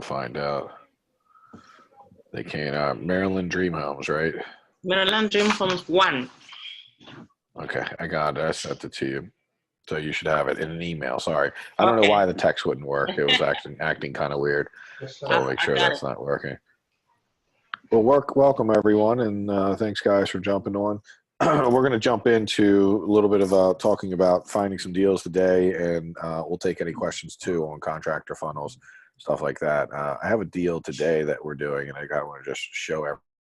We'll find out. They can't. Maryland Dream Homes, right? Maryland Dream Homes 1. Okay, I got it. I sent it to you. So you should have it in an email. Sorry. I don't know why the text wouldn't work. It was acting kind of weird. So I'll make sure that's not working. Well, welcome everyone, and thanks guys for jumping on. We're going to jump into a little bit of talking about finding some deals today, and we'll take any questions too on contractor funnels, stuff like that. I have a deal today that we're doing, and I want to just show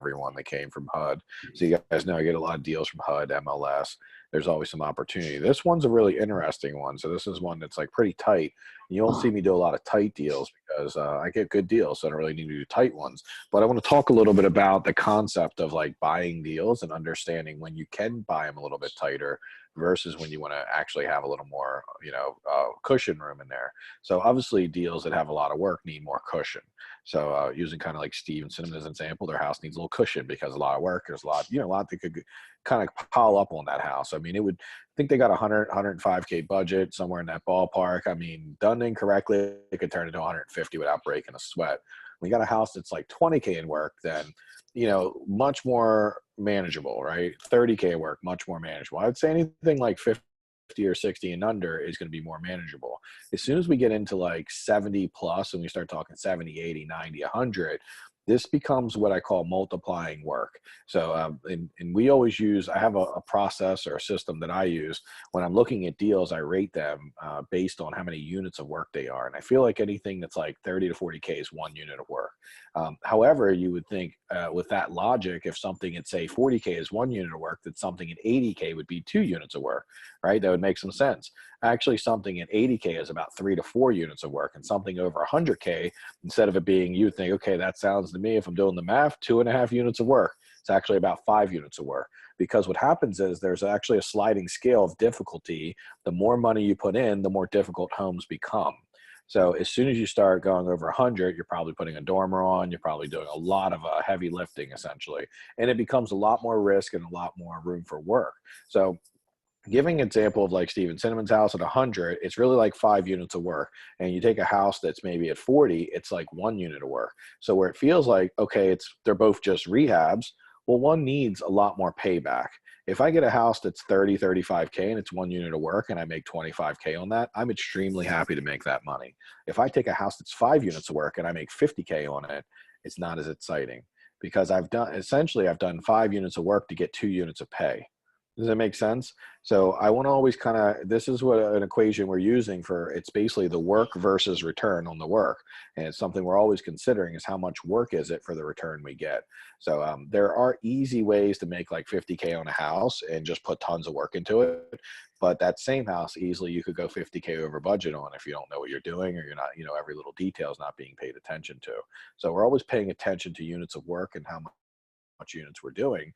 everyone that came from HUD. So you guys know I get a lot of deals from HUD, MLS. There's always some opportunity. This one's a really interesting one. So this is one that's like pretty tight. You won't see me do a lot of tight deals because I get good deals, so I don't really need to do tight ones. But I want to talk a little bit about the concept of like buying deals and understanding when you can buy them a little bit tighter versus when you want to actually have a little more, cushion room in there. So obviously deals that have a lot of work need more cushion. So using kind of like Steve and Cinnamon as an example, their house needs a little cushion because a lot of work, there's a lot that could kind of pile up on that house. I mean, I think they got 105K budget, somewhere in that ballpark. I mean, done incorrectly, it could turn into 150 without breaking a sweat. When you got a house that's like 20K in work, then, much more manageable, right? 30K work, much more manageable. I would say anything like 50 or 60 and under is going to be more manageable. As soon as we get into like 70 plus and we start talking 70, 80, 90, 100, this becomes what I call multiplying work. So, and we always use, I have a process or a system that I use. When I'm looking at deals, I rate them based on how many units of work they are. And I feel like anything that's like 30 to 40K is 1 unit of work. However, you would think with that logic, if something at say 40K is 1 unit of work, that something at 80K would be 2 units of work, right? That would make some sense. Actually, something at 80K is about 3 to 4 units of work, and something over 100K, instead of it being, you think, okay, that sounds to me, if I'm doing the math, 2.5 units of work. It's actually about 5 units of work, because what happens is there's actually a sliding scale of difficulty. The more money you put in, the more difficult homes become. So as soon as you start going over 100, you're probably putting a dormer on, you're probably doing a lot of heavy lifting essentially, and it becomes a lot more risk and a lot more room for work. So giving an example of like Steven Cinnamon's house at 100, it's really like 5 units of work. And you take a house that's maybe at 40, it's like 1 unit of work. So where it feels like, okay, they're both just rehabs, well, one needs a lot more payback. If I get a house that's 30, 35K and it's 1 unit of work and I make 25K on that, I'm extremely happy to make that money. If I take a house that's 5 units of work and I make 50K on it, it's not as exciting, because I've done 5 units of work to get 2 units of pay. Does that make sense? So I want to always this is what an equation we're using for, it's basically the work versus return on the work. And it's something we're always considering, is how much work is it for the return we get. So there are easy ways to make like 50K on a house and just put tons of work into it. But that same house, easily you could go 50K over budget on if you don't know what you're doing, or you're not, every little detail is not being paid attention to. So we're always paying attention to units of work and how much units we're doing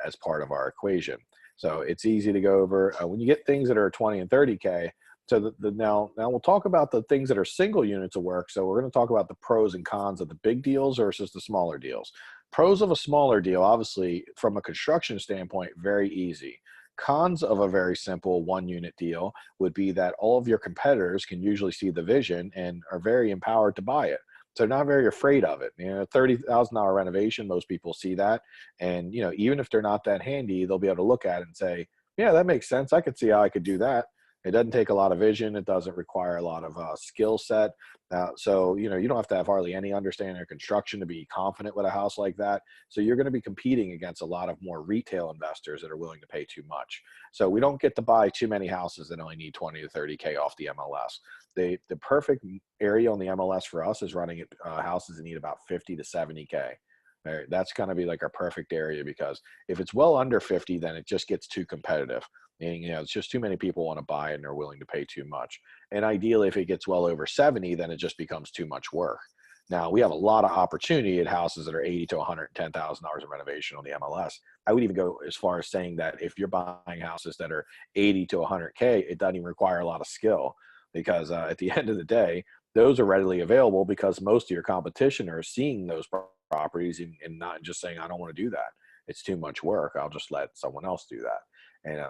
as part of our equation. So it's easy to go over when you get things that are 20 and 30K. So now we'll talk about the things that are single units of work. So we're going to talk about the pros and cons of the big deals versus the smaller deals. Pros of a smaller deal, obviously, from a construction standpoint, very easy. Cons of a very simple 1 unit deal would be that all of your competitors can usually see the vision and are very empowered to buy it. So they're not very afraid of it. $30,000 renovation, most people see that. And, even if they're not that handy, they'll be able to look at it and say, yeah, that makes sense. I could see how I could do that. It doesn't take a lot of vision. It doesn't require a lot of skill set. So, you don't have to have hardly any understanding of construction to be confident with a house like that. So you're going to be competing against a lot of more retail investors that are willing to pay too much. So we don't get to buy too many houses that only need 20 to 30K off the MLS. The perfect area on the MLS for us is running houses that need about 50 to 70K. Right? That's going to be like our perfect area, because if it's well under 50, then it just gets too competitive. And, it's just too many people want to buy it and they're willing to pay too much. And ideally, if it gets well over 70, then it just becomes too much work. Now, we have a lot of opportunity at houses that are $80,000 to $110,000 of renovation on the MLS. I would even go as far as saying that if you're buying houses that are 80 to 100K, it doesn't even require a lot of skill, because at the end of the day, those are readily available because most of your competition are seeing those properties and not just saying, I don't want to do that. It's too much work. I'll just let someone else do that. And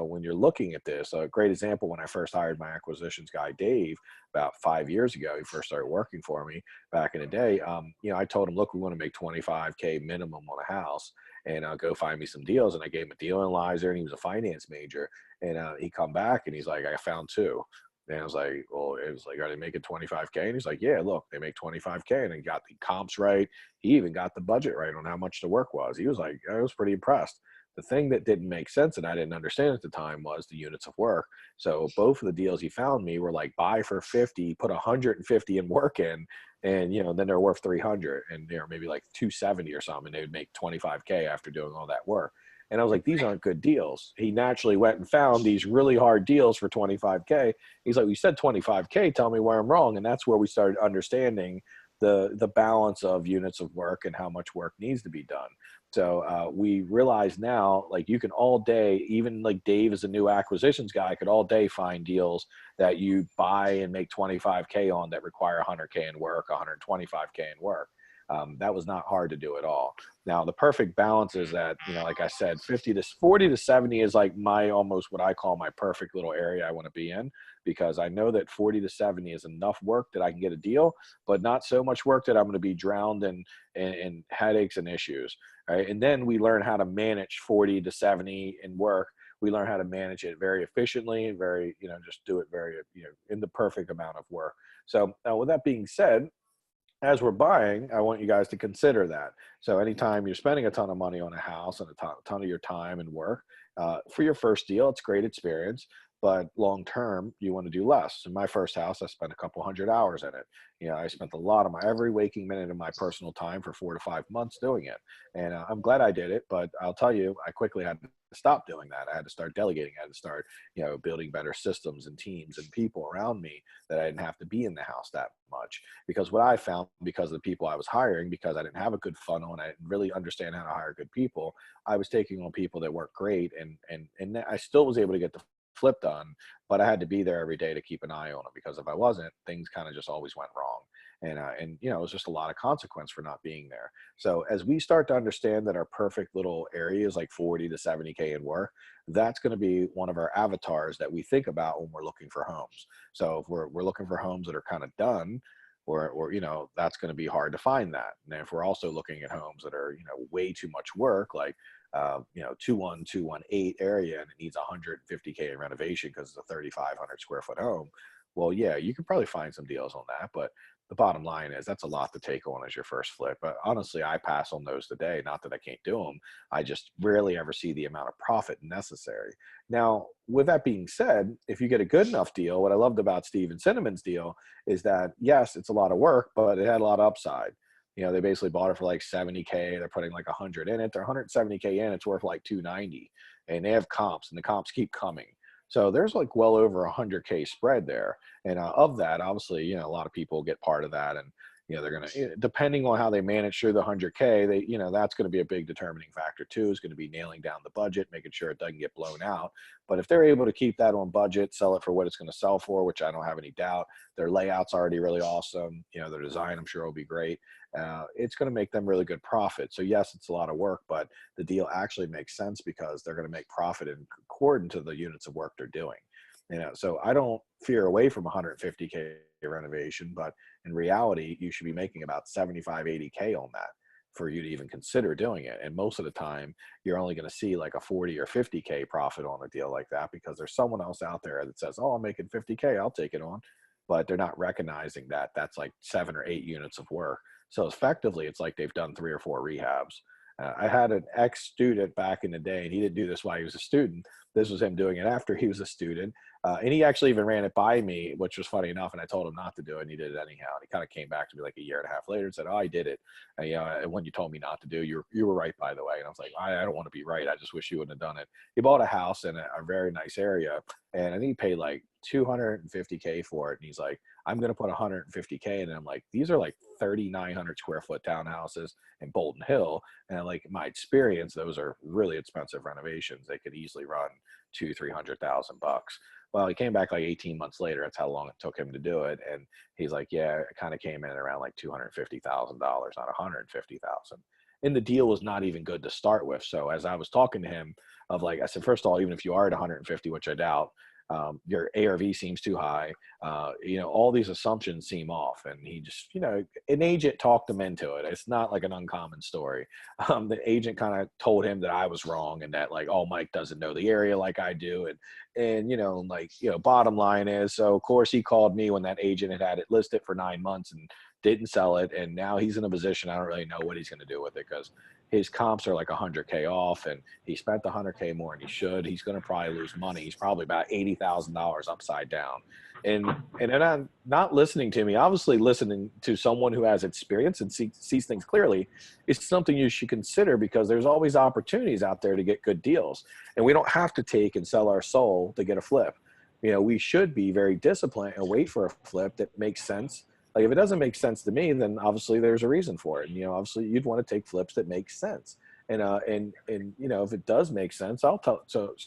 when you're looking at this, a great example, when I first hired my acquisitions guy, Dave, about 5 years ago, he first started working for me back in the day. I told him, look, we want to make 25K minimum on a house, and go find me some deals. And I gave him a deal analyzer, and he was a finance major. And he come back and he's like, I found two. And I was like, well, it was like, are they making 25K? And he's like, yeah, look, they make 25K. And he got the comps right. He even got the budget right on how much the work was. He was like, I was pretty impressed. The thing that didn't make sense and I didn't understand at the time was the units of work. So both of the deals he found me were like, buy for 50, put 150 in work in, and then they're worth 300, and they're maybe like 270 or something. And they would make 25K after doing all that work. And I was like, these aren't good deals. He naturally went and found these really hard deals for 25K. He's like, you said 25K, tell me where I'm wrong. And that's where we started understanding the balance of units of work and how much work needs to be done. So we realize now, like, you can all day, even like Dave is a new acquisitions guy, could all day find deals that you buy and make 25K on that require 100K in work, 125K in work. That was not hard to do at all. Now, the perfect balance is that, like I said, 40 to 70 is like almost what I call my perfect little area I want to be in, because I know that 40 to 70 is enough work that I can get a deal, but not so much work that I'm going to be drowned in headaches and issues. Right? And then we learn how to manage 40 to 70 in work. We learn how to manage it very efficiently, just do it very, in the perfect amount of work. So with that being said, as we're buying, I want you guys to consider that. So anytime you're spending a ton of money on a house and a ton of your time and work, for your first deal, it's a great experience, but long term, you want to do less. In my first house, I spent a couple 100 hours in it. I spent a lot of every waking minute of my personal time for 4 to 5 months doing it. And I'm glad I did it, but I'll tell you, I quickly had to stop doing that. I had to start delegating. I had to start, building better systems and teams and people around me that I didn't have to be in the house that much. Because what I found, because of the people I was hiring, because I didn't have a good funnel and I didn't really understand how to hire good people, I was taking on people that weren't great, and I still was able to get the flip done, but I had to be there every day to keep an eye on them, because if I wasn't, things kind of just always went wrong. And it was just a lot of consequence for not being there. So as we start to understand that our perfect little area is like 40 to 70K in work, that's going to be one of our avatars that we think about when we're looking for homes. So if we're looking for homes that are kind of done, or that's going to be hard to find that. And if we're also looking at homes that are way too much work, like 21218 area, and it needs 150K in renovation because it's a 3,500 square foot home, well, yeah, you can probably find some deals on that, but the bottom line is that's a lot to take on as your first flip. But honestly, I pass on those today. Not that I can't do them. I just rarely ever see the amount of profit necessary. Now, with that being said, if you get a good enough deal, what I loved about Steve and Cinnamon's deal is that, yes, it's a lot of work, but it had a lot of upside. They basically bought it for like 70K. They're putting like 100 in it. They're 170K in. It's worth like 290, and they have comps, and the comps keep coming. So there's like well over 100K spread there. And of that, obviously, a lot of people get part of that. And, they're going to, depending on how they manage through the 100K, that's going to be a big determining factor too, is going to be nailing down the budget, making sure it doesn't get blown out. But if they're able to keep that on budget, sell it for what it's going to sell for, which I don't have any doubt, their layout's already really awesome. Their design, I'm sure, will be great. It's going to make them really good profit. So yes, it's a lot of work, but the deal actually makes sense because they're going to make profit in according to the units of work they're doing. So I don't fear away from 150K renovation, but in reality, you should be making about 75, 80K on that for you to even consider doing it. And most of the time, you're only going to see like a 40 or 50K profit on a deal like that, because there's someone else out there that says, oh, I'm making 50K, I'll take it on. But they're not recognizing that that's like 7 or 8 units of work. So effectively, it's like they've done 3 or 4 rehabs. I had an ex-student back in the day, and he didn't do this while he was a student. This was him doing it after he was a student. And he actually even ran it by me, which was funny enough. And I told him not to do it, and he did it anyhow. And he kind of came back to me like a year and a half later and said, oh, I did it. And when you told me not to do, you were right, by the way. And I was like, I don't want to be right. I just wish you wouldn't have done it. He bought a house in a very nice area, and I think he paid like 250K for it. And he's like, I'm going to put 150K in. And I'm like, these are like 3,900 square foot townhouses in Bolton Hill. And like, my experience, those are really expensive renovations. They could easily run $200,000-300,000 bucks. Well, he came back like 18 months later. That's how long it took him to do it. And he's like, yeah, it kind of came in around like $250,000, not 150,000. and the deal was not even good to start with. So as I was talking to him of like, I said, first of all, even if you are at 150, which I doubt, your ARV seems too high. All these assumptions seem off. And he just, an agent talked him into it. It's not like an uncommon story. The agent kind of told him that I was wrong and that like, oh, Mike doesn't know the area like I do. And bottom line is, so of course he called me when that agent had it listed for 9 months and didn't sell it. And now he's in a position, I don't really know what he's going to do with it because his comps are like 100K off and he spent 100K more than he should. He's going to probably lose money. He's probably about $80,000 upside down. And then I'm not listening to me, obviously listening to someone who has experience and sees things clearly is something you should consider because there's always opportunities out there to get good deals. And we don't have to take and sell our soul to get a flip. We should be very disciplined and wait for a flip that makes sense. Like if it doesn't make sense to me, then obviously there's a reason for it. And, obviously you'd want to take flips that make sense. And if it does make sense,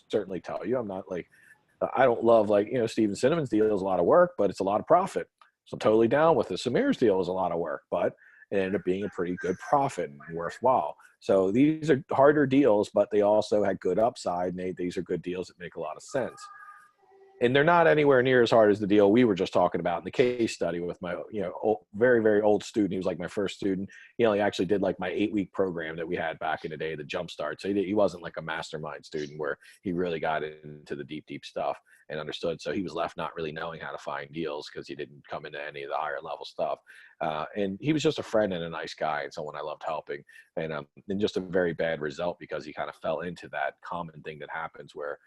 certainly tell you. I'm not like, I don't love like, Steven Cinnamon's deal is a lot of work, but it's a lot of profit. So I'm totally down with it. Samir's deal is a lot of work, but it ended up being a pretty good profit and worthwhile. So these are harder deals, but they also had good upside. And these are good deals that make a lot of sense. And they're not anywhere near as hard as the deal we were just talking about in the case study with my, very, very old student. He was like my first student. He actually did like my 8-week program that we had back in the day, the Jumpstart. So he wasn't like a mastermind student where he really got into the deep, deep stuff and understood. So he was left not really knowing how to find deals because he didn't come into any of the higher level stuff. And he was just a friend and a nice guy and someone I loved helping. And just a very bad result because he kind of fell into that common thing that happens where,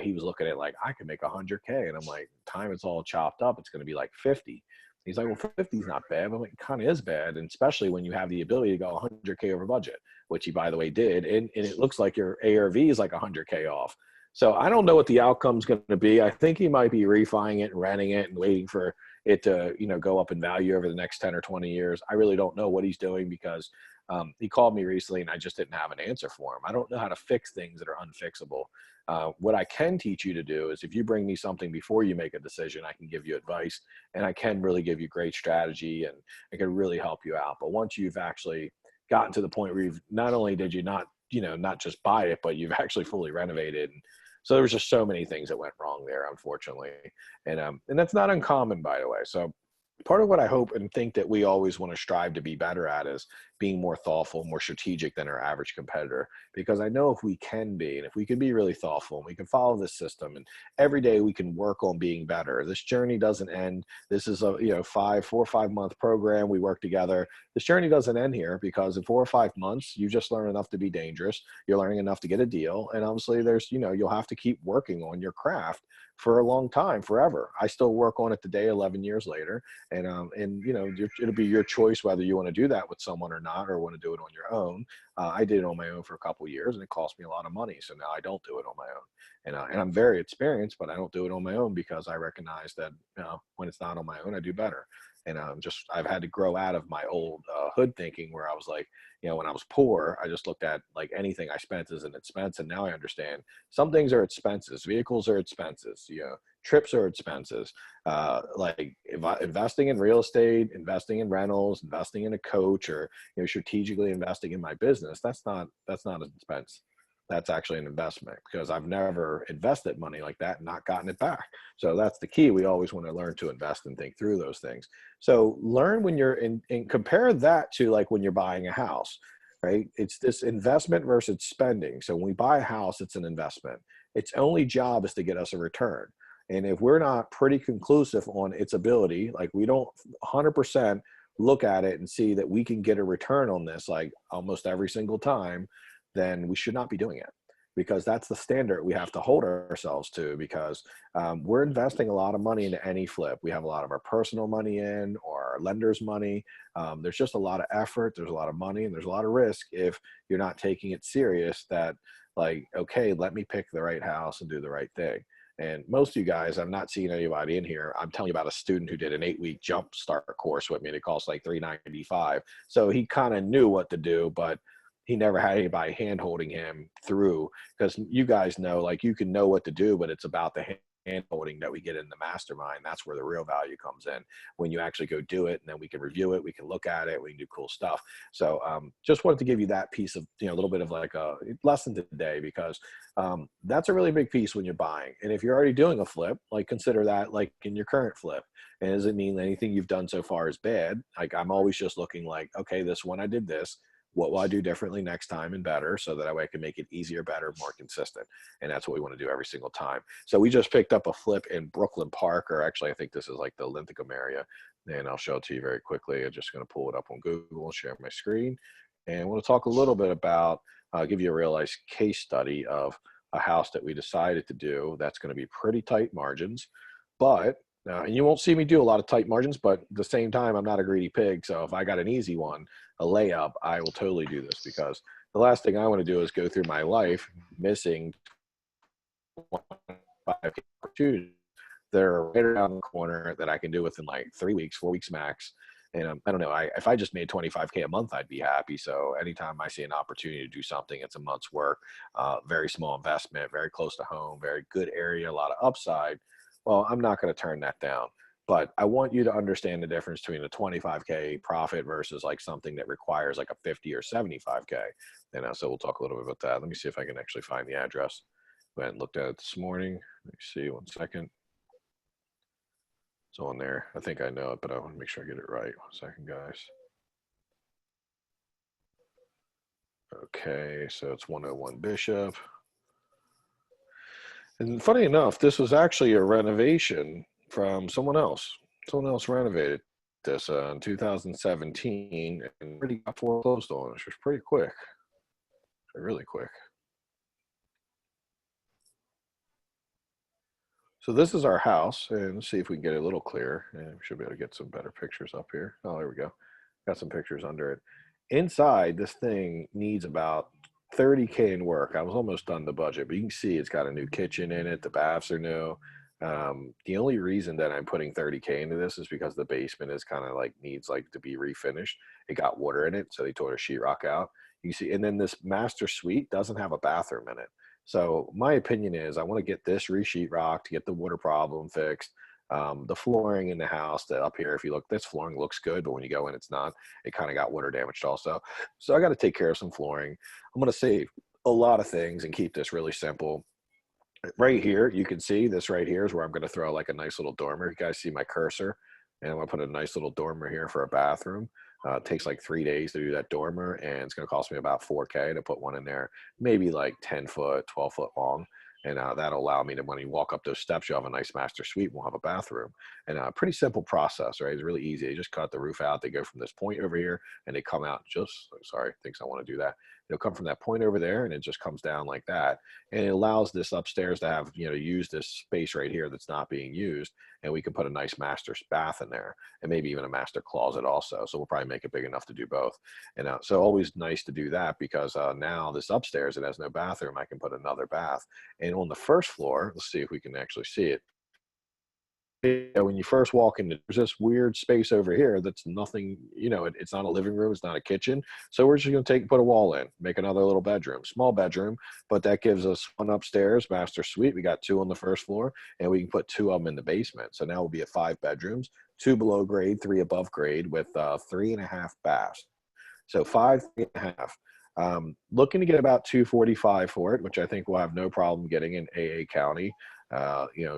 he was looking at like, I can make 100K. And I'm like, time it's all chopped up, it's going to be like 50. He's like, well, 50 is not bad. I'm like, it kind of is bad. And especially when you have the ability to go 100K over budget, which he, by the way, did. And it looks like your ARV is like 100K off. So I don't know what the outcome's going to be. I think he might be refining it and renting it and waiting for it to, go up in value over the next 10 or 20 years. I really don't know what he's doing because he called me recently and I just didn't have an answer for him. I don't know how to fix things that are unfixable. What I can teach you to do is if you bring me something before you make a decision, I can give you advice and I can really give you great strategy and I can really help you out. But once you've actually gotten to the point where you've not only did you not, not just buy it, but you've actually fully renovated. And so there was just so many things that went wrong there, unfortunately. And that's not uncommon, by the way. So part of what I hope and think that we always want to strive to be better at is being more thoughtful, more strategic than our average competitor. Because I know if we can be, and if we can be really thoughtful and we can follow this system and every day we can work on being better. This journey doesn't end. This is a 4 or 5 month program. We work together. This journey doesn't end here because in 4 or 5 months, you just learn enough to be dangerous. You're learning enough to get a deal. And obviously there's, you'll have to keep working on your craft for a long time, forever. I still work on it today, 11 years later. And it'll be your choice whether you want to do that with someone or not, or want to do it on your own. I did it on my own for a couple of years and it cost me a lot of money. So now I don't do it on my own. And I'm very experienced, but I don't do it on my own because I recognize that, when it's not on my own, I do better. And I've had to grow out of my old hood thinking where I was like, when I was poor, I just looked at like anything I spent as an expense. And now I understand some things are expenses. Vehicles are expenses, trips are expenses. Like investing in real estate, investing in rentals, investing in a coach, or, strategically investing in my business. That's not an expense. That's actually an investment because I've never invested money like that and not gotten it back. So that's the key. We always want to learn to invest and think through those things. So learn when you're in, and compare that to like when you're buying a house, right? It's this investment versus spending. So when we buy a house, it's an investment. Its only job is to get us a return. And if we're not pretty conclusive on its ability, like we don't 100% look at it and see that we can get a return on this, like almost every single time, then we should not be doing it because that's the standard we have to hold ourselves to because we're investing a lot of money into any flip. We have a lot of our personal money in or our lender's money. There's just a lot of effort. There's a lot of money and there's a lot of risk if you're not taking it serious that like, okay, let me pick the right house and do the right thing. And most of you guys, I'm not seeing anybody in here. I'm telling you about a student who did an 8-week jump start course with me. And it cost like $395. So he kind of knew what to do, but he never had anybody hand holding him through because you guys know, like you can know what to do, but it's about the handholding that we get in the mastermind, that's where the real value comes in. When you actually go do it, and then we can review it, we can look at it, we can do cool stuff. So just wanted to give you that piece of, a little bit of like a lesson today, because that's a really big piece when you're buying. And if you're already doing a flip, like consider that like in your current flip. And does it mean anything you've done so far is bad? Like I'm always just looking like, okay, this one I did this. What will I do differently next time and better, so that way I can make it easier, better, more consistent? And that's what we want to do every single time. So we just picked up a flip in Brooklyn Park, or actually I think this is like the Linthicum area. And I'll show it to you very quickly. I'm just going to pull it up on Google and share my screen. And I want to talk a little bit about, give you a real life case study of a house that we decided to do that's going to be pretty tight margins. But and you won't see me do a lot of tight margins, but at the same time, I'm not a greedy pig. So if I got an easy one, a layup, I will totally do this, because the last thing I want to do is go through my life missing 5 opportunities that are right around the corner that I can do within like 3 weeks, 4 weeks max. And I don't know, if I just made 25K a month, I'd be happy. So anytime I see an opportunity to do something, it's a month's work, very small investment, very close to home, very good area, a lot of upside. Well, I'm not going to turn that down. But I want you to understand the difference between a 25K profit versus like something that requires like a 50 or 75K. And so we'll talk a little bit about that. Let me see if I can actually find the address. Went and looked at it this morning. Let me see, 1 second. It's on there. I think I know it, but I want to make sure I get it right. 1 second, guys. Okay, so it's 101 Bishop. And funny enough, this was actually a renovation from someone else. Someone else renovated this in 2017 and already got foreclosed on, which was pretty quick. Really quick. So this is our house, and let's see if we can get it a little clearer. And we should be able to get some better pictures up here. Oh, there we go. Got some pictures under it. Inside, this thing needs about 30K in work. I was almost done the budget, but you can see it's got a new kitchen in it. The baths are new. The only reason that I'm putting 30K into this is because the basement is kind of like needs like to be refinished. It got water in it, so they tore the sheetrock out. You see, and then this master suite doesn't have a bathroom in it. So my opinion is I want to get this re-sheetrocked to get the water problem fixed. The flooring in the house, that up here, if you look, this flooring looks good, but when you go in, it's not. It kind of got water damaged also. So I got to take care of some flooring. I'm going to save a lot of things and keep this really simple. Right here, you can see this right here is where I'm going to throw like a nice little dormer. You guys see my cursor? And I'm going to put a nice little dormer here for a bathroom. It takes like 3 days to do that dormer, and it's going to cost me about 4K to put one in there, maybe like 10 foot, 12 foot long. And that'll allow me to, when you walk up those steps, you'll have a nice master suite. We'll have a bathroom. And a pretty simple process, right? It's really easy. They just cut the roof out. They go from this point over here, and they come out just, sorry, thinks I want to do that. They'll come from that point over there, and it just comes down like that. And it allows this upstairs to have, use this space right here that's not being used. And we can put a nice master bath in there, and maybe even a master closet also. So we'll probably make it big enough to do both. And so always nice to do that, because now this upstairs, it has no bathroom. I can put another bath. And on the first floor, let's see if we can actually see it. When you first walk in, there's this weird space over here that's nothing, it's not a living room, it's not a kitchen. So we're just going to put a wall in, make another little bedroom, small bedroom, but that gives us one upstairs, master suite. We got 2 on the first floor, and we can put 2 of them in the basement. So now we'll be at 5 bedrooms, 2 below grade, 3 above grade, with 3.5 baths. So 5, 3.5. Looking to get about 245 for it, which I think we'll have no problem getting in AA County.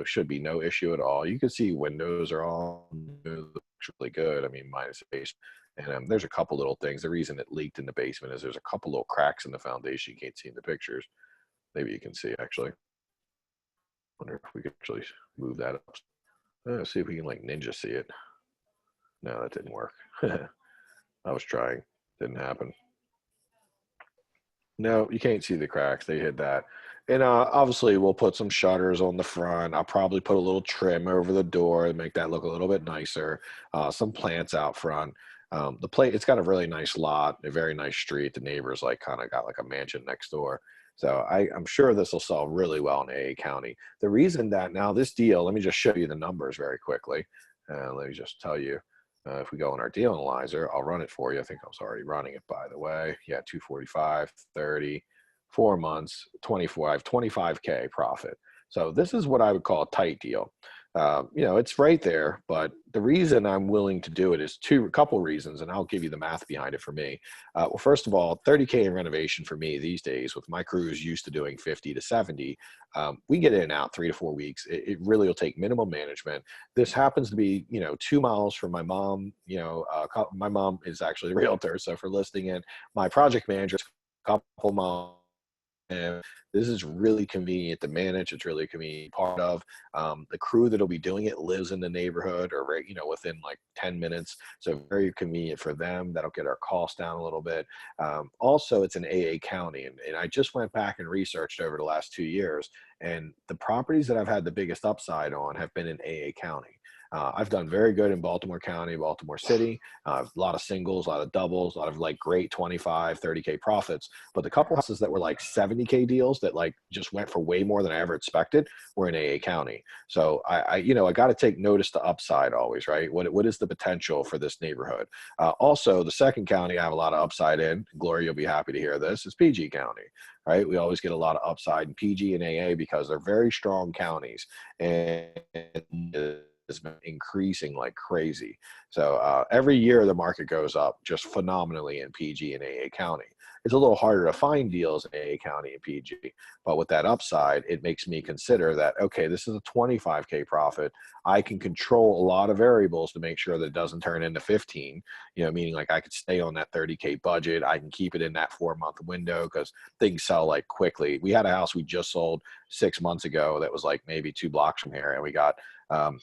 Should be no issue at all. You can see windows are all looks really good. I mean, minus the basement. And there's a couple little things. The reason it leaked in the basement is there's a couple little cracks in the foundation you can't see in the pictures. Maybe you can see, actually. Wonder if we could actually move that up. See if we can like ninja see it. No, that didn't work. I was trying. Didn't happen. No, you can't see the cracks. They hid that. And obviously, we'll put some shutters on the front. I'll probably put a little trim over the door and make that look a little bit nicer. Some plants out front. It's got a really nice lot, a very nice street. The neighbors kind of got like a mansion next door. So I'm sure this will sell really well in AA County. The reason that now this deal, let me just show you the numbers very quickly. Let me just tell you. If we go in our deal analyzer, I'll run it for you. I think I was already running it, by the way. Yeah, 245, 30, 4 months, 25K profit. So this is what I would call a tight deal. It's right there, but the reason I'm willing to do it is a couple reasons, and I'll give you the math behind it for me. Well, first of all, 30K in renovation for me these days, with my crews used to doing 50 to 70, we get in and out 3 to 4 weeks. It really will take minimal management. This happens to be, 2 miles from my mom. My mom is actually a realtor, so for listing it, my project manager is a couple miles. And this is really convenient to manage. It's really convenient part of the crew that'll be doing it lives in the neighborhood or right, within like 10 minutes. So very convenient for them. That'll get our costs down a little bit. Also, it's an AA county. And I just went back and researched over the last 2 years. And the properties that I've had the biggest upside on have been in AA county. I've done very good in Baltimore County, Baltimore City, a lot of singles, a lot of doubles, a lot of like great 25, 30K profits. But the couple houses that were like 70K deals that like just went for way more than I ever expected were in AA County. So I got to take notice to upside always, right? What is the potential for this neighborhood? Also, the second county I have a lot of upside in, Gloria, you'll be happy to hear this, is PG County, right? We always get a lot of upside in PG and AA because they're very strong counties. And has been increasing like crazy. So every year the market goes up just phenomenally in PG and AA County. It's a little harder to find deals in AA County and PG, but with that upside, it makes me consider that, okay, this is a 25K profit. I can control a lot of variables to make sure that it doesn't turn into 15, meaning like I could stay on that 30K budget. I can keep it in that 4-month window because things sell like quickly. We had a house we just sold 6 months ago that was like maybe 2 blocks from here, and we got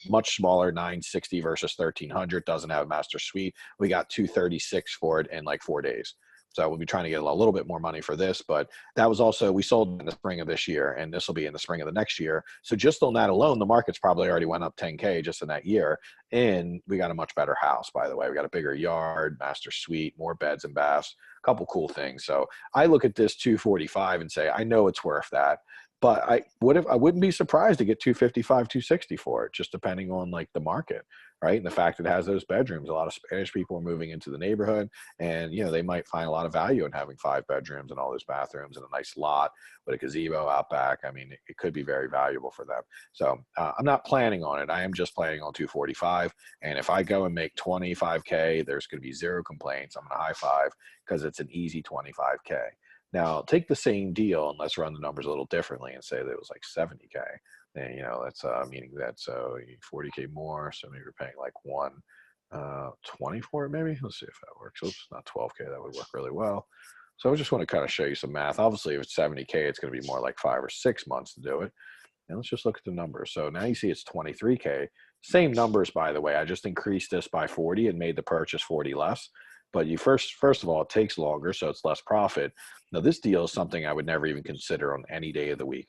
much smaller, 960 versus 1300, doesn't have a master suite. We got 236 for it in like 4 days. So we'll be trying to get a little bit more money for this, but that was also, we sold in the spring of this year, and this will be in the spring of the next year. So just on that alone, the market's probably already went up 10K just in that year. And we got a much better house, by the way. We got a bigger yard, master suite, more beds and baths, a couple cool things. So I look at this 245 and say, I know it's worth that. But I wouldn't be surprised to get 255, 260 for it, just depending on like the market, right? And the fact it has those bedrooms. A lot of Spanish people are moving into the neighborhood, and they might find a lot of value in having 5 bedrooms and all those bathrooms and a nice lot with a gazebo out back. I mean, it could be very valuable for them. So I'm not planning on it. I am just planning on 245. And if I go and make 25K, there's going to be 0 complaints. I'm going to high five because it's an easy 25K. Now, take the same deal and let's run the numbers a little differently and say that it was like 70K. And, that's meaning that's 40K more. So maybe we're paying like 120 for it, maybe. Let's see if that works. Oops, not 12K. That would work really well. So I just want to kind of show you some math. Obviously, if it's 70K, it's going to be more like 5 or 6 months to do it. And let's just look at the numbers. So now you see it's 23K. Same numbers, by the way. I just increased this by 40 and made the purchase 40 less. But you first of all, it takes longer, so it's less profit. Now, this deal is something I would never even consider on any day of the week,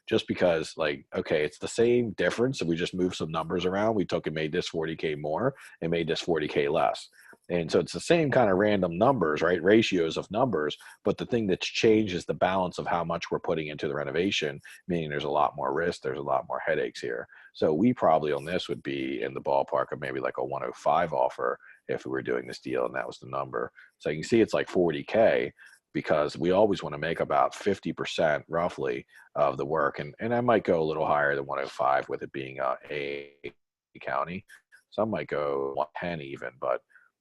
just because, like, okay, it's the same difference. So we just moved some numbers around. We took and made this 40K more and made this 40K less. And so it's the same kind of random numbers, right? Ratios of numbers. But the thing that's changed is the balance of how much we're putting into the renovation, meaning there's a lot more risk. There's a lot more headaches here. So we probably on this would be in the ballpark of maybe like a 105 offer if we were doing this deal and that was the number. So you can see it's like 40K because we always want to make about 50% roughly of the work. And I might go a little higher than 105 with it being a county. Some might go 110 even, but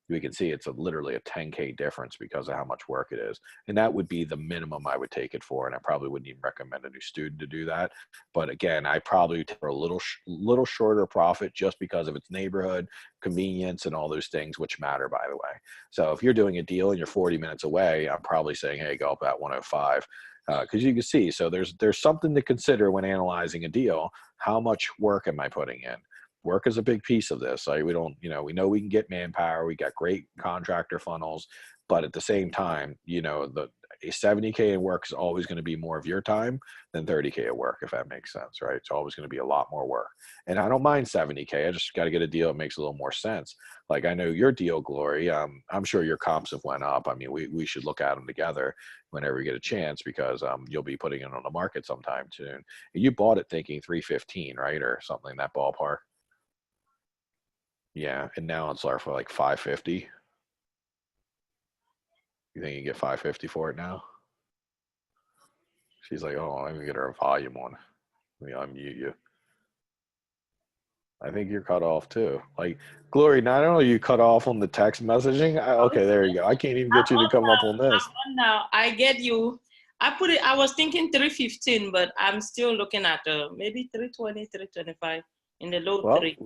we can see it's literally a 10K difference because of how much work it is. And that would be the minimum I would take it for. And I probably wouldn't even recommend a new student to do that. But again, I probably take a little shorter profit just because of its neighborhood, convenience, and all those things, which matter, by the way. So if you're doing a deal and you're 40 minutes away, I'm probably saying, hey, go up at 105. Because you can see, so there's something to consider when analyzing a deal. How much work am I putting in? Work is a big piece of this. Like we don't, we know we can get manpower. We got great contractor funnels, but at the same time, a 70K in work is always going to be more of your time than 30K at work, if that makes sense, right? It's always going to be a lot more work. And I don't mind 70K. I just got to get a deal that makes a little more sense. Like I know your deal, Glory. I'm sure your comps have went up. I mean, we should look at them together whenever we get a chance because you'll be putting it on the market sometime soon. You bought it thinking 315, right? Or something in that ballpark. Yeah, and now it's for like 550. You think you get 550 for it now? She's like, oh, let me get her a volume one. Let me unmute you. I think you're cut off too. Like, Glory, not only are you cut off on the text messaging, okay, there you go. I can't even get you to come up on this. I'm on now. I get you. I was thinking 315, but I'm still looking at maybe 320, 325 in the low three.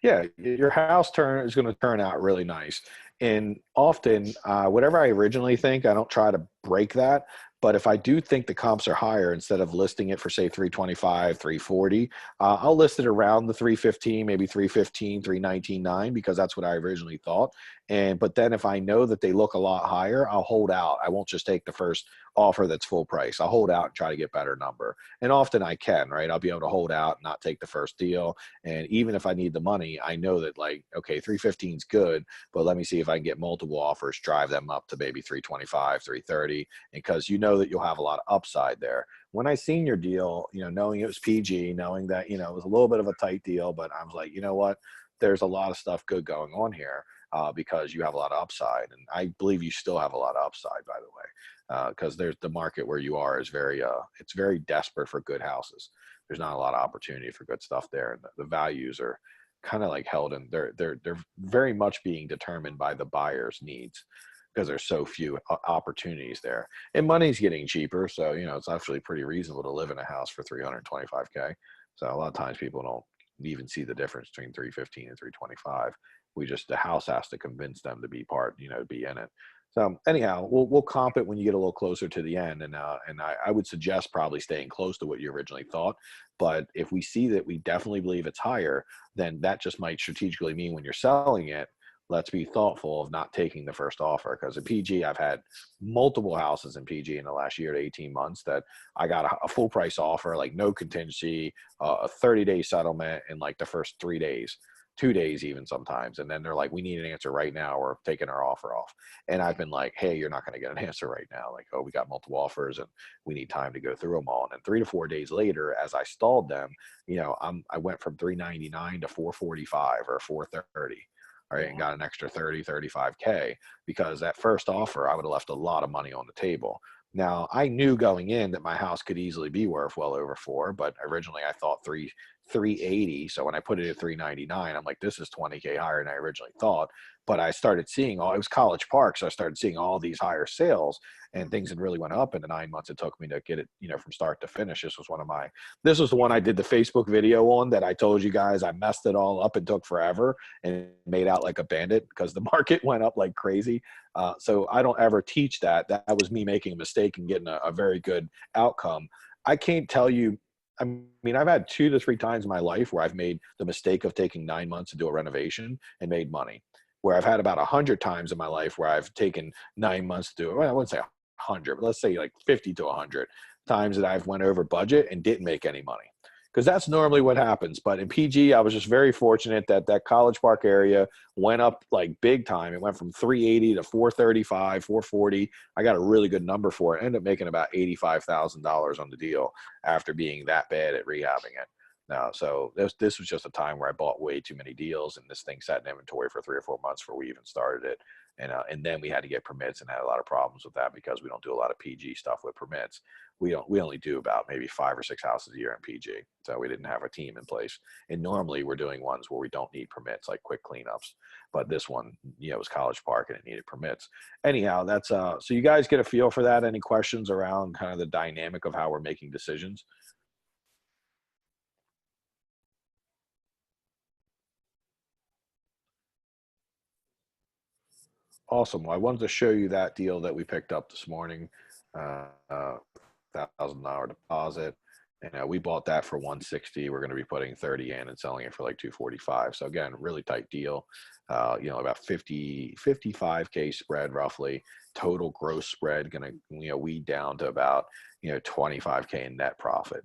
Yeah, your house is going to turn out really nice. And often, whatever I originally think, I don't try to break that. But if I do think the comps are higher, instead of listing it for say 325, 340, I'll list it around the 315, maybe 315, 319.9, because that's what I originally thought. But then if I know that they look a lot higher, I'll hold out. I won't just take the first offer that's full price. I'll hold out and try to get better number. And often I can, right? I'll be able to hold out and not take the first deal. And even if I need the money, I know that, like, okay, 315 is good, but let me see if I can get multiple offers, drive them up to maybe 325, 330, because you know that you'll have a lot of upside there. When I seen your deal, knowing it was PG, knowing that, it was a little bit of a tight deal, but I was like, you know what? There's a lot of stuff good going on here because you have a lot of upside. And I believe you still have a lot of upside, by the way, because there's the market where you are is it's very desperate for good houses. There's not a lot of opportunity for good stuff there. And the values are kind of like held in, they're very much being determined by the buyer's needs because there's so few opportunities there. And money's getting cheaper. So, it's actually pretty reasonable to live in a house for 325K. So a lot of times people don't even see the difference between 315 and 325. The house has to convince them to be be in it. So anyhow, we'll comp it when you get a little closer to the end, and I would suggest probably staying close to what you originally thought. But if we see that we definitely believe it's higher, then that just might strategically mean when you're selling it, let's be thoughtful of not taking the first offer. Because in PG, I've had multiple houses in PG in the last year to 18 months that I got a full price offer, like no contingency, a 30-day settlement in like the first 3 days. 2 days even sometimes. And then they're like, we need an answer right now. We're taking our offer off. And I've been like, hey, you're not going to get an answer right now. Like, oh, we got multiple offers and we need time to go through them all. And then 3 to 4 days later, as I stalled them, I went from 399 to 445 or 430. All right, and got an extra 30, 35K because that first offer, I would have left a lot of money on the table. Now, I knew going in that my house could easily be worth well over 4, but originally I thought 380. So when I put it at 399, I'm like, this is 20K higher than I originally thought. But I started seeing it was College Park, so I started seeing all these higher sales, and things had really went up in the 9 months it took me to get it, from start to finish. This was the one I did the Facebook video on that I told you guys I messed it all up and took forever and made out like a bandit because the market went up like crazy. So I don't ever teach that. That was me making a mistake and getting a very good outcome. I can't tell you. I mean, I've had 2 to 3 times in my life where I've made the mistake of taking 9 months to do a renovation and made money. Where I've had about 100 times in my life where I've taken 9 months to do it. Well, I wouldn't say 100, but let's say like 50 to 100 times that I've went over budget and didn't make any money. Because that's normally what happens. But in PG, I was just very fortunate that College Park area went up like big time. It went from 380 to 435, 440. I got a really good number for it. I ended up making about $85,000 on the deal after being that bad at rehabbing it. Now, so this was just a time where I bought way too many deals, and this thing sat in inventory for 3 or 4 months before we even started it. And then we had to get permits and had a lot of problems with that because we don't do a lot of PG stuff with permits. We only do about maybe 5 or 6 houses a year in PG. So we didn't have a team in place. And normally we're doing ones where we don't need permits, like quick cleanups. But this one, was College Park and it needed permits. Anyhow, that's so you guys get a feel for that. Any questions around kind of the dynamic of how we're making decisions? Awesome. Well, I wanted to show you that deal that we picked up this morning, $1,000 deposit. And we bought that for 160. We're going to be putting 30 in and selling it for like 245. So again, really tight deal. About 55K spread roughly. Total gross spread going to weed down to about 25K in net profit.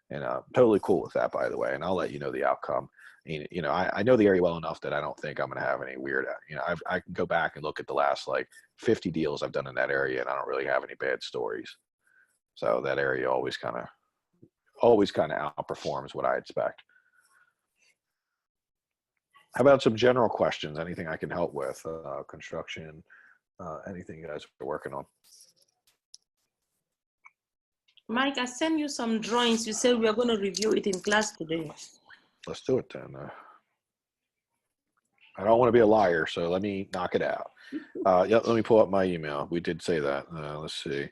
And totally cool with that, by the way. And I'll let you know the outcome. I know the area well enough that I don't think I'm going to have any weird, I can go back and look at the last like 50 deals I've done in that area, and I don't really have any bad stories. So that area always kind of outperforms what I expect. How about some general questions? Anything I can help with? Construction, anything you guys are working on? Mike, I sent you some drawings. You said we are going to review it in class today. Let's do it then. I don't want to be a liar, so let me knock it out. Yeah, let me pull up my email. We did say that. Let's see.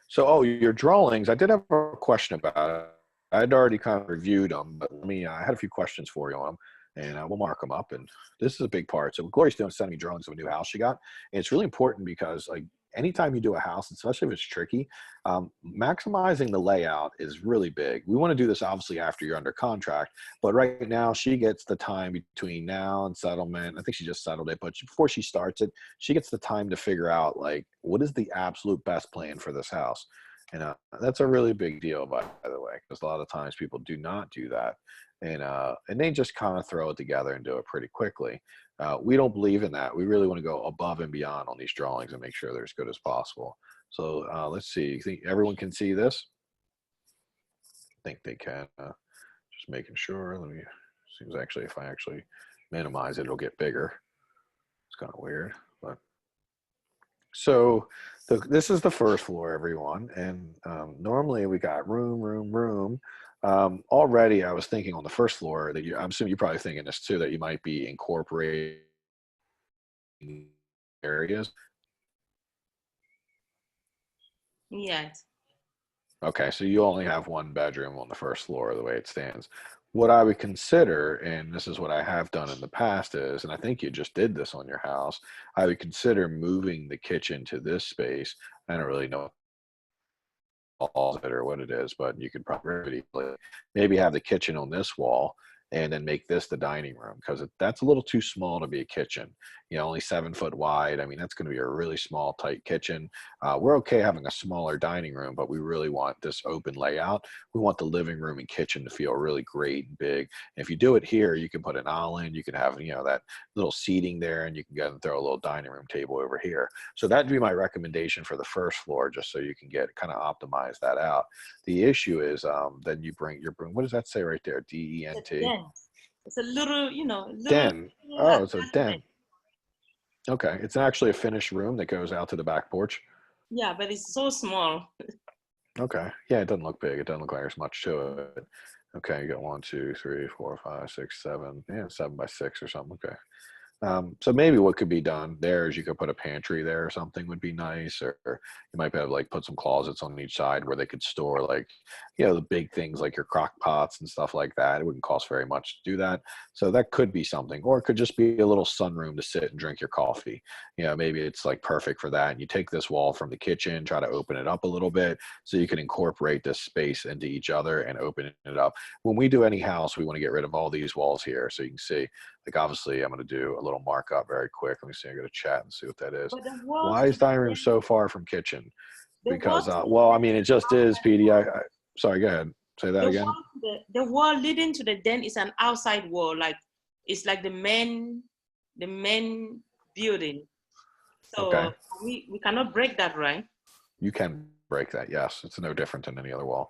So, oh, your drawings. I did have a question about it. I'd already kind of reviewed them, but I had a few questions for you on them, and we'll mark them up. And this is a big part. So, Gloria's doing sending me drawings of a new house she got. And it's really important because, like, anytime you do a house, especially if it's tricky, maximizing the layout is really big. We want to do this obviously after you're under contract, but right now she gets the time between now and settlement. I think she just settled it, but before she starts it, she gets the time to figure out like what is the absolute best plan for this house. And that's a really big deal, by the way, because a lot of times people do not do that, and they just kind of throw it together and do it pretty quickly. We don't believe in that. We really want to go above and beyond on these drawings and make sure they're as good as possible. So let's see. You think everyone can see this? I think they can. Just making sure. Let me. Seems actually if I actually minimize it, it'll get bigger. It's kind of weird, but so this is the first floor, everyone, and normally we got room. Already, I was thinking on the first floor that I'm assuming you're probably thinking this too, that you might be incorporating areas. Yes. Okay, so you only have one bedroom on the first floor the way it stands. What I would consider, and this is what I have done in the past is, and I think you just did this on your house, I would consider moving the kitchen to this space. I don't really know all of it or what it is, but you could probably maybe have the kitchen on this wall and then make this the dining room because that's a little too small to be a kitchen. You know, only 7 foot wide. I mean, that's going to be a really small, tight kitchen. We're okay having a smaller dining room, but we really want this open layout. We want the living room and kitchen to feel really great and big. And if you do it here, you can put an island. You can have, you know, that little seating there, and you can go and throw a little dining room table over here. So that'd be my recommendation for the first floor, just so you can get kind of optimize that out. The issue is then you bring your what does that say right there? DENT. It's a little, you know, Den. little Oh, it's a den. Okay, it's actually a finished room that goes out to the back porch. Yeah, but it's so small. Okay, yeah, it doesn't look big. It doesn't look like there's much to it. Okay, you got 1, 2, 3, 4, 5, 6, 7. Yeah, 7 by 6 or something. Okay. So maybe what could be done there is you could put a pantry there or something would be nice, or you might have like put some closets on each side where they could store like, you know, the big things like your crock pots and stuff like that. It wouldn't cost very much to do that. So that could be something, or it could just be a little sunroom to sit and drink your coffee. You know, maybe it's like perfect for that. And you take this wall from the kitchen, try to open it up a little bit so you can incorporate this space into each other and open it up. When we do any house, we want to get rid of all these walls here. So you can see, like obviously I'm going to do a little markup very quick. Let me see, I go to chat and see what that is. But the walls, Why is dining room so far from kitchen? the Because, walls, well, I mean, it just is, PD. Sorry, go ahead. Say that the again. wall, the wall leading to the den is an outside wall, like it's like the main building. So Okay. we cannot break that, right? You can break that. Yes. It's no different than any other wall.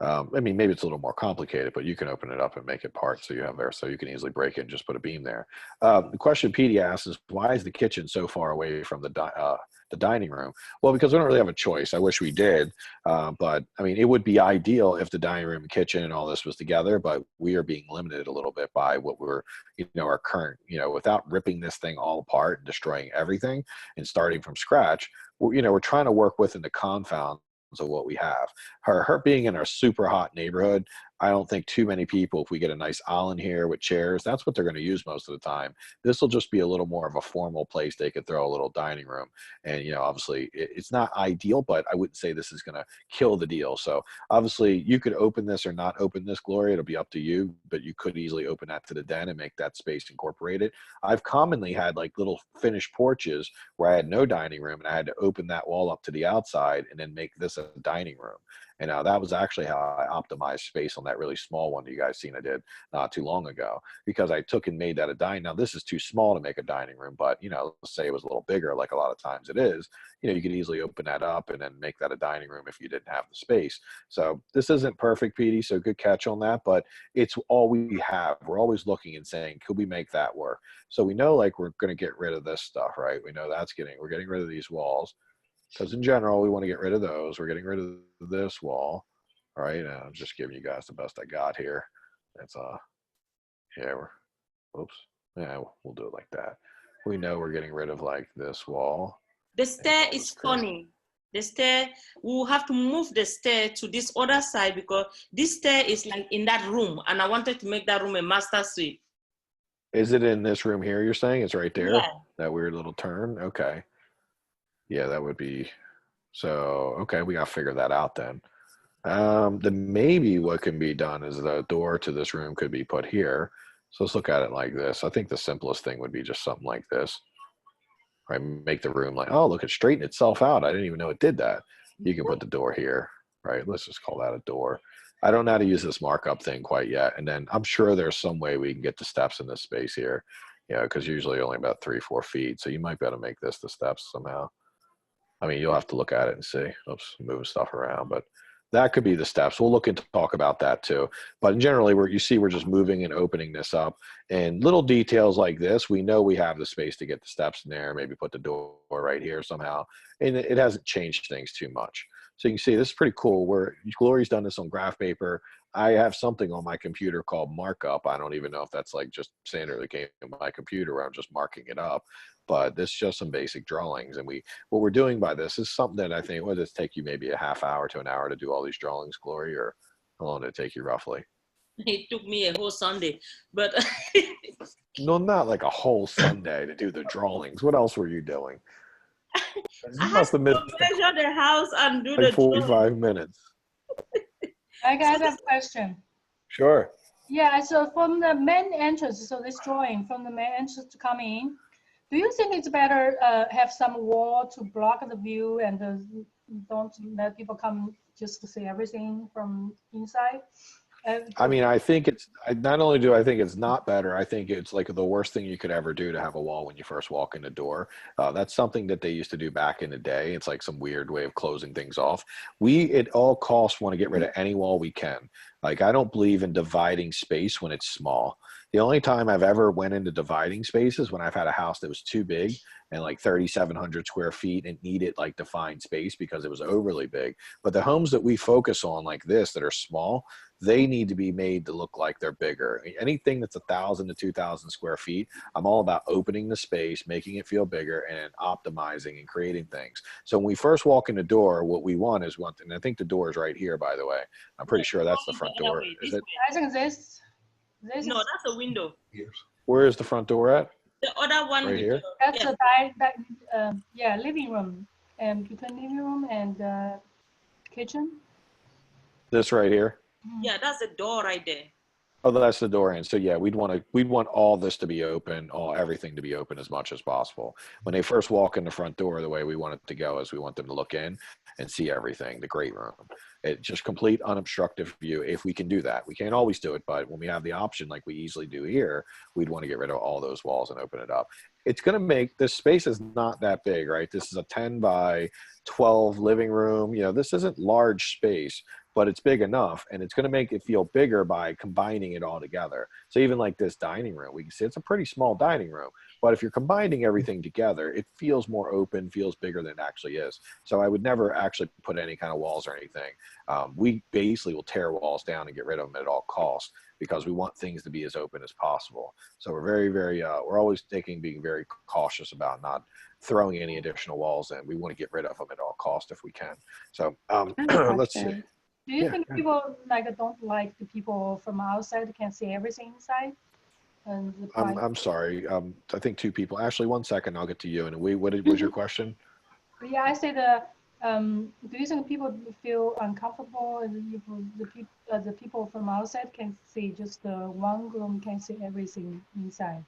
I mean, maybe it's a little more complicated, but you can open it up and make it parts so you have there, so you can easily break it and just put a beam there. The question PD asks is, why is the kitchen so far away from the dining room? Well, because we don't really have a choice. I wish we did, but I mean, it would be ideal if the dining room and kitchen and all this was together, but we are being limited a little bit by what we're, you know, our current, you know, without ripping this thing all apart and destroying everything and starting from scratch. We're trying to work within the confound of what we have. Her being in a super hot neighborhood, I don't think too many people, if we get a nice island here with chairs, that's what they're going to use most of the time. This will just be a little more of a formal place they could throw a little dining room. And, you know, obviously it's not ideal, but I wouldn't say this is going to kill the deal. So obviously you could open this or not open this, Gloria. It'll be up to you, but you could easily open that to the den and make that space incorporated. I've commonly had like little finished porches where I had no dining room and I had to open that wall up to the outside and then make this a dining room. And that was actually how I optimized space on that really small one you guys seen I did not too long ago, because I took and made that a dining. Now this is too small to make a dining room, but you know, let's say it was a little bigger, like a lot of times it is, you know, you could easily open that up and then make that a dining room if you didn't have the space. So this isn't perfect, PD, so good catch on that, but it's all we have. We're always looking and saying, could we make that work? So we know like we're going to get rid of this stuff, right? We know we're getting rid of these walls. Because in general, we want to get rid of those. We're getting rid of this wall. All right, and I'm just giving you guys the best I got here. It's yeah, oops, yeah, we'll do it like that. We know we're getting rid of like this wall. The stair is funny. The stair, we'll have to move the stair to this other side because this stair is like in that room, and I wanted to make that room a master suite. Is it in this room here? You're saying it's right there? Yeah. That weird little turn? Okay. Yeah, that would be, so, okay, we got to figure that out then. Then maybe what can be done is the door to this room could be put here. So let's look at it like this. I think the simplest thing would be just something like this. Right, make the room like, oh, look, it straightened itself out. I didn't even know it did that. You can put the door here, right? Let's just call that a door. I don't know how to use this markup thing quite yet. And then I'm sure there's some way we can get the steps in this space here. Yeah, because usually only about 3-4 feet. So you might be able to make this the steps somehow. I mean, you'll have to look at it and see. Oops, moving stuff around, but that could be the steps. We'll look into talk about that too. But generally, you see we're just moving and opening this up. And little details like this, we know we have the space to get the steps in there, maybe put the door right here somehow. And it hasn't changed things too much. So you can see this is pretty cool. Where Glory's done this on graph paper. I have something on my computer called markup. I don't even know if that's like just standard that came in my computer where I'm just marking it up. But this is just some basic drawings. And what we're doing by this is something that I think, would this take you maybe a half hour to an hour to do all these drawings, Glory, or how long did it take you roughly? It took me a whole Sunday, but No, not like a whole Sunday to do the drawings. What else were you doing? I had to measure the house and do like the 45 drawing. minutes. I got a question. Sure. Yeah, so from the main entrance, so this drawing from the main entrance to come in, do you think it's better have some wall to block the view and don't let people come just to see everything from inside? I mean, I think it's, not only do I think it's not better, I think it's like the worst thing you could ever do to have a wall when you first walk in the door. That's something that they used to do back in the day. It's like some weird way of closing things off. We, at all costs, want to get rid of any wall we can. Like, I don't believe in dividing space when it's small. The only time I've ever went into dividing spaces when I've had a house that was too big and like 3,700 square feet and needed like defined space because it was overly big. But the homes that we focus on like this that are small, they need to be made to look like they're bigger. Anything that's 1,000 to 2,000 square feet, I'm all about opening the space, making it feel bigger, and optimizing and creating things. So when we first walk in the door, what we want is and I think the door is right here, by the way. I'm pretty sure that's the front door. Is it? I think this no, that's a window. Where is the front door at? The other one right here. That's yeah, living room, and between living room and kitchen. This right here. Yeah, that's the door right there. Oh, that's the door in. So yeah, we'd want all this to be open, everything to be open as much as possible. When they first walk in the front door, the way we want it to go is we want them to look in and see everything, the great room. It just complete unobstructed view. If we can do that, we can't always do it, but when we have the option, like we easily do here, we'd want to get rid of all those walls and open it up. It's going to make, this space is not that big, right? This is a 10 by 12 living room. You know, this isn't large space, but it's big enough, and it's going to make it feel bigger by combining it all together. So even like this dining room, we can see it's a pretty small dining room, but if you're combining everything together, it feels more open, feels bigger than it actually is. So I would never actually put any kind of walls or anything. We basically will tear walls down and get rid of them at all costs because we want things to be as open as possible. So we're very, very, we're always being very cautious about not throwing any additional walls in. We want to get rid of them at all costs if we can. So let's see. Do you think people don't like the people from outside can see everything inside? And I'm sorry. I think two people. Ashley, 1 second. I'll get to you. And what was your question? Yeah, I say do you think people feel uncomfortable? The people from outside can see just one room can see everything inside.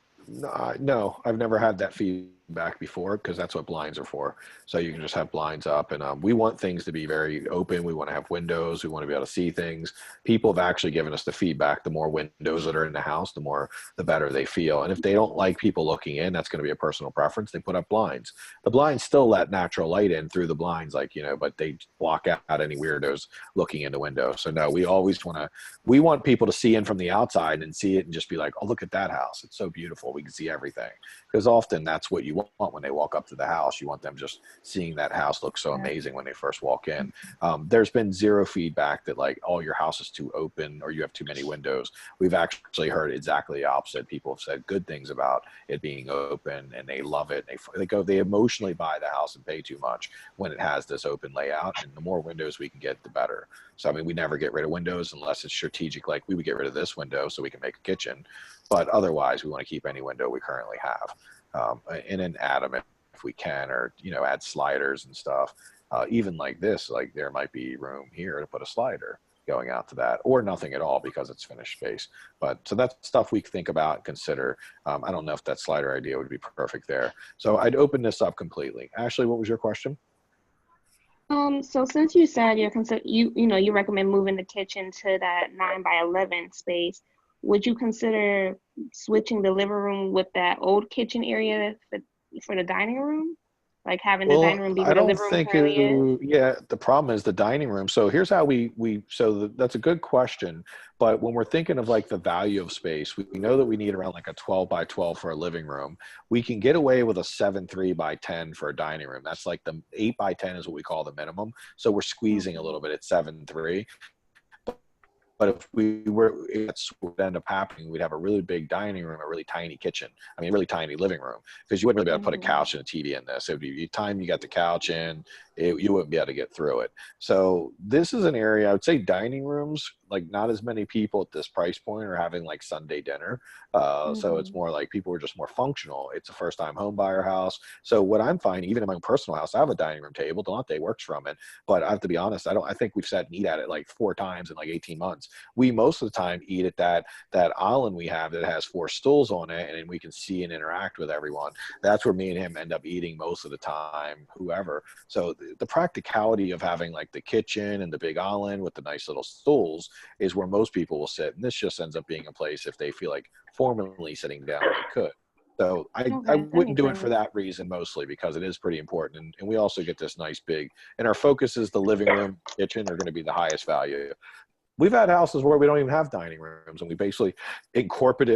No, I've never had that feedback before because that's what blinds are for. So you can just have blinds up, and we want things to be very open. We want to have windows. We want to be able to see things. People have actually given us the feedback. The more windows that are in the house, the better they feel. And if they don't like people looking in, that's going to be a personal preference. They put up blinds. The blinds still let natural light in through the blinds, but they block out any weirdos looking in the window. So no, we want people to see in from the outside and see it and just be like, oh, look at that house. It's so beautiful. We can see everything. because often that's what you want when they walk up to the house. You want them just seeing that house look so amazing when they first walk in. There's been zero feedback that like, oh, your house is too open or you have too many windows. We've actually heard exactly the opposite. People have said good things about it being open and they love it. They emotionally buy the house and pay too much when it has this open layout, and the more windows we can get, the better. So I mean, we never get rid of windows unless it's strategic, like we would get rid of this window so we can make a kitchen, but otherwise we want to keep any window we currently have, and then add them if we can, or add sliders and stuff. Even like this, like there might be room here to put a slider going out to that, or nothing at all because it's finished space. But so that's stuff we think about and consider. I don't know if that slider idea would be perfect there. So I'd open this up completely. Ashley, what was your question? So since you said you recommend moving the kitchen to that 9x11 space, would you consider switching the living room with that old kitchen area for the dining room? Like having the dining room be where the living room currently is? Yeah, the problem is the dining room. So here's how that's a good question. But when we're thinking of like the value of space, we know that we need around like a 12x12 for a living room. We can get away with a 7.3x10 for a dining room. That's like the 8x10 is what we call the minimum. So we're squeezing a little bit at 7.3. But if it would end up happening, we'd have a really big dining room, a really tiny kitchen. I mean, really tiny living room, because you wouldn't really be able to put a couch and a TV in this. It would be time you got the couch in, you wouldn't be able to get through it. So this is an area, I would say dining rooms, like not as many people at this price point are having like Sunday dinner. So it's more like people are just more functional. It's a first time home buyer house. So what I'm finding, even in my own personal house, I have a dining room table. Delante works from it, but I have to be honest, I think we've sat and eat at it like 4 times in like 18 months. We most of the time eat at that island we have that has 4 stools on it, and then we can see and interact with everyone. That's where me and him end up eating most of the time, whoever. So the practicality of having like the kitchen and the big island with the nice little stools is where most people will sit. And this just ends up being a place, if they feel like formally sitting down, they could. So I wouldn't do it for that reason, mostly because it is pretty important. And we also get this nice big, and our focus is the living room, kitchen are going to be the highest value. We've had houses where we don't even have dining rooms, and we basically incorporate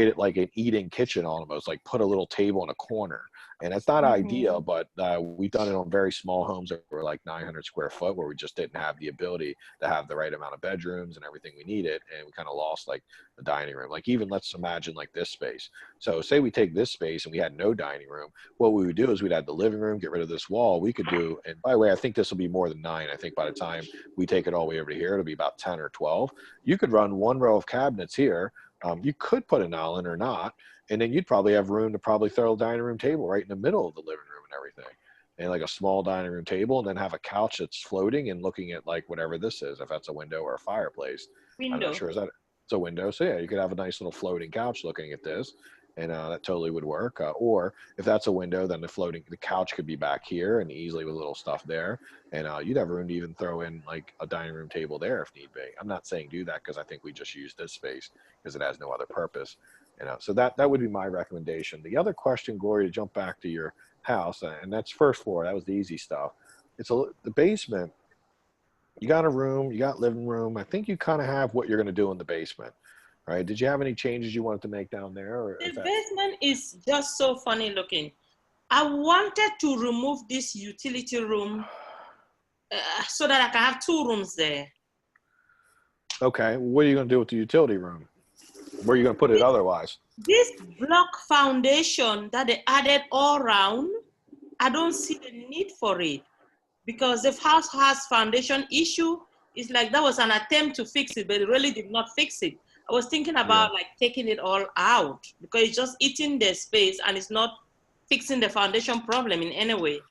it like an eating kitchen almost, like put a little table in a corner. And it's not ideal, but we've done it on very small homes that were like 900 square foot, where we just didn't have the ability to have the right amount of bedrooms and everything we needed. And we kind of lost like the dining room. Like even let's imagine like this space. So say we take this space and we had no dining room. What we would do is we'd add the living room, get rid of this wall. We could do, and by the way, I think this will be more than 9. I think by the time we take it all the way over to here, it'll be about 10 or 12. You could run 1 row of cabinets here. You could put an island or not, and then you'd probably have room to probably throw a dining room table right in the middle of the living room and everything, and like a small dining room table, and then have a couch that's floating and looking at like whatever this is, if that's a window or a fireplace. I'm not sure. Is that it's a window? So yeah, you could have a nice little floating couch looking at this, and that totally would work. Or if that's a window, then the couch could be back here and easily with little stuff there, and you'd have room to even throw in like a dining room table there if need be. I'm not saying do that, because I think we just use this space because it has no other purpose. So that would be my recommendation. The other question, Gloria, to jump back to your house, and that's first floor. That was the easy stuff. The basement. You got a room, you got living room. I think you kind of have what you're going to do in the basement, right? Did you have any changes you wanted to make down there? Or the basement is just so funny looking. I wanted to remove this utility room so that I can have 2 rooms there. Okay, what are you going to do with the utility room? Where are you going to put it otherwise? This block foundation that they added all around, I don't see the need for it, because the house has foundation issue. It's like that was an attempt to fix it, but it really did not fix it. I was thinking about like taking it all out, because it's just eating the space and it's not fixing the foundation problem in any way.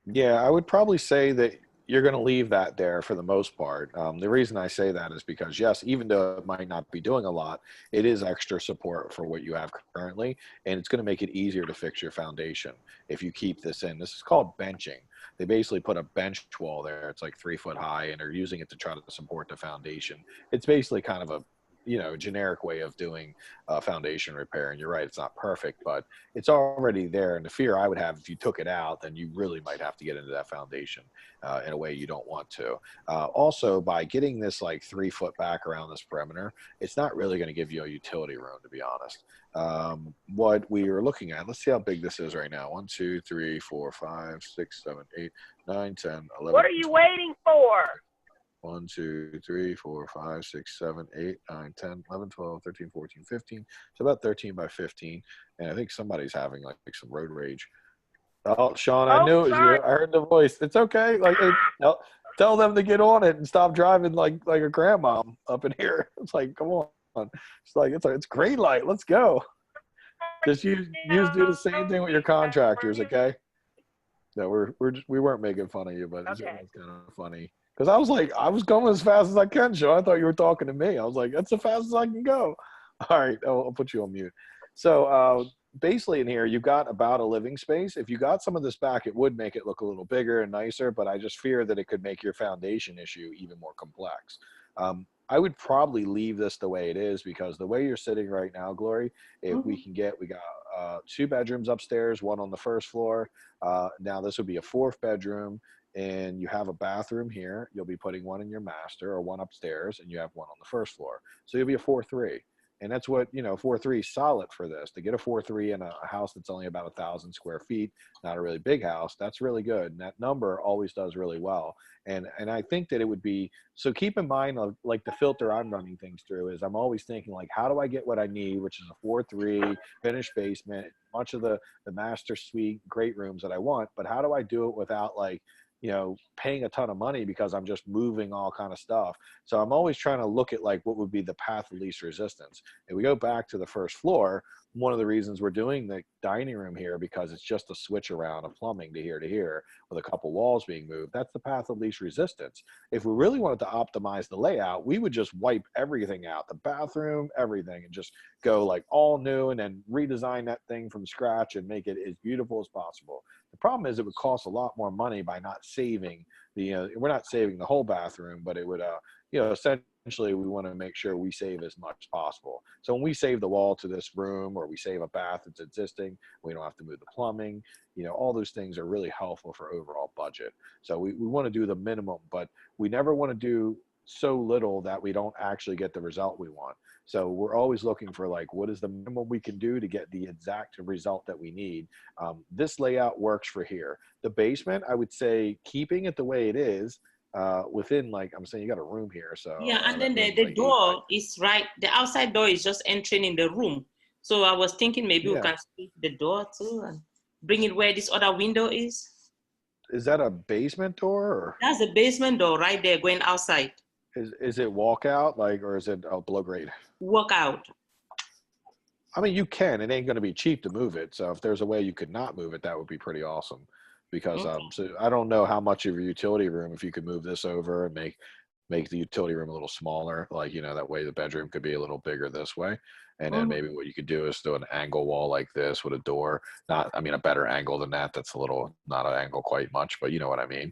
Yeah, I would probably say that you're going to leave that there for the most part. The reason I say that is because, yes, even though it might not be doing a lot, it is extra support for what you have currently, and it's going to make it easier to fix your foundation if you keep this in. This is called benching. They basically put a bench wall there. It's like 3 foot high, and they're using it to try to support the foundation. It's basically kind of you know, generic way of doing foundation repair. And you're right, it's not perfect, but it's already there. And the fear I would have if you took it out, then you really might have to get into that foundation in a way you don't want to. Also, by getting this like 3 foot back around this perimeter, it's not really going to give you a utility room, to be honest. What we are looking at, let's see how big this is right now. 1, 2, 3, 4, 5, 6, 7, 8, 9, 10, 11. What are you waiting for? 1, 2, 3, 4, 5, 6, 7, 8, 9, 10, 11, 12, 13, 14, 15. So about 13 by 15. And I think somebody's having like some road rage. Oh, Sean, I knew it was you. I heard the voice. It's okay. Like, tell them to get on it and stop driving like a grandma up in here. It's like, come on. It's like it's green light. Let's go. Just use do the same thing with your contractors, okay? No, we weren't making fun of you, but it's kind of funny. Because I was going as fast as I can, Sean. I thought you were talking to me. I was like, that's as fast as I can go. All right, I'll put you on mute. So basically in here, you've got about a living space. If you got some of this back, it would make it look a little bigger and nicer, but I just fear that it could make your foundation issue even more complex. I would probably leave this the way it is, because the way you're sitting right now, Glory, if we got 2 bedrooms upstairs, 1 on the first floor. Now this would be a 4th bedroom. And you have a bathroom here. You'll be putting 1 in your master, or 1 upstairs, and you have 1 on the first floor. So you'll be a 4-3. And that's what, 4-3 is solid for this. To get a 4-3 in a house that's only about 1,000 square feet, not a really big house, that's really good. And that number always does really well. And I think that it would be, so keep in mind, like the filter I'm running things through is I'm always thinking like, how do I get what I need, which is a 4-3 finished basement, much of the master suite, great rooms that I want, but how do I do it without like, paying a ton of money, because I'm just moving all kind of stuff. So I'm always trying to look at like what would be the path of least resistance. If we go back to the first floor, one of the reasons we're doing the dining room here, because it's just a switch around of plumbing to here with a couple walls being moved. That's the path of least resistance. If we really wanted to optimize the layout, we would just wipe everything out, the bathroom, everything, and just go like all new and then redesign that thing from scratch and make it as beautiful as possible. The problem is it would cost a lot more money by not saving we're not saving the whole bathroom, but it would, essentially we want to make sure we save as much as possible. So when we save the wall to this room, or we save a bath that's existing, we don't have to move the plumbing, all those things are really helpful for overall budget. So we want to do the minimum, but we never want to do so little that we don't actually get the result we want. So we're always looking for like, what is the minimum we can do to get the exact result that we need? This layout works for here. The basement, I would say keeping it the way it is, within, like I'm saying, you got a room here. So yeah, and then the like door is right. The outside door is just entering in the room. So I was thinking maybe we can split the door too and bring it where this other window is. Is that a basement door? Or? That's the basement door right there going outside. Is it walkout, like, or is it a below grade? Walkout. I mean, you can. It ain't going to be cheap to move it. So if there's a way you could not move it, that would be pretty awesome. Because so I don't know how much of your utility room, if you could move this over and make the utility room a little smaller, like, that way the bedroom could be a little bigger this way. And then maybe what you could do is do an angle wall like this with a door, a better angle than that. That's a little, not an angle quite much, but you know what I mean?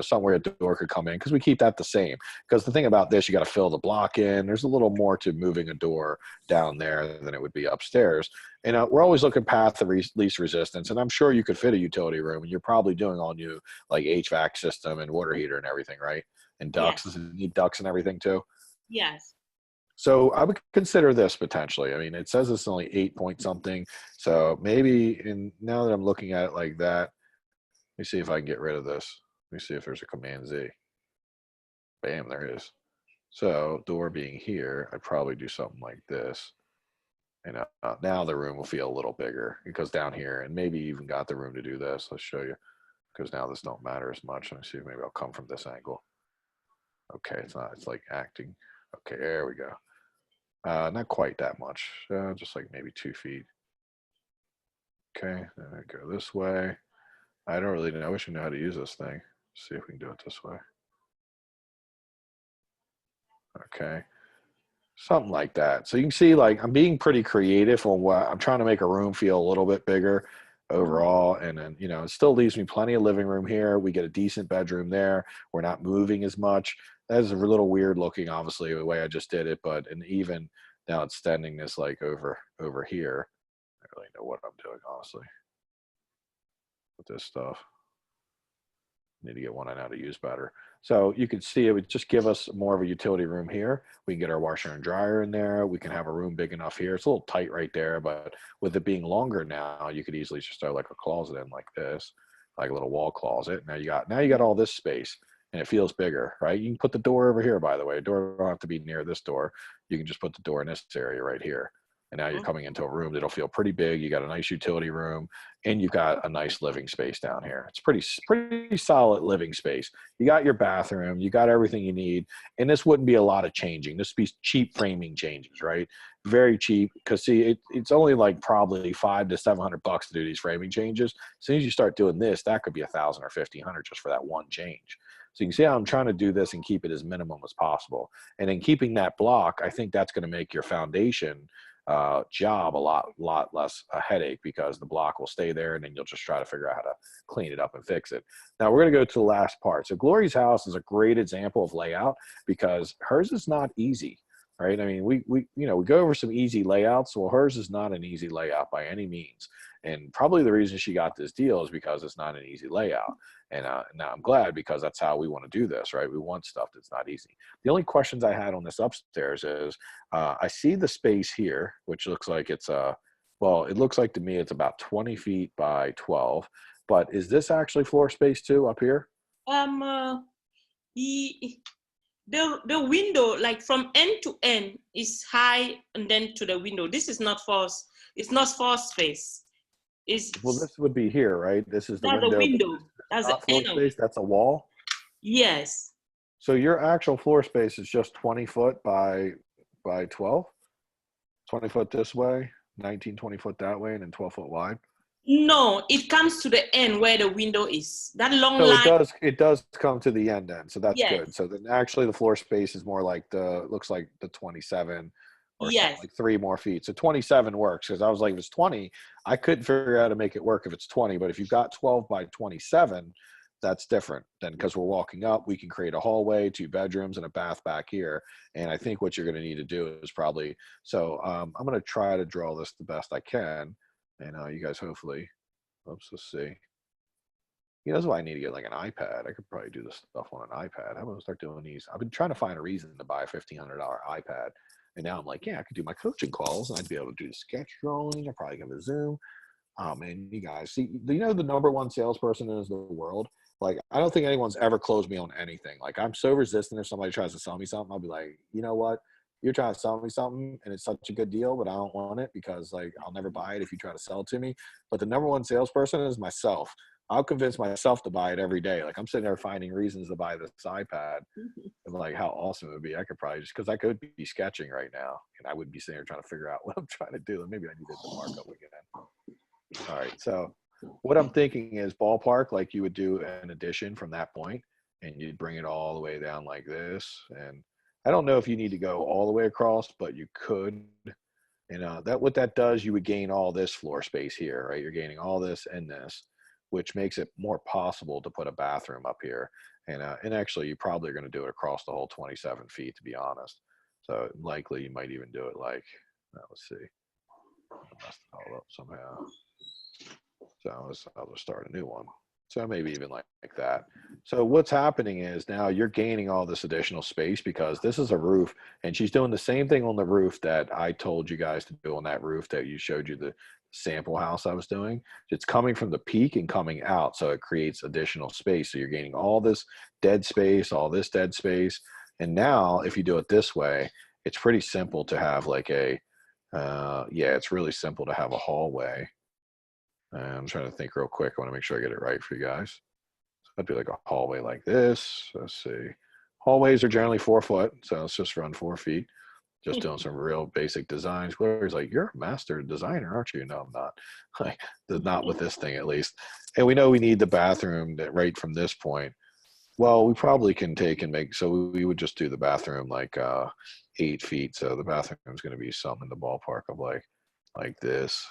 Somewhere a door could come in, because we keep that the same. Because the thing about this, you got to fill the block in. There's a little more to moving a door down there than it would be upstairs. And we're always looking past the least resistance. And I'm sure you could fit a utility room, and you're probably doing all new like HVAC system and water heater and everything, right? And ducts, does it need ducts and everything too? Yes. So I would consider this potentially. I mean, it says it's only 8 point something. So maybe now that I'm looking at it like that, let me see if I can get rid of this. Let me see if there's a Command Z. Bam, there is. So door being here, I'd probably do something like this. And now the room will feel a little bigger, because down here, and maybe even got the room to do this. Let's show you, because now this don't matter as much. Let me see, maybe I'll come from this angle. Okay, it's not, it's like acting. Okay, there we go. Not quite that much, just like maybe 2 feet. Okay, then I go this way. I don't really know. I wish I knew how to use this thing. Let's see if we can do it this way. Okay, something like that. So you can see, like, I'm being pretty creative on what I'm trying to make a room feel a little bit bigger. overall. And then, you know, it still leaves me plenty of living room here. We get a decent bedroom there. We're not moving as much. That is a little weird looking, obviously, the way I just did it, but and even now extending this like over here. I don't really know what I'm doing, honestly, with this stuff. Need to get one I know how to use better. So you can see it would just give us more of a utility room here. We can get our washer and dryer in there. We can have a room big enough here. It's a little tight right there, but with it being longer now, you could easily just throw like a closet in like this, like a little wall closet. Now you got all this space and it feels bigger, right? You can put the door over here, by the way. Door don't have to be near this door. You can just put the door in this area right here. And now you're coming into a room that'll feel pretty big. You got a nice utility room, and you've got a nice living space down here. It's pretty solid living space. You got your bathroom, you got everything you need, and this wouldn't be a lot of changing. This would be cheap framing changes, right? Very cheap, because see, it's only like probably $500 to $700 to do these framing changes. As soon as you start doing this, that could be $1,000 or $1,500 just for that one change. So you can see how I'm trying to do this and keep it as minimum as possible. And then keeping that block, I think that's going to make your foundation job a lot less a headache, because the block will stay there and then you'll just try to figure out how to clean it up and fix it. Now we're going to go to the last part. So Glory's house is a great example of layout, because hers is not easy, right? I mean, we go over some easy layouts. Well, hers is not an easy layout by any means. And probably the reason she got this deal is because it's not an easy layout. And now I'm glad, because that's how we want to do this, right? We want stuff that's not easy. The only questions I had on this upstairs is, I see the space here, which looks like it's well, it looks like to me it's about 20 feet by 12. But is this actually floor space too up here? The window, like from end to end, is high, and then to the window. This is not force. It's not force space. Well, this would be here, right? This is the that's window. The window. That's not the floor end of space. it. That's a wall. Yes. So your actual floor space is just 20 foot by 12. 20 foot this way, 19, 20 foot that way, and then 12 foot wide. No, it comes to the end where the window is. That long So line. it does come to the end then. So that's Yes. good. So then actually the floor space is more like looks like the 27 or Yes. like 3 more feet. So 27 works, because I was like, if it's 20, I couldn't figure out how to make it work if it's 20. But if you've got 12 by 27, that's different then, because we're walking up. We can create a hallway, 2 bedrooms, and a bath back here. And I think what you're going to need to do is probably, so I'm going to try to draw this the best I can. And you guys hopefully, let's see. You know, that's why I need to get like an iPad. I could probably do this stuff on an iPad. I'm going to start doing these. I've been trying to find a reason to buy a $1,500 iPad. And now I'm like, yeah, I could do my coaching calls, and I'd be able to do the sketch drawing. I'd probably give a Zoom. Man, you guys, see, you know, the #1 salesperson in the world. Like, I don't think anyone's ever closed me on anything. Like, I'm so resistant if somebody tries to sell me something. I'll be like, you know what? You're trying to sell me something, and it's such a good deal, but I don't want it, because like I'll never buy it if you try to sell it to me. But the #1 salesperson is myself. I'll convince myself to buy it every day. Like, I'm sitting there finding reasons to buy this iPad, and like how awesome it would be. I could probably because I could be sketching right now, and I would be sitting there trying to figure out what I'm trying to do. And maybe I need to mark up again. All right, so what I'm thinking is ballpark, like you would do an addition from that point, and you'd bring it all the way down like this. And I don't know if you need to go all the way across, but you could. And that what that does, you would gain all this floor space here, right? You're gaining all this and this, which makes it more possible to put a bathroom up here. And actually, you probably are going to do it across the whole 27 feet, to be honest. So likely you might even do it like, let's see, I messed it all up somehow. So I'll just start a new one. So maybe even like that. So what's happening is now you're gaining all this additional space, because this is a roof, and she's doing the same thing on the roof that I told you guys to do on that roof that you showed you the sample house I was doing. It's coming from the peak and coming out. So it creates additional space. So you're gaining all this dead space, all this dead space. And now if you do it this way, it's pretty simple to have like a, it's really simple to have a hallway. I'm trying to think real quick. I want to make sure I get it right for you guys. So that'd be like a hallway like this. Let's see. Hallways are generally 4 foot, so let's just run 4 feet. Just doing some real basic designs. Glory's like, you're a master designer, aren't you? No, I'm not. Like, not with this thing, at least. And we know we need the bathroom that right from this point. Well, we probably can take and make, so we would just do the bathroom like 8 feet. So the bathroom is going to be something in the ballpark of like this.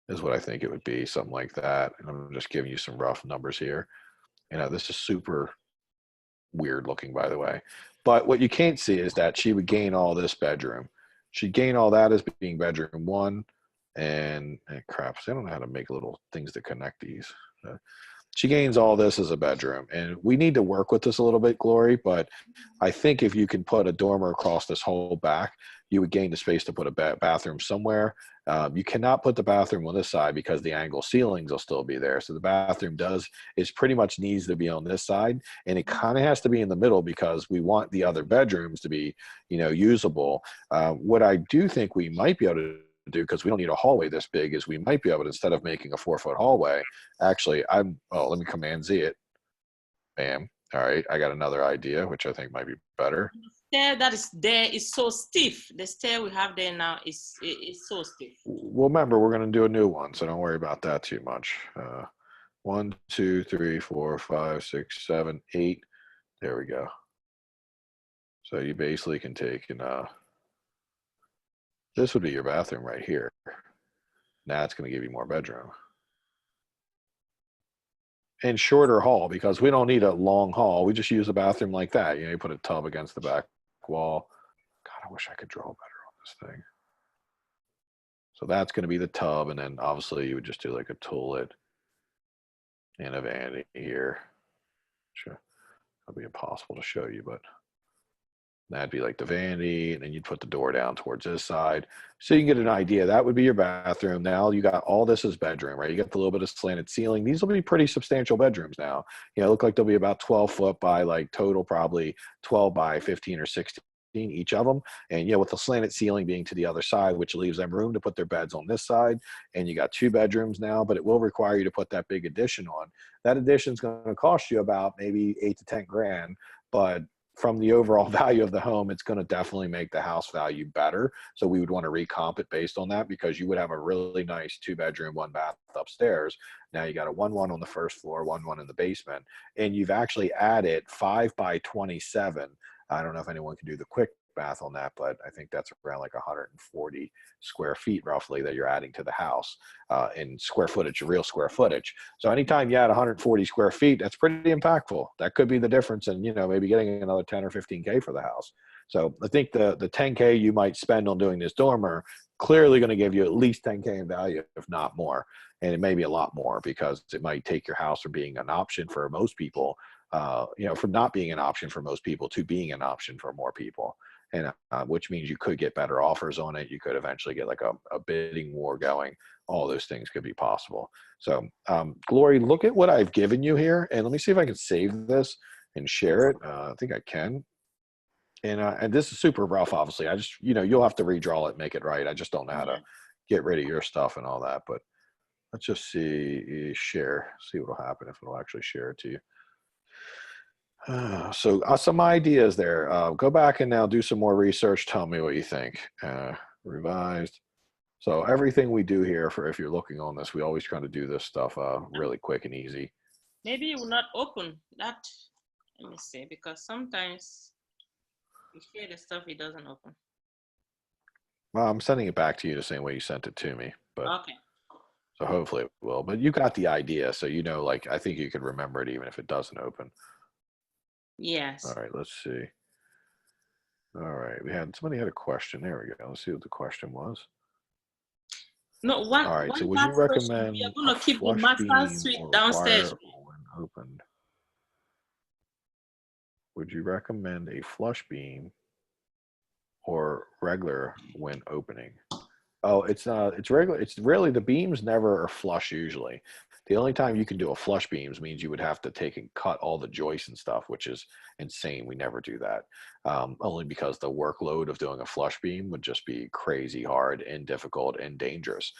is what I think it would be, something like that. And I'm just giving you some rough numbers here. You know, this is super weird looking, by the way. But what you can't see is that she would gain all this bedroom. She'd gain all that as being bedroom one. And crap, so I don't know how to make little things to connect these. She gains all this as a bedroom. And we need to work with this a little bit, Glory. But I think if you can put a dormer across this whole back, you would gain the space to put a bathroom somewhere. You cannot put the bathroom on this side because the angle ceilings will still be there. So the bathroom is pretty much needs to be on this side, and it kind of has to be in the middle because we want the other bedrooms to be, you know, usable. What I do think we might be able to do, because we don't need a hallway this big, is we might be able to, instead of making a 4-foot hallway, actually, let me Command Z it. Bam. All right, I got another idea, which I think might be better. The stair that is there is so stiff. The stair we have there now is so stiff. Well, remember, we're going to do a new one, so don't worry about that too much. 1, 2, 3, 4, 5, 6, 7, 8. There we go. So you basically can take and this would be your bathroom right here. Now it's going to give you more bedroom. And shorter hall, because we don't need a long hall. We just use a bathroom like that. You know, you put a tub against the back wall. God, I wish I could draw better on this thing. So that's going to be the tub. And then obviously you would just do like a toilet and a vanity here. Sure. That'll be impossible to show you, but that'd be like the vanity, and then you'd put the door down towards this side. So you can get an idea. That would be your bathroom. Now you got all this as bedroom, right? You got the little bit of slanted ceiling. These will be pretty substantial bedrooms now. You know, look like they'll be about 12 foot by like total, probably 12 by 15 or 16 each of them. And, you know, with the slanted ceiling being to the other side, which leaves them room to put their beds on this side. And you got 2 bedrooms now, but it will require you to put that big addition on. That addition is going to cost you about maybe 8 to 10 grand, but from the overall value of the home, it's going to definitely make the house value better. So we would want to recomp it based on that, because you would have a really nice 2-bedroom, 1-bath upstairs. Now you got a 1-1 on the first floor, 1-1 in the basement, and you've actually added 5 by 27. I don't know if anyone can do the quick math on that, but I think that's around like 140 square feet roughly that you're adding to the house in square footage, real square footage. So anytime you add 140 square feet, that's pretty impactful. That could be the difference in, you know, maybe getting another 10 or 15K for the house. So I think the 10K you might spend on doing this dormer clearly going to give you at least 10K in value, if not more. And it may be a lot more, because it might take your house from being an option for most people, you know, from not being an option for most people to being an option for more people. And which means you could get better offers on it. You could eventually get like a bidding war going. All those things could be possible. So Glory, look at what I've given you here, and let me see if I can save this and share it. I think I can. And this is super rough, obviously. I just, you know, you'll have to redraw it, make it right. I just don't know how to get rid of your stuff and all that. But let's just see, share, see what will happen if it'll actually share it to you. So some ideas there. Go back and now do some more research. Tell me what you think. Revised. So everything we do here, for if you're looking on this, we always try to do this stuff really quick and easy. Maybe it will not open that. Let me see, because sometimes you share the stuff, it doesn't open. Well, I'm sending it back to you the same way you sent it to me. But okay. So hopefully it will. But you got the idea, so you know, like I think you could remember it even if it doesn't open. Yes. All right, let's see. All right, somebody had a question. There we go. Let's see what the question was. No, one. All right, one so would you recommend we are going to keep the flush master beam suite or downstairs? wire when opened? Would you recommend a flush beam or regular when opening? Oh, it's regular. It's really, the beams never are flush usually. The only time you can do a flush beams means you would have to take and cut all the joists and stuff, which is insane. We never do that. Only because the workload of doing a flush beam would just be crazy hard and difficult and dangerous.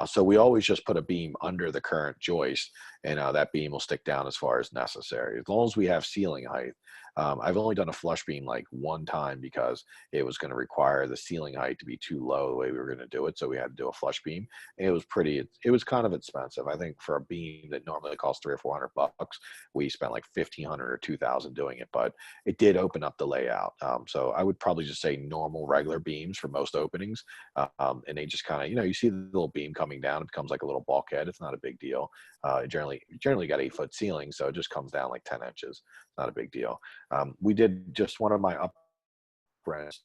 So we always just put a beam under the current joist, and that beam will stick down as far as necessary, as long as we have ceiling height. I've only done a flush beam like one time because it was going to require the ceiling height to be too low the way we were going to do it. So we had to do a flush beam. And it was kind of expensive. I think for a beam that normally costs $300 or $400, we spent like $1,500 or $2,000 doing it. But but it did open up the layout. So I would probably just say normal, regular beams for most openings. And they just kind of, you see the little beam coming down, it becomes like a little bulkhead. It's not a big deal. Generally got 8-foot ceilings, so it just comes down like 10 inches. Not a big deal. We did just one of my up rents,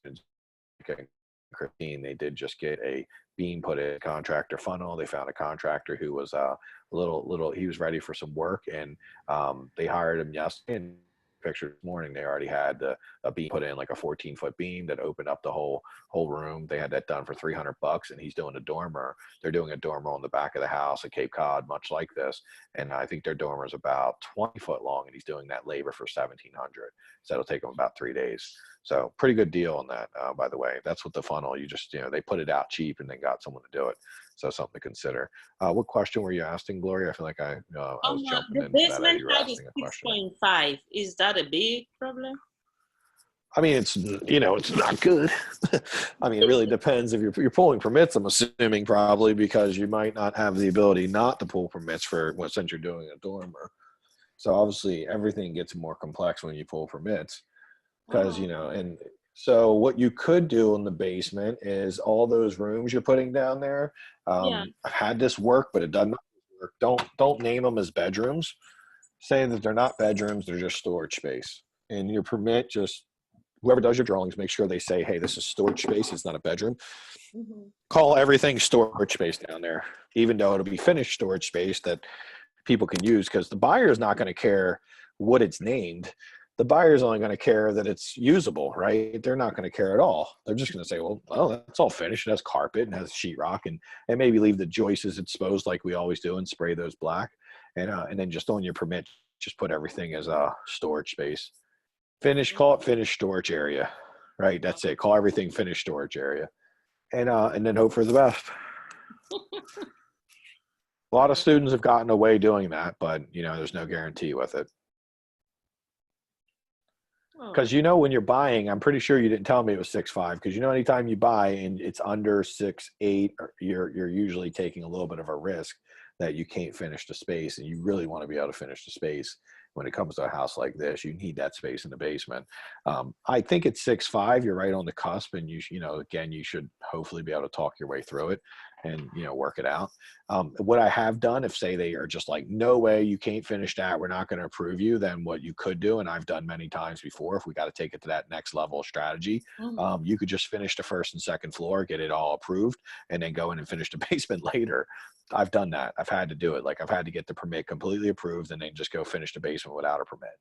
Christine, they did just get a beam put in contractor funnel. They found a contractor who was he was ready for some work, and they hired him yesterday. And picture this morning, they already had a beam put in, like a 14-foot beam that opened up the whole room. They had that done for $300, and he's doing a dormer. They're doing a dormer on the back of the house at Cape Cod, much like this. And I think their dormer is about 20 foot long, and he's doing that labor for $1,700. So it'll take him about 3 days. So pretty good deal on that, by the way. That's what the funnel, you just, they put it out cheap and then got someone to do it. So something to consider. What question were you asking, Gloria? I feel like I was jumping in. The basement height is 6.5. Is that a big problem? I mean, it's not good. I mean, it really depends if you're pulling permits, I'm assuming, probably, because you might not have the ability not to pull permits since you're doing a dormer. So obviously everything gets more complex when you pull permits. Because, and so what you could do in the basement is all those rooms you're putting down there. I've had this work, but it doesn't work. Don't name them as bedrooms. Say that they're not bedrooms, they're just storage space. And your permit, just whoever does your drawings, make sure they say, hey, this is storage space, it's not a bedroom. Mm-hmm. Call everything storage space down there, even though it'll be finished storage space that people can use, because the buyer is not going to care what it's named. The buyer's only going to care that it's usable, right? They're not going to care at all. They're just going to say, well, that's all finished. It has carpet and has sheetrock, and maybe leave the joists exposed like we always do and spray those black. And then just on your permit, just put everything as a storage space. Call it finished storage area, right? That's it. Call everything finished storage area. And then hope for the best. A lot of students have gotten away doing that, but there's no guarantee with it. Because when you're buying, I'm pretty sure you didn't tell me it was 6'5", because anytime you buy and it's under 6'8", you're usually taking a little bit of a risk that you can't finish the space, and you really want to be able to finish the space. When it comes to a house like this, you need that space in the basement. I think it's 6'5". You're right on the cusp, and you should hopefully be able to talk your way through it and work it out. What I have done, if say they are just like, no way, you can't finish that, we're not going to approve you, then what you could do, and I've done many times before, if we got to take it to that next level of strategy, you could just finish the first and second floor, get it all approved, and then go in and finish the basement later. I've done that. I've had to do it. Like, I've had to get the permit completely approved and then just go finish the basement without a permit.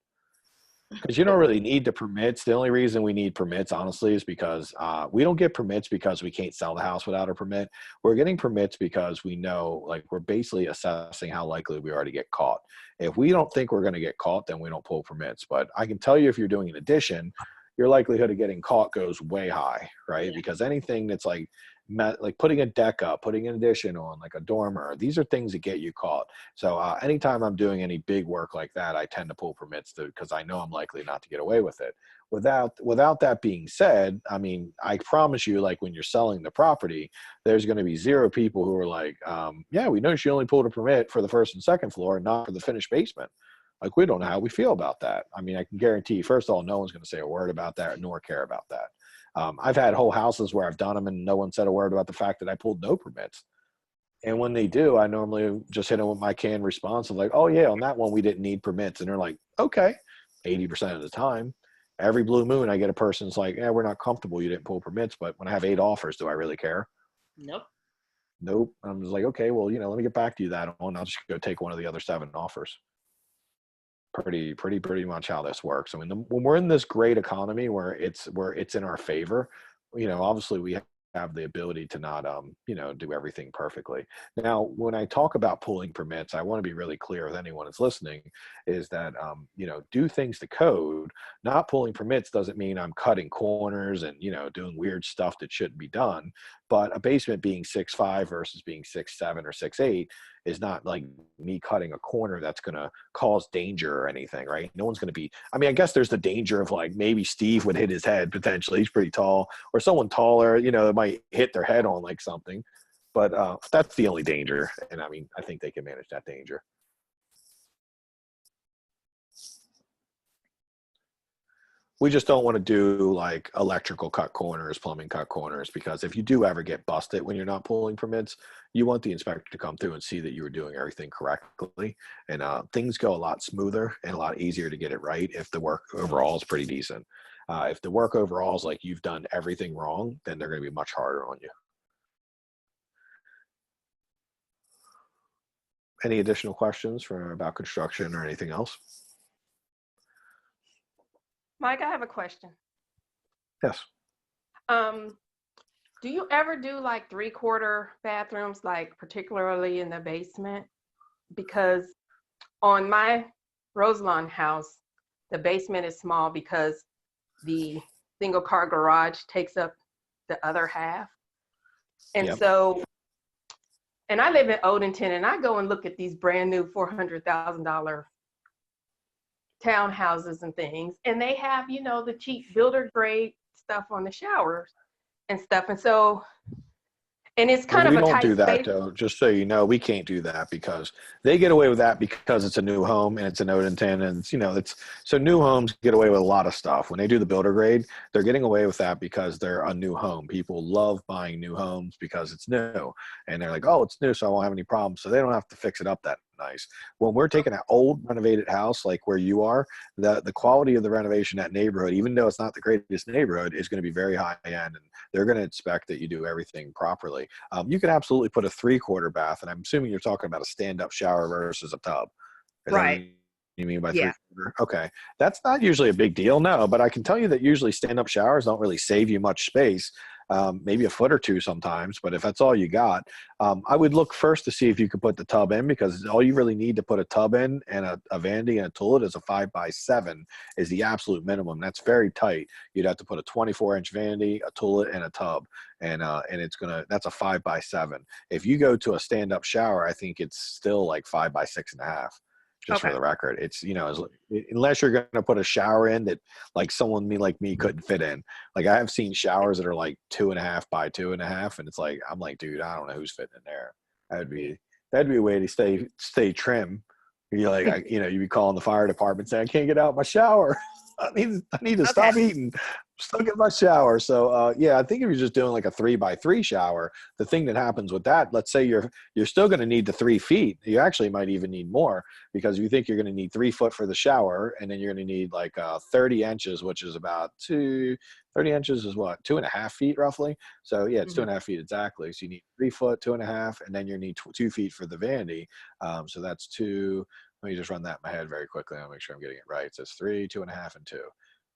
Because you don't really need the permits. The only reason we need permits, honestly, is because we don't get permits because we can't sell the house without a permit. We're getting permits because we know, like, we're basically assessing how likely we are to get caught. If we don't think we're going to get caught, then we don't pull permits. But I can tell you, if you're doing an addition, your likelihood of getting caught goes way high, right? Yeah. Because anything that's like putting a deck up, putting an addition on, like a dormer, these are things that get you caught. So anytime I'm doing any big work like that, I tend to pull permits because I know I'm likely not to get away with it. Without that being said, I mean, I promise you, like, when you're selling the property, there's going to be zero people who are like, yeah, we know she only pulled a permit for the first and second floor, not for the finished basement. Like, we don't know how we feel about that. I mean, I can guarantee you, first of all, no one's going to say a word about that nor care about that. I've had whole houses where I've done them and no one said a word about the fact that I pulled no permits. And when they do, I normally just hit them with my canned response of like, oh yeah, on that one, we didn't need permits. And they're like, okay, 80% of the time. Every blue moon, I get a person's like, yeah, we're not comfortable, you didn't pull permits. But when I have 8 offers, do I really care? Nope. I'm just like, okay, well, let me get back to you that one. I'll just go take one of the other 7 offers. Pretty much how this works. I mean, when we're in this great economy where it's in our favor, obviously we have the ability to not, do everything perfectly. Now, when I talk about pulling permits, I want to be really clear with anyone that's listening is that, do things to code. Not pulling permits doesn't mean I'm cutting corners and, doing weird stuff that shouldn't be done. But a basement being 6'5" versus being 6'7" or 6'8" is not like me cutting a corner that's going to cause danger or anything, right? No one's going to be, I mean, I guess there's the danger of like maybe Steve would hit his head potentially. He's pretty tall, or someone taller, that might hit their head on like something. But that's the only danger. And I mean, I think they can manage that danger. We just don't want to do like electrical cut corners, plumbing cut corners, because if you do ever get busted when you're not pulling permits, you want the inspector to come through and see that you were doing everything correctly. And things go a lot smoother and a lot easier to get it right if the work overall is pretty decent. If the work overall is like you've done everything wrong, then they're going to be much harder on you. Any additional questions about construction or anything else? Mike, I have a question. Yes. Do you ever do like 3/4 bathrooms, like particularly in the basement? Because on my Roselawn house, the basement is small because the single car garage takes up the other half. And Yep. so, and I live in Odenton, and I go and look at these brand new $400,000 townhouses and things, and they have, you know, the cheap builder grade stuff on the showers and stuff. And so, and it's kind We of a don't tight do that space. though. Just so you know, we can't do that because they get away with that because it's a new home and it's an Odenton, and it's, you know, it's so new homes get away with a lot of stuff. When they do the builder grade, they're getting away with that because they're a new home. People love buying new homes because it's new, and they're like, oh, it's new, so I won't have any problems. So they don't have to fix it up that nice. When we're taking an old renovated house like where you are, the quality of the renovation in that neighborhood, even though it's not the greatest neighborhood, is going to be very high end, and they're going to expect that you do everything properly. You can absolutely put a 3/4 bath, and I'm assuming you're talking about a stand-up shower versus a tub. Is that Right. what you mean by Yeah. 3/4? Okay, that's not usually a big deal, no. But I can tell you that usually stand-up showers don't really save you much space. Maybe a foot or two sometimes, but if that's all you got, I would look first to see if you could put the tub in, because all you really need to put a tub in and a vanity and a toilet is a 5x7 is the absolute minimum. That's very tight. You'd have to put a 24-inch vanity, a toilet, and a tub, and that's a 5x7. If you go to a stand-up shower, I think it's still like 5x6.5. Just for Okay. the record, it's, you know, unless you're going to put a shower in that like someone like me couldn't fit in. Like I have seen showers that are like 2.5x2.5, and it's like, I'm like, dude, I don't know who's fitting in there. That'd be a way to stay trim. You're like, you know, you'd be calling the fire department saying, I can't get out my shower. I need to stop eating. Still get my shower. So yeah, I think if you're just doing like a 3x3 shower, the thing that happens with that, let's say you're still going to need the 3 feet. You actually might even need more, because you think you're going to need 3 foot for the shower, and then you're going to need like 30 inches, which is about 30 inches is what, 2.5 feet roughly. So yeah, it's 2.5 feet exactly. So you need 3 foot, 2.5, and then you need 2 feet for the vanity. So that's 2. Let me just run that in my head very quickly. I'll make sure I'm getting it right. So it's 3, 2.5, and 2.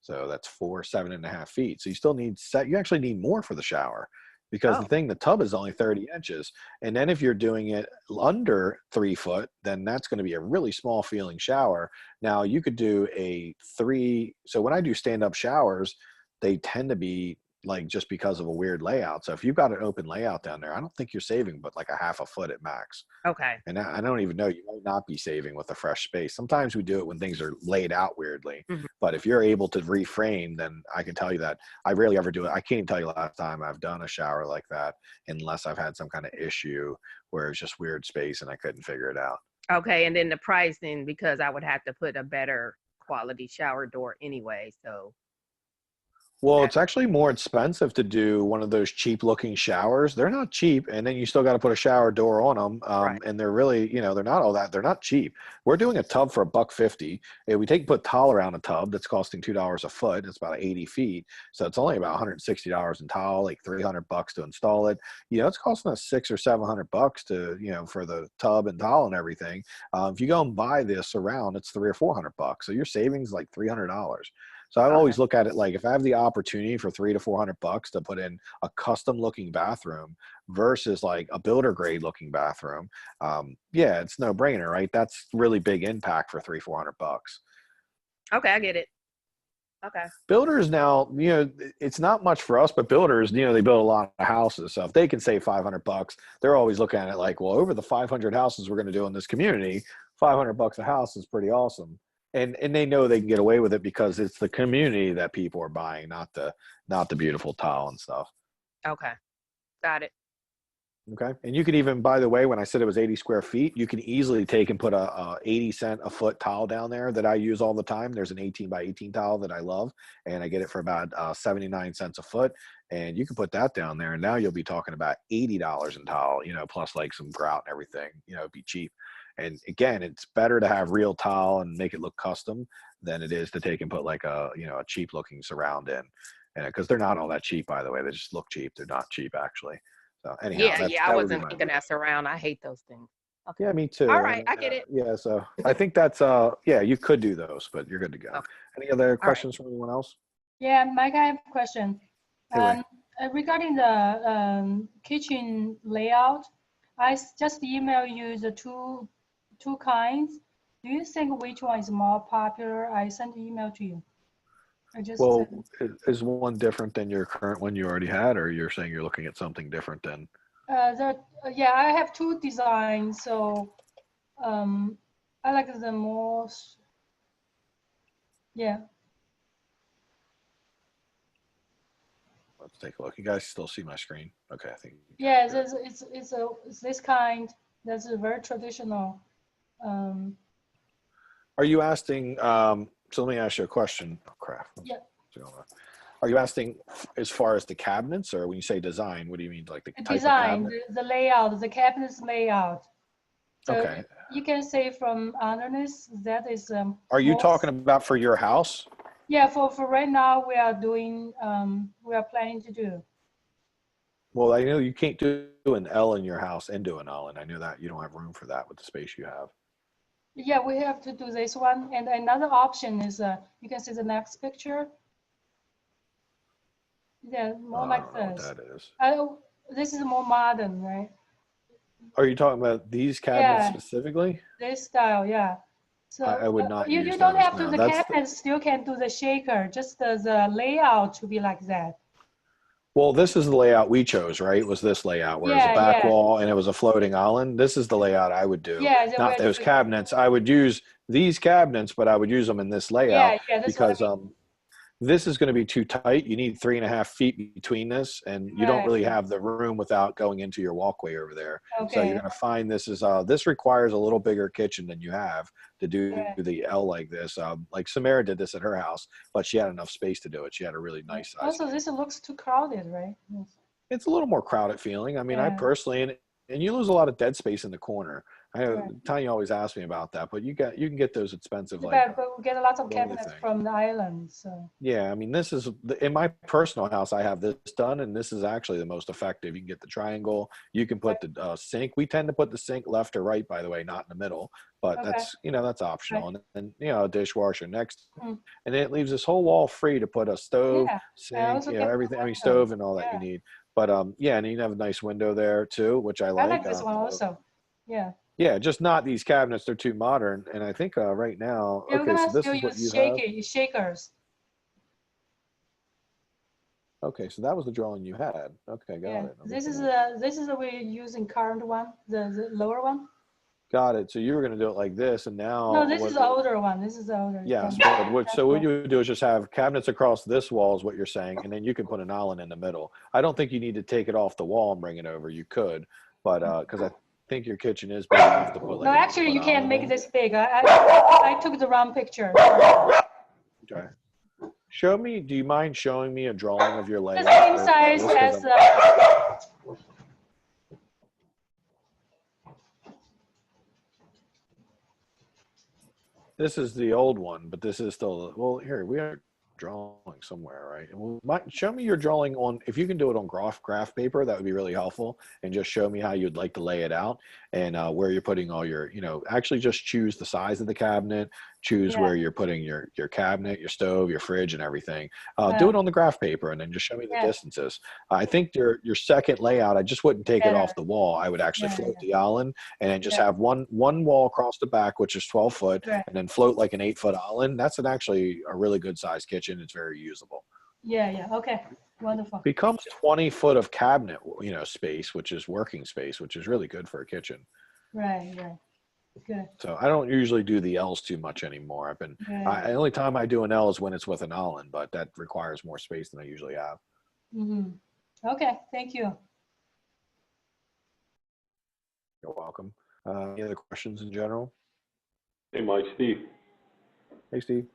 So that's 4, 7.5 feet. So you still need you actually need more for the shower, because the tub is only 30 inches. And then if you're doing it under 3 foot, then that's going to be a really small feeling shower. Now you could do a 3. So when I do stand-up showers, they tend to be like, just because of a weird layout. So if you've got an open layout down there, I don't think you're saving but like a 1/2 foot at max. Okay. And I don't even know, you might not be saving with a fresh space. Sometimes we do it when things are laid out weirdly. But if you're able to reframe, then I can tell you that I rarely ever do it. I can't even tell you last time I've done a shower like that, unless I've had some kind of issue where it's just weird space and I couldn't figure it out. Okay. And then the pricing, because I would have to put a better quality shower door anyway. So. Well, it's actually more expensive to do one of those cheap looking showers. They're not cheap. And then you still got to put a shower door on them. Right. And they're really, you know, they're not all that. They're not cheap. We're doing a tub for $1.50. If we put towel around a tub, that's costing $2 a foot. It's about 80 feet. So it's only about $160 in towel, like $300 to install it. You know, it's costing us $600 or $700 to, you know, for the tub and towel and everything. If you go and buy this around, it's $300 or $400. So your savings like $300. So I always look at it like, if I have the opportunity for $300 to $400 to put in a custom looking bathroom versus like a builder grade looking bathroom, yeah, it's no brainer, right? That's really big impact for $300, $400. Okay, I get it. Okay. Builders now, you know, it's not much for us, but builders, you know, they build a lot of houses. So if they can save $500, they're always looking at it like, well, over the 500 houses we're going to do in this community, $500 a house is pretty awesome. And they know they can get away with it because it's the community that people are buying, not the beautiful tile and stuff. Okay. Got it. Okay. And you can even, by the way, when I said it was 80 square feet, you can easily take and put a 80 cent a foot tile down there that I use all the time. There's an 18 by 18 tile that I love, and I get it for about 79 cents a foot. And you can put that down there, and now you'll be talking about $80 in tile, you know, plus like some grout and everything, you know, it'd be cheap. And again, it's better to have real tile and make it look custom than it is to take and put like a, you know, a cheap looking surround in. And because they're not all that cheap, by the way, they just look cheap. They're not cheap actually. So anyhow, Yeah, I that would be wasn't my thinking advice. that's around. I hate those things. Okay. Yeah, me too. All right, I get it. Yeah, so I think that's yeah, you could do those, but you're good to go. Okay. Any other All right. questions from anyone else? Yeah, Mike, I have a question. Hey, Ray. Regarding the kitchen layout, I just email you the two kinds. Do you think which one is more popular? I sent an email to you. I just Well, is one different than your current one you already had, or you're saying you're looking at something different than? yeah, I have two designs, so I like the most. Yeah. Let's take a look. You guys still see my screen? Okay, I think. Yeah, it's this kind. That's a very traditional. Are you asking? So let me ask you a question. Oh crap. Yeah. Are you asking as far as the cabinets, or when you say design, what do you mean, like the type Design, of cabinet? the layout, the cabinet's layout. So Okay. you can say from underneath that is. Are you most, talking about for your house? Yeah, for right now we are doing. We are planning to do. Well, I know you can't do an L in your house and do an L, and I know that you don't have room for that with the space you have. Yeah, we have to do this one, and another option is you can see the next picture. Yeah, more like I don't know this. what that is. This is more modern, right? Are you talking about these cabinets specifically? This style, yeah. So I would not use you don't those, have to, no. the cabinets still can do the shaker, just the layout to be like that. Well, this is the layout we chose, right? Was this layout where it was a back wall and it was a floating island? This is the layout I would do. Yeah, not those cabinets. I would use these cabinets, but I would use them in this layout because this is going to be too tight. You need 3.5 feet between this, and you don't really have the room without going into your walkway over there. Okay. So you're going to find this is this requires a little bigger kitchen than you have to do the L like this. Like Samara did this at her house, but she had enough space to do it. She had a really nice size. Also, this looks too crowded, right? Yes. It's a little more crowded feeling. I mean, I personally, and you lose a lot of dead space in the corner. I know Tanya always asks me about that, but you can get those expensive. But we get a lot of cabinets from the island. So yeah, I mean, this is in my personal house. I have this done, and this is actually the most effective. You can get the triangle. You can put the sink. We tend to put the sink left or right, by the way, not in the middle. But that's that's optional. And then a dishwasher next, and then it leaves this whole wall free to put a stove, sink, everything. I mean, stove and all that you need. But and you have a nice window there too, which I like. I like this one also. Yeah. Yeah, just not these cabinets. They're too modern. And I think right now, okay, so this is what you have. Shakers. Okay, so that was the drawing you had. Okay, got it. This is the we're using current one, the lower one. Got it. So you were going to do it like this, and now. No, this is the older one. This is the older. Yes. So what you would do is just have cabinets across this wall, is what you're saying, and then you can put an island in the middle. I don't think you need to take it off the wall and bring it over. You could, but because I think your kitchen is big enough to put. Like, no, actually, you can't make this big. I took the wrong picture. Okay. Show me. Do you mind showing me a drawing of your layout? The same size as. This is the old one, but this is still, well, here, we are drawing somewhere, right? Well, show me your drawing on, if you can do it on graph paper, that would be really helpful. And just show me how you'd like to lay it out and where you're putting all your, actually just choose the size of the cabinet, choose where you're putting your cabinet, your stove, your fridge, and everything. Do it on the graph paper, and then just show me the distances. I think your second layout, I just wouldn't take it off the wall. I would actually float the island, and then just have one wall across the back, which is 12 foot, and then float like an 8-foot island. That's actually a really good sized kitchen. It's very usable. Yeah. Okay. Wonderful. Becomes 20 foot of cabinet, space, which is working space, which is really good for a kitchen. Right. Good. So I don't usually do the L's too much anymore. The only time I do an L is when it's with an island, but that requires more space than I usually have. Okay, thank you. You're welcome. Any other questions in general? Hey, Mike, Steve. Hey, Steve.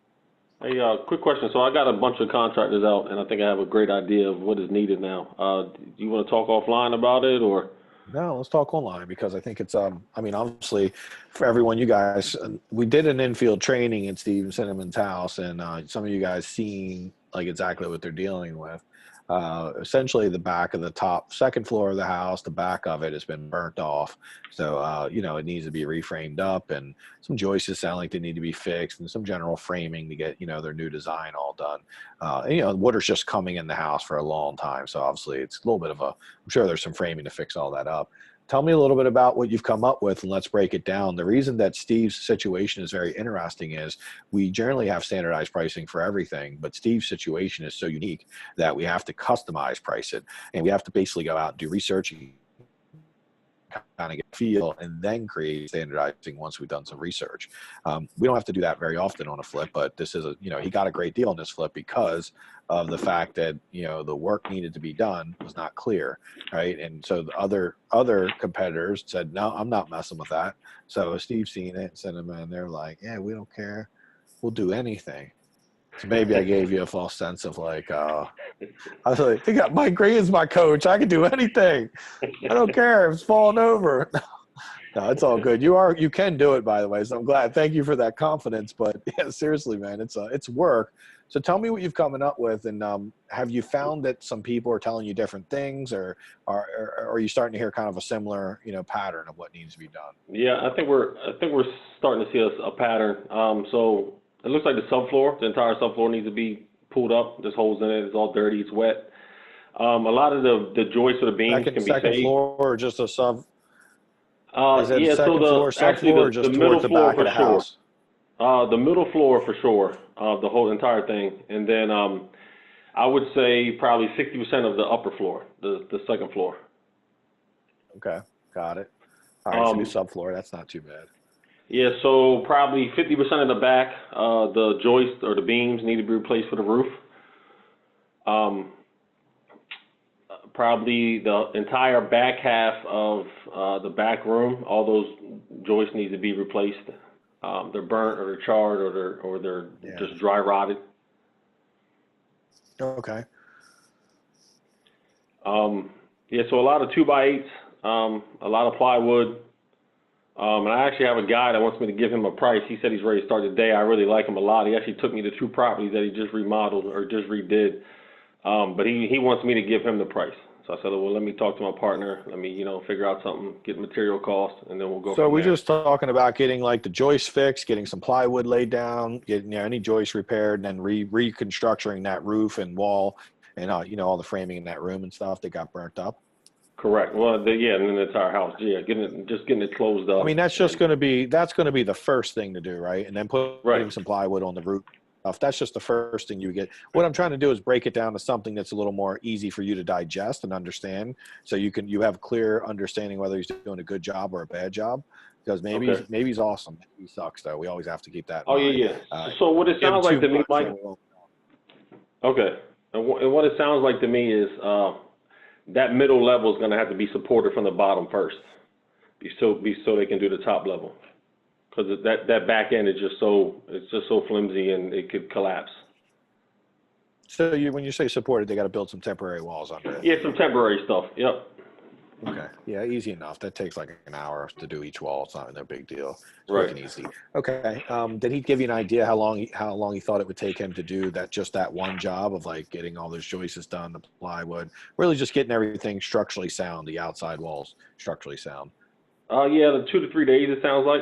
Hey, quick question. So I got a bunch of contractors out, and I think I have a great idea of what is needed now. Do you want to talk offline about it, or? No, let's talk online because I think it's I mean, obviously for everyone, you guys, we did an infield training at Steve Cinnamon's house, and some of you guys seen like exactly what they're dealing with. Essentially the back of the second floor of the house, the back of it has been burnt off. So, you know, it needs to be reframed up, and some joists sound like they need to be fixed, and some general framing to get, you know, their new design all done. And, you know, water's just coming in the house for a long time. So obviously it's a little bit of I'm sure there's some framing to fix all that up. Tell me a little bit about what you've come up with, and let's break it down. The reason that Steve's situation is very interesting is we generally have standardized pricing for everything, but Steve's situation is so unique that we have to customize price it, and we have to basically go out and do research and kind of get a feel and then create standardizing once we've done some research. We don't have to do that very often on a flip, but this is you know, he got a great deal on this flip because of the fact that, you know, the work needed to be done was not clear, right? And so the other competitors said, no, I'm not messing with that. So Steve's seen it, sent them in, they're like, yeah, we don't care, we'll do anything. So maybe I gave you a false sense of like, I was like, they got Mike Gray as my coach, I can do anything, I don't care if it's falling over. No, it's all good. You can do it, by the way. So I'm glad. Thank you for that confidence. But yeah, seriously, man, it's work. So tell me what you've coming up with, and have you found that some people are telling you different things, or are you starting to hear kind of a similar, you know, pattern of what needs to be done? Yeah, I think we're starting to see a pattern. So it looks like the entire subfloor needs to be pulled up. There's holes in it. It's all dirty. It's wet. A lot of the joists or the beams can be second saved. floor or just a sub? Is it Yeah, second floor, subfloor, or just towards the back of the house? The middle floor for sure, the whole entire thing, and then I would say probably 60% of the upper floor, the second floor. Okay, got it. All right, so do subfloor. That's not too bad. Yeah, so probably 50% of the back, the joists or the beams need to be replaced for the roof. Probably the entire back half of the back room, all those joists need to be replaced. They're burnt or they're charred or they're just dry rotted. Okay. Yeah, so a lot of 2x8s, a lot of plywood. And I actually have a guy that wants me to give him a price. He said he's ready to start today. I really like him a lot. He actually took me to 2 properties that he just remodeled or just redid. But he wants me to give him the price. So I said, well, let me talk to my partner. Let me, you know, figure out something, get material costs, and then we'll go. So we're just talking about getting like the joist fixed, getting some plywood laid down, getting, you know, any joists repaired, and then reconstructing that roof and wall, and you know, all the framing in that room and stuff that got burnt up. Correct. Well, yeah, and then the entire house. Yeah, getting it closed up. I mean, that's going to be the first thing to do, right? And then putting some plywood on the roof. That's just the first thing you get. What I'm trying to do is break it down to something that's a little more easy for you to digest and understand, so you have clear understanding whether he's doing a good job or a bad job. Because maybe he's awesome, maybe he sucks though. We always have to keep that. Oh yeah. So what it sounds like to me, Mike. Okay, and what it sounds like to me is that middle level is going to have to be supported from the bottom first, so they can do the top level. Because that back end is just so flimsy and it could collapse. So when you say supported, they got to build some temporary walls under it. Yeah, some temporary stuff. Yep. Okay. Yeah, easy enough. That takes like an hour to do each wall. It's not no big deal. It's right. Quick and easy. Okay. Did he give you an idea how long he thought it would take him to do that one job of like getting all those joists done, the plywood, really just getting everything structurally sound, the outside walls structurally sound? Yeah, the 2 to 3 days it sounds like.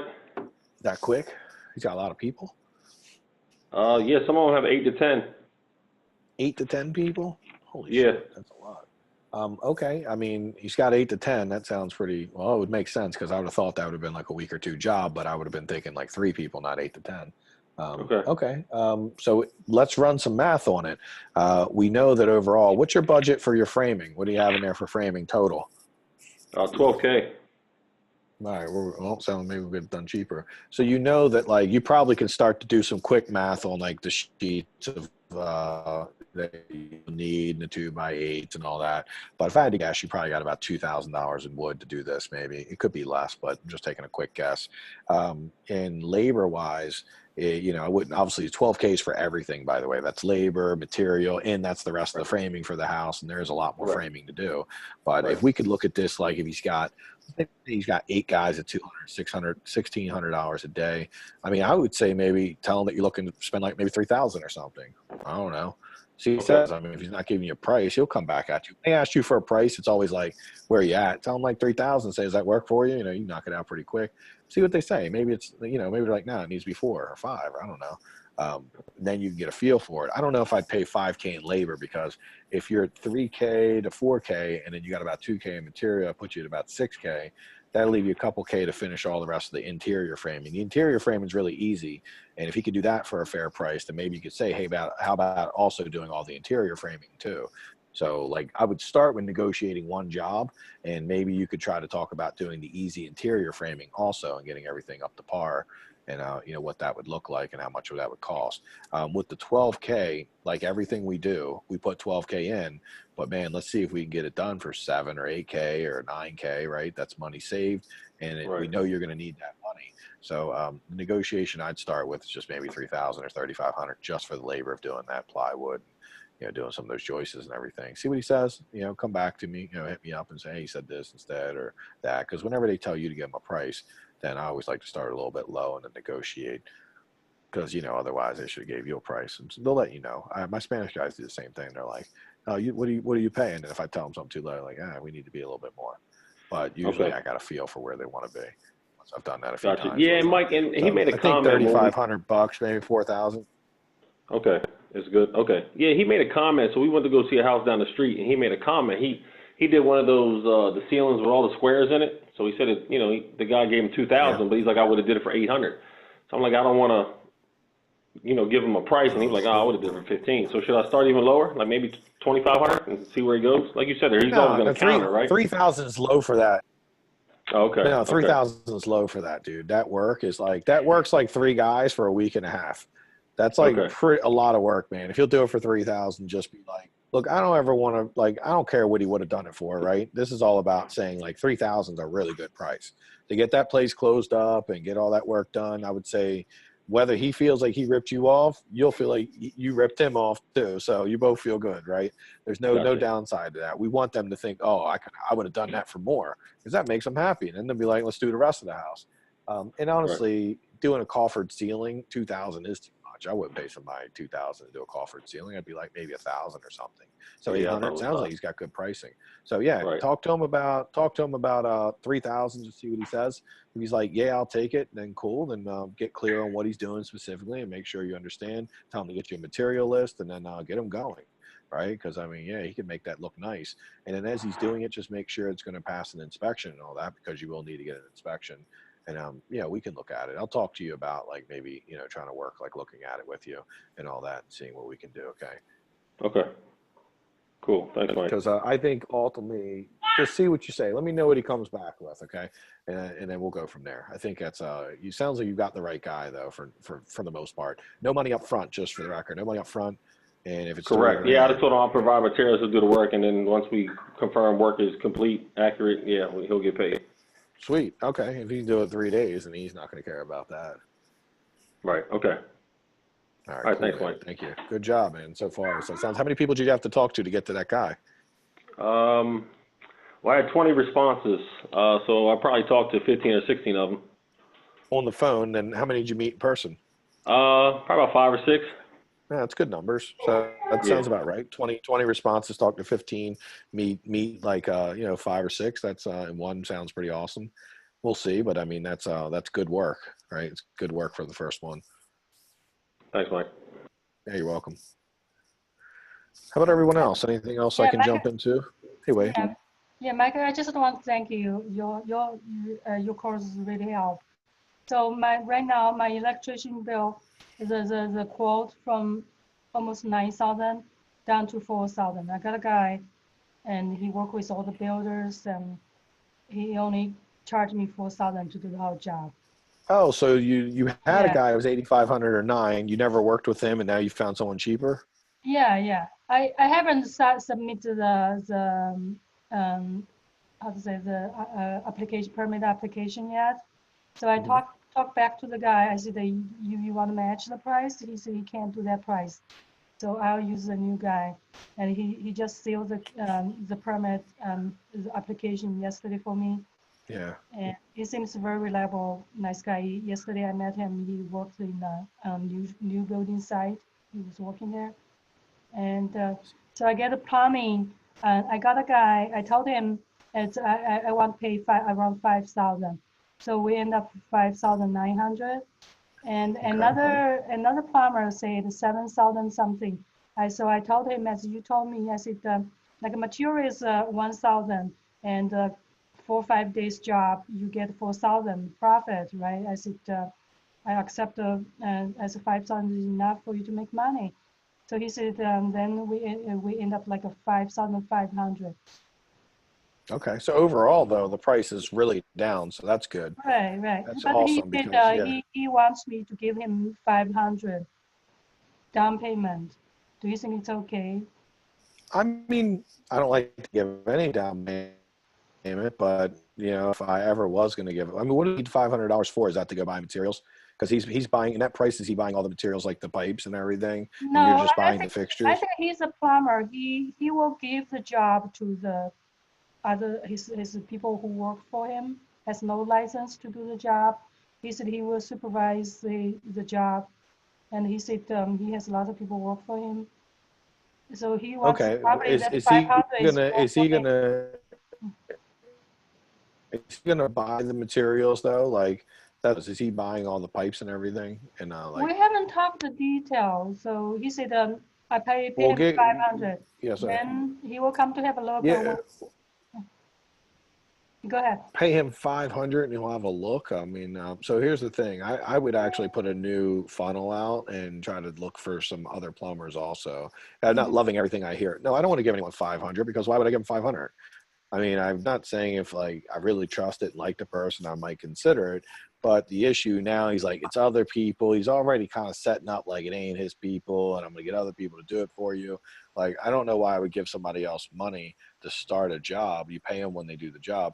That quick? He's got a lot of people? Yeah, some of them have 8 to 10. 8 to 10 people? Holy yeah. Shit, that's a lot. Okay, I mean, he's got 8 to 10. That sounds pretty, well, it would make sense because I would have thought that would have been like a week or 2 job, but I would have been thinking like 3 people, not 8 to 10. Okay. So let's run some math on it. We know that overall, what's your budget for your framing? What do you have in there for framing total? $12K. All right, well, sounds maybe we'll get it done cheaper. So you know that like you probably can start to do some quick math on like the sheets of that you need, and the 2x8s and all that. But if I had to guess, you probably got about $2,000 in wood to do this. Maybe it could be less, but I'm just taking a quick guess. And labor wise, I wouldn't, obviously 12K is for everything, by the way. That's labor, material, and that's the rest of the framing for the house. And there's a lot more framing to do. But if we could look at this, like if he's got 8 guys at $200, $600, $1,600 a day. I mean, I would say maybe tell him that you're looking to spend like maybe 3,000 or something. I don't know. See what he says. I mean, if he's not giving you a price, he'll come back at you. When they ask you for a price, it's always like, where are you at? Tell them like 3,000. Say, does that work for you? You knock it out pretty quick. See what they say. Maybe it's, maybe they're like, no, it needs to be 4 or 5. I don't know. Then you can get a feel for it. I don't know if I'd pay 5K in labor, because if you're at 3K to 4K and then you got about 2K in material, I'll put you at about 6K. That'll leave you a couple K to finish all the rest of the interior framing. The interior framing is really easy. And if you could do that for a fair price, then maybe you could say, hey, how about also doing all the interior framing too? So like I would start with negotiating one job, and maybe you could try to talk about doing the easy interior framing also and getting everything up to par, and what that would look like and how much that would cost. With the 12K, like everything we do, we put 12K in, but man, let's see if we can get it done for 7 or 8K or 9K, right? That's money saved, and we know you're going to need that money. So the negotiation I'd start with is just maybe 3,000 or 3,500 just for the labor of doing that plywood, doing some of those joists and everything. See what he says, come back to me, hit me up and say, hey, he said this instead or that. Because whenever they tell you to give them a price, then I always like to start a little bit low and then negotiate, because, otherwise they should have gave you a price. And so they'll let you know. My Spanish guys do the same thing. They're like, oh, what are you paying? And if I tell them something too low, like, we need to be a little bit more. But usually I got a feel for where they want to be. Once I've done that a few times. Yeah, Mike, and he made a comment. $3,500, maybe 4,000. Okay, it's good. Okay, yeah, he made a comment. So we went to go see a house down the street, and he made a comment. He did one of those the ceilings with all the squares in it. So he said it. The guy gave him 2,000, but he's like, I would have did it for 800. So I'm like, I don't want to, give him a price, and he's like, I would have did it for 15. So should I start even lower, like maybe 2,500, and see where he goes? Like you said, he's always going to counter, right? 3,000 is low for that. Oh, okay. No, 3,000 is low for that, dude. That works like 3 guys for a week and a half. That's like a lot of work, man. If you'll do it for 3,000, just be like, look, I don't ever want to, I don't care what he would have done it for, right? This is all about saying 3,000 is a really good price to get that place closed up and get all that work done. I would say whether he feels like he ripped you off, you'll feel like you ripped him off too. So you both feel good, right? There's no downside to that. We want them to think, oh, I would have done that for more, because that makes them happy. And then they'll be like, let's do the rest of the house. And honestly, doing a coffered ceiling, 2,000 is too much. I wouldn't pay somebody 2,000 to do a coffered ceiling. I'd be like maybe 1,000 or something. So 800 sounds like he's got good pricing. So talk to him about 3,000, just see what he says. If he's like, yeah, I'll take it, then cool. Then get clear on what he's doing specifically and make sure you understand. Tell him to get you a material list, and then get him going. Right? Because he can make that look nice. And then as he's doing it, just make sure it's going to pass an inspection and all that, because you will need to get an inspection. And we can look at it. I'll talk to you about maybe trying to work looking at it with you and all that, and seeing what we can do. Okay. Cool. Thanks, Mike. Because I think ultimately, just see what you say. Let me know what he comes back with. Okay, and then we'll go from there. I think that's you sounds like you've got the right guy though for the most part. No money up front, just for the record. No money up front. And if it's correct, I just told him I'll provide materials to do the work, and then once we confirm work is complete, accurate, he'll get paid. Sweet. Okay. If you can do it 3 days, then he's not going to care about that. Right. Okay. All right. Cool, thanks, man. Mike. Thank you. Good job, man. So far. So it sounds. How many people did you have to talk to get to that guy? Well, I had 20 responses. So I probably talked to 15 or 16 of them. On the phone. Then how many did you meet in person? Probably about 5 or 6. Yeah, that's good numbers. So that sounds about right. 20 responses, talk to 15, meet 5 or 6. That's and one sounds pretty awesome. We'll see, but I mean that's good work, right? It's good work for the first one. Thanks, Mike. Yeah, you're welcome. How about everyone else? Anything else I can jump into? Hey, Wade. Yeah, Michael, I just want to thank you. Your course really helped. So right now my electrician bill, the quote from almost 9,000 down to 4,000. I got a guy, and he worked with all the builders, and he only charged me 4,000 to do the whole job. Oh, so you had a guy who was 8,500 or 9. You never worked with him, and now you found someone cheaper? Yeah. I haven't submitted the how to say the application permit application yet. So I talked back to the guy. I said, you want to match the price? He said he can't do that price. So I'll use the new guy, and he just sealed the permit the application yesterday for me. Yeah. And he seems very reliable, nice guy. Yesterday I met him. He worked in a new building site. He was working there, and so I get a plumbing. I got a guy. I told him I want to pay around 5,000. So we end up 5,900. And another plumber said 7,000 something. So I told him, as you told me, I said like material is 1,000, and 4 or 5 days job you get 4,000 profit, right? I said I accept as 5,000 is enough for you to make money. So he said then we end up like a 5,500. Okay. So overall, though, the price is really down. So that's good. Right. That's But he awesome said because, yeah. he wants me to give him 500 down payment. Do you think it's okay? I mean, I don't like to give any down payment, but if I ever was going to give it, I mean, what do you need $500 for? Is that to go buy materials? Because he's buying, in that price, is he buying all the materials like the pipes and everything, and you're No, just I buying the think fixtures? he's a plumber. He will give the job to the other his people who work for him. Has no license to do the job. He said he will supervise the job, and he said he has a lot of people work for him. So he wants Okay. probably Is that is he 500 is gonna more is for he him. gonna is he gonna buy the materials though? Like is he buying all the pipes and everything? And like, We haven't talked the details. So he said I pay well, him 500. yes, sir. Then he will come to have a look. Yeah, Go ahead. pay him 500 and he'll have a look. I mean, so here's the thing. I would actually put a new funnel out and try to look for some other plumbers also. I'm not loving everything I hear. No, I don't want to give anyone 500 because why would I give him 500? I mean, I'm not saying if like I really trust it and like the person, I might consider it. But the issue now, he's like, it's other people. He's already kind of setting up like it ain't his people, and I'm gonna get other people to do it for you. Like, I don't know why I would give somebody else money to start a job. You pay them when they do the job.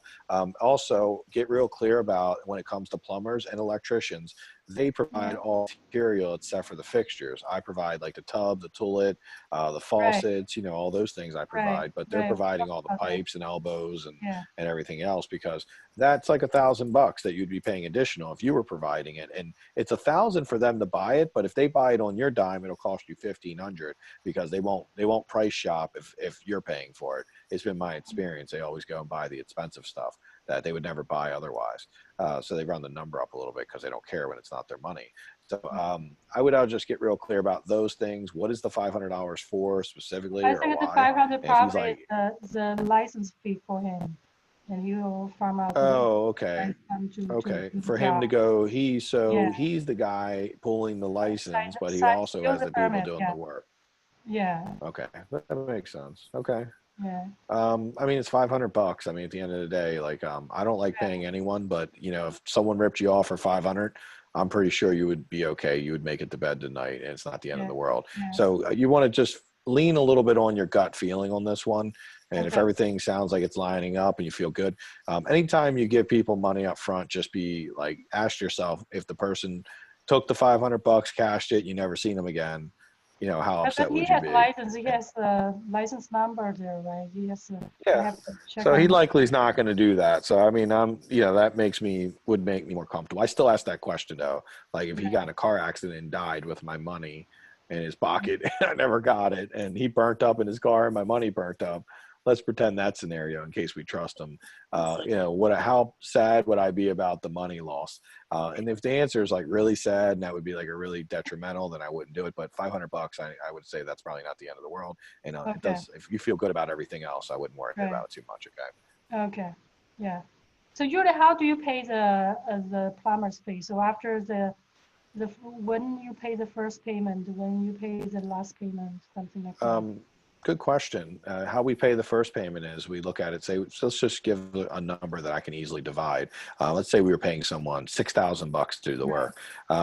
Also, get real clear about when it comes to plumbers and electricians. They provide all material except for the fixtures. I provide like the tub, the toilet, the Right, faucets, all those things I provide, but they're right. providing all the pipes and elbows Yeah. and everything else, because that's like $1,000 that you'd be paying additional if you were providing it. And it's 1,000 for them to buy it, but if they buy it on your dime, it'll cost you 1,500 because they won't price shop if you're paying for it. It's been my experience. They always go and buy the expensive stuff that they would never buy otherwise. So they run the number up a little bit because they don't care when it's not their money. So I would just get real clear about those things. What is the $500 for specifically, I or think the why? 500 And if he's probably like, is the license fee for him, and he will farm out the oh, okay, to okay, do the for him job. to go, Yeah, he's the guy pulling the license, but he also seal has the the people permit. doing Yeah, the work. yeah, Okay, that makes sense. Okay. yeah. I mean, it's $500. I mean, at the end of the day, like, I don't like paying anyone, but if someone ripped you off for 500, I'm pretty sure you would be okay. You would make it to bed tonight, and it's not the end of Yeah, the world. yeah. So you want to just lean a little bit on your gut feeling on this one. And if Okay. everything sounds like it's lining up and you feel good, anytime you give people money up front, just be like, ask yourself if the person took the $500, cashed it, you never seen them again, how But upset he would you has be? license. He has the license number there, right? He has. I Yeah. have to check So on he him. likely is not going to do that. So I mean, that would make me more comfortable. I still ask that question though. Like if he got in a car accident and died with my money in his pocket, I never got it, and he burnt up in his car and my money burnt up. Let's pretend that scenario in case we trust him. How sad would I be about the money loss? And if the answer is like really sad and that would be like a really detrimental, then I wouldn't do it. But $500, I would say that's probably not the end of the world. And it Okay. does, if you feel good about everything else, I wouldn't worry Right. about it too much. Okay. Okay. Yeah. So usually, how do you pay the plumber's fee? So after when you pay the first payment, when you pay the last payment, something like that. Good question. How we pay the first payment is we look at it, say, so let's just give a number that I can easily divide. Let's say we were paying someone $6,000 to do the work.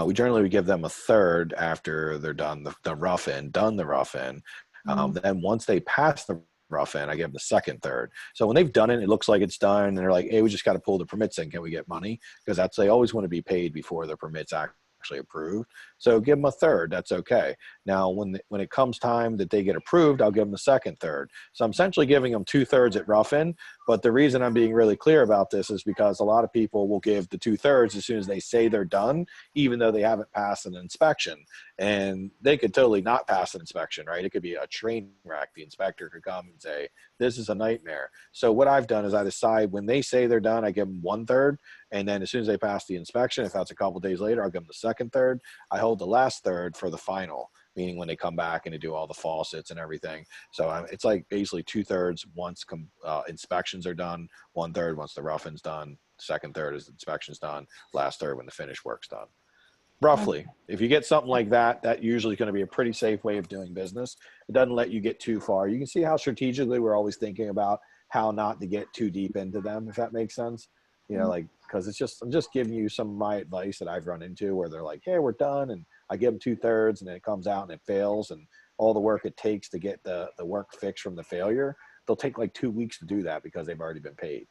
We generally would give them a third after they're done the rough in, Then once they pass the rough in, I give them the second third. So when they've done it, it looks like it's done, and they're like, hey, we just got to pull the permits in. Can we get money? Because they always want to be paid before the permits actually approved. So give them a third. That's okay. Now, when it comes time that they get approved, I'll give them the second third. So I'm essentially giving them 2/3 at rough in. But the reason I'm being really clear about this is because a lot of people will give the 2/3 as soon as they say they're done, even though they haven't passed an inspection. And they could totally not pass an inspection, right? It could be a train wreck. The inspector could come and say, this is a nightmare. So what I've done is I decide when they say they're done, I give them 1/3. And then as soon as they pass the inspection, if that's a couple days later, I'll give them the second third. I hold the last third for the final, meaning when they come back and they do all the faucets and everything. So it's like basically 2/3 once inspections are done, 1/3 once the rough-in's done, second third is inspections done, last third when the finish work's done. Roughly, if you get something like that, that usually is going to be a pretty safe way of doing business. It doesn't let you get too far. You can see how strategically we're always thinking about how not to get too deep into them, if that makes sense. You know, like, because I'm just giving you some of my advice that I've run into where they're like, hey, we're done. And I give them 2/3 and then it comes out and it fails. And all the work it takes to get the work fixed from the failure, they'll take like 2 weeks to do that because they've already been paid.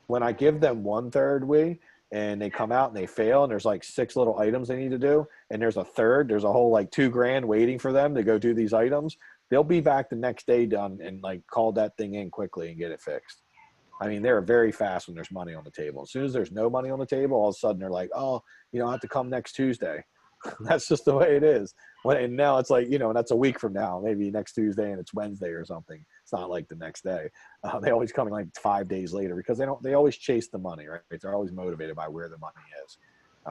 When I give them 1/3 and they come out and they fail and there's like 6 little items they need to do, and there's a whole like $2,000 waiting for them to go do these items, they'll be back the next day done and like call that thing in quickly and get it fixed. I mean, they're very fast when there's money on the table. As soon as there's no money on the table, all of a sudden they're like, oh, I have to come next Tuesday. That's just the way it is. And now it's like, and that's a week from now, maybe next Tuesday and it's Wednesday or something. It's not like the next day. They always come in like 5 days later because they always chase the money, right? They're always motivated by where the money is,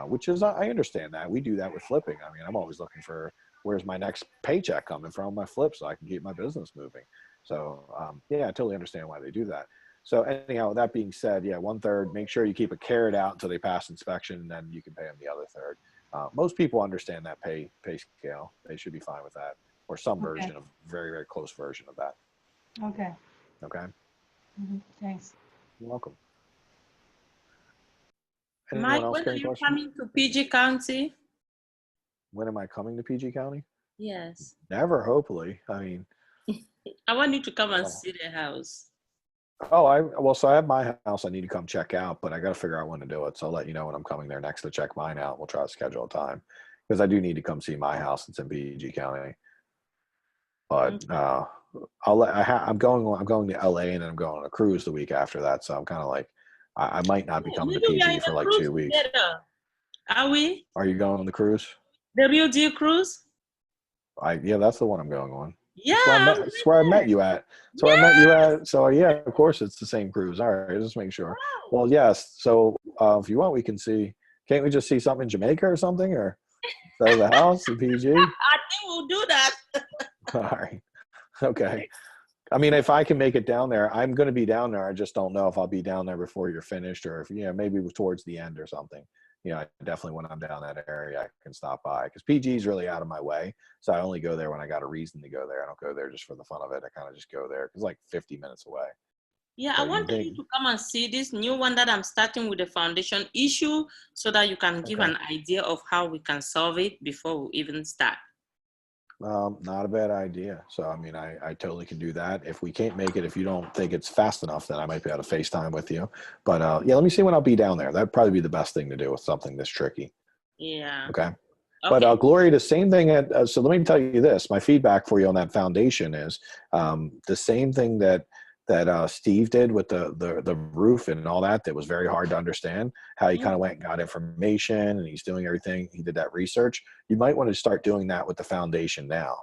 which is, I understand that. We do that with flipping. I mean, I'm always looking for where's my next paycheck coming from my flip so I can keep my business moving. So yeah, I totally understand why they do that. So anyhow, that being said, yeah, 1/3, make sure you keep a carrot out until they pass inspection, and then you can pay them the other third. Most people understand that pay scale. They should be fine with that, or some version of very, very close version of that. Okay. Okay. Thanks. You're welcome. Mike, when are you coming to PG County? When am I coming to PG County? Yes. Never, hopefully. I mean, I want you to come and see the house. Oh, so I have my house I need to come check out, but I got to figure out when to do it. So I'll let you know when I'm coming there next to check mine out. We'll try to schedule a time because I do need to come see my house. It's in PG County. But I'm going to LA and then I'm going on a cruise the week after that. So I'm kind of like, I might not be coming to PG for like 2 weeks. Together. Are we? Are you going on the cruise? The Real Deal Cruise? Yeah, that's the one I'm going on. Yeah. That's where I met you at. So I met you at. So yeah, of course it's the same cruise. All right, just make sure. Wow. Well, yes. So if you want, we can see. Can't we just see something in Jamaica or something, or the house in PG? I think we'll do that. All right. Okay. I mean, if I can make it down there, I'm going to be down there. I just don't know if I'll be down there before you're finished, or if maybe towards the end or something. I definitely when I'm down that area, I can stop by because PG is really out of my way. So I only go there when I got a reason to go there. I don't go there just for the fun of it. I kind of just go there because it's like 50 minutes away. Yeah, so I wanted you to come and see this new one that I'm starting with the foundation issue so that you can give an idea of how we can solve it before we even start. Not a bad idea. So, I mean, I totally can do that. If we can't make it, if you don't think it's fast enough, then I might be able to FaceTime with you. But yeah, let me see when I'll be down there. That'd probably be the best thing to do with something this tricky. Yeah. Okay. But Gloria, the same thing. So let me tell you this. My feedback for you on that foundation is the same thing that Steve did with the roof and all that was very hard to understand, how he kind of went and got information and he's doing everything. He did that research. You might want to start doing that with the foundation now,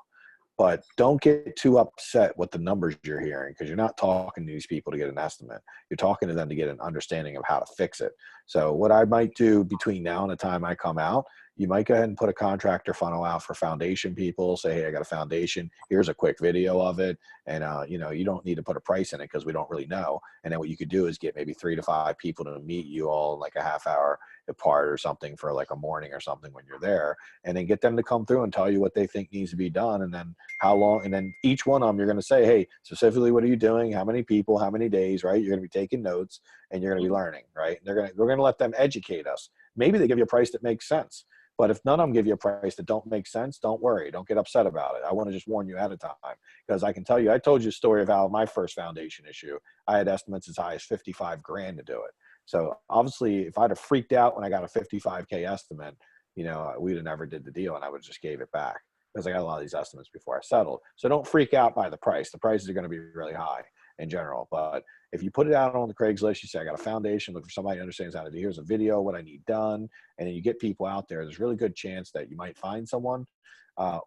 but don't get too upset with the numbers you're hearing because you're not talking to these people to get an estimate. You're talking to them to get an understanding of how to fix it. So what I might do between now and the time I come out, you might go ahead and put a contractor funnel out for foundation people. Say, hey, I got a foundation. Here's a quick video of it. And, you know, you don't need to put a price in it because we don't really know. And then what you could do is get maybe 3 to 5 people to meet you all in like a half hour apart or something for like a morning or something when you're there, and then get them to come through and tell you what they think needs to be done, and then how long, and then each one of them you're going to say, hey, specifically what are you doing, how many people, how many days, right? You're going to be taking notes and you're going to be learning, right? And we're going to let them educate us. Maybe they give you a price that makes sense, but if none of them give you a price that don't make sense, don't worry, don't get upset about it. I want to just warn you ahead of time, because I can tell you, I told you a story of how my first foundation issue, I had estimates as high as 55 grand to do it. So obviously, if I'd have freaked out when I got a 55K estimate, you know, we'd have never did the deal, and I would have just gave it back, because I got a lot of these estimates before I settled. So don't freak out by the price. The prices are going to be really high in general. But if you put it out on the Craigslist, you say, I got a foundation, look for somebody who understands how to do, here's a video, what I need done. And then you get people out there, there's a really good chance that you might find someone,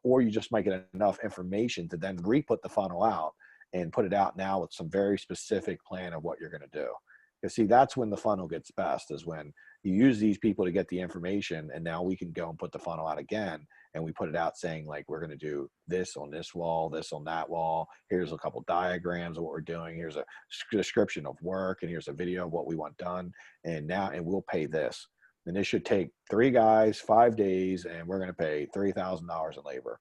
or you just might get enough information to then re-put the funnel out and put it out now with some very specific plan of what you're going to do. Because see, that's when the funnel gets best, is when you use these people to get the information, and now we can go and put the funnel out again, and we put it out saying, like, we're going to do this on this wall, this on that wall. Here's a couple diagrams of what we're doing. Here's a description of work, and here's a video of what we want done. And we'll pay this. And this should take 3 guys, 5 days, and we're going to pay $3,000 in labor.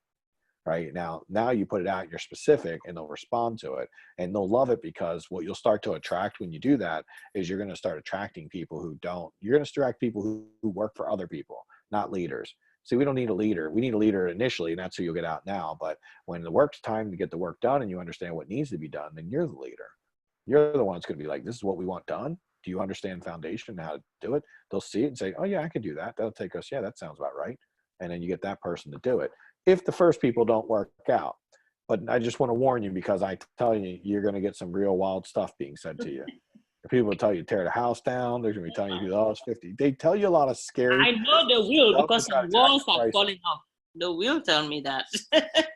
Right now you put it out and you're specific, and they'll respond to it, and they'll love it, because what you'll start to attract when you do that is you're going to start attracting people who don't, you're going to attract people who work for other people, not leaders. See, we don't need a leader. We need a leader initially, and that's who you'll get out now. But when the work's time to get the work done and you understand what needs to be done, then you're the leader. You're the one that's going to be like, this is what we want done. Do you understand foundation and how to do it? They'll see it and say, oh yeah, I can do that. That'll take us. Yeah, that sounds about right. And then you get that person to do it, if the first people don't work out. But I just want to warn you, because I tell you, you're going to get some real wild stuff being said to you. People will tell you to tear the house down. They're going to be telling you, oh, it's 50. They tell you a lot of scary. I know they will, because some walls are falling off. They will tell me that.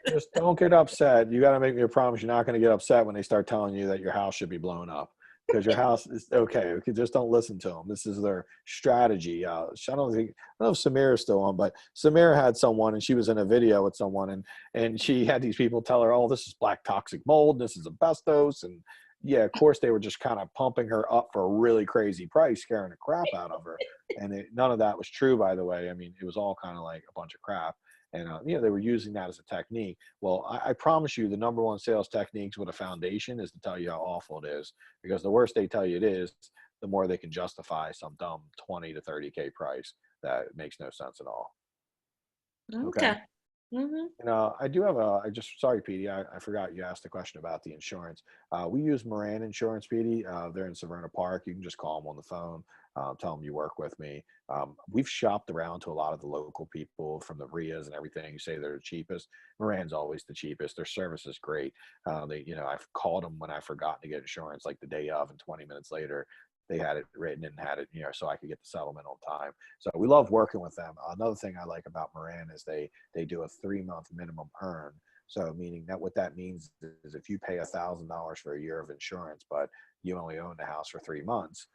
Just don't get upset. You got to make me a promise you're not going to get upset when they start telling you that your house should be blown up, because your house is okay. Just don't listen to them. This is their strategy. I don't know if Samira is still on, but Samira had someone, and she was in a video with someone, and she had these people tell her, oh, this is black toxic mold, this is asbestos. And yeah, of course, they were just kind of pumping her up for a really crazy price, scaring the crap out of her. And none of that was true, by the way. I mean, it was all kind of like a bunch of crap. And, you know, they were using that as a technique. Well, I promise you, the number one sales techniques with a foundation is to tell you how awful it is, because the worse they tell you it is, the more they can justify some dumb 20 to 30K price that makes no sense at all. Okay. You know, I do have sorry, Petey, I forgot you asked a question about the insurance. We use Moran Insurance, Petey. They're in Severna Park. You can just call them on the phone, tell them you work with me. We've shopped around to a lot of the local people from the RIAs and everything. You say they're the cheapest. Moran's always the cheapest. Their service is great. You know, I've called them when I forgot to get insurance, like the day of, and 20 minutes later, they had it written and had it, you know, so I could get the settlement on time. So we love working with them. Another thing I like about Moran is they do a 3-month minimum earn. So meaning that what that means is if you pay $1,000 for a year of insurance, but you only own the house for 3 months,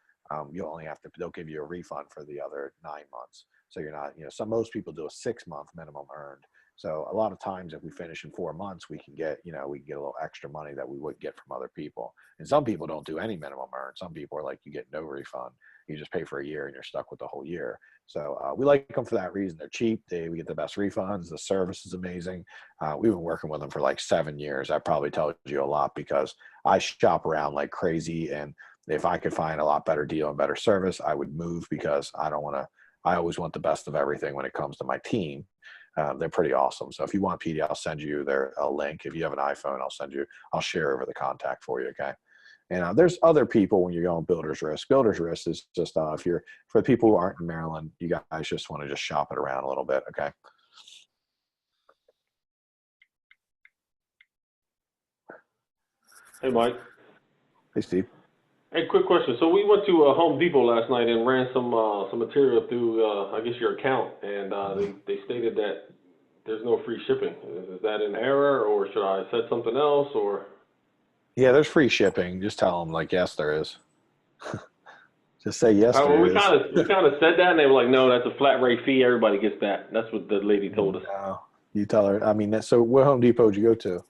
you'll only have to, they'll give you a refund for the other 9 months. So you're not, you know, most people do a 6-month minimum earned. So a lot of times if we finish in 4 months, we can get, you know, we can get a little extra money that we wouldn't get from other people. And some people don't do any minimum earn. Some people are like, you get no refund. You just pay for a year and you're stuck with the whole year. So we like them for that reason. They're cheap. We get the best refunds. The service is amazing. We've been working with them for like 7 years. I probably told you a lot because I shop around like crazy. And if I could find a lot better deal and better service, I would move, because I always want the best of everything when it comes to my team. They're pretty awesome. So if you want PD, I'll send you a link. If you have an iPhone, I'll share over the contact for you. Okay. And there's other people when you're going builder's risk. Builder's risk is just for the people who aren't in Maryland, you guys just want to just shop it around a little bit. Okay. Hey, Mike. Hey, Steve. Hey, quick question. So we went to Home Depot last night and ran some material through, I guess, your account, and they stated that there's no free shipping. Is that an error, or should I set something else, or? Yeah, there's free shipping. Just tell them, like, yes, there is. Just say yes. Well, There we is. kind of said that, and they were like, "No, that's a flat rate fee. Everybody gets that." That's what the lady told us. No, you tell her. I mean, so what Home Depot did you go to?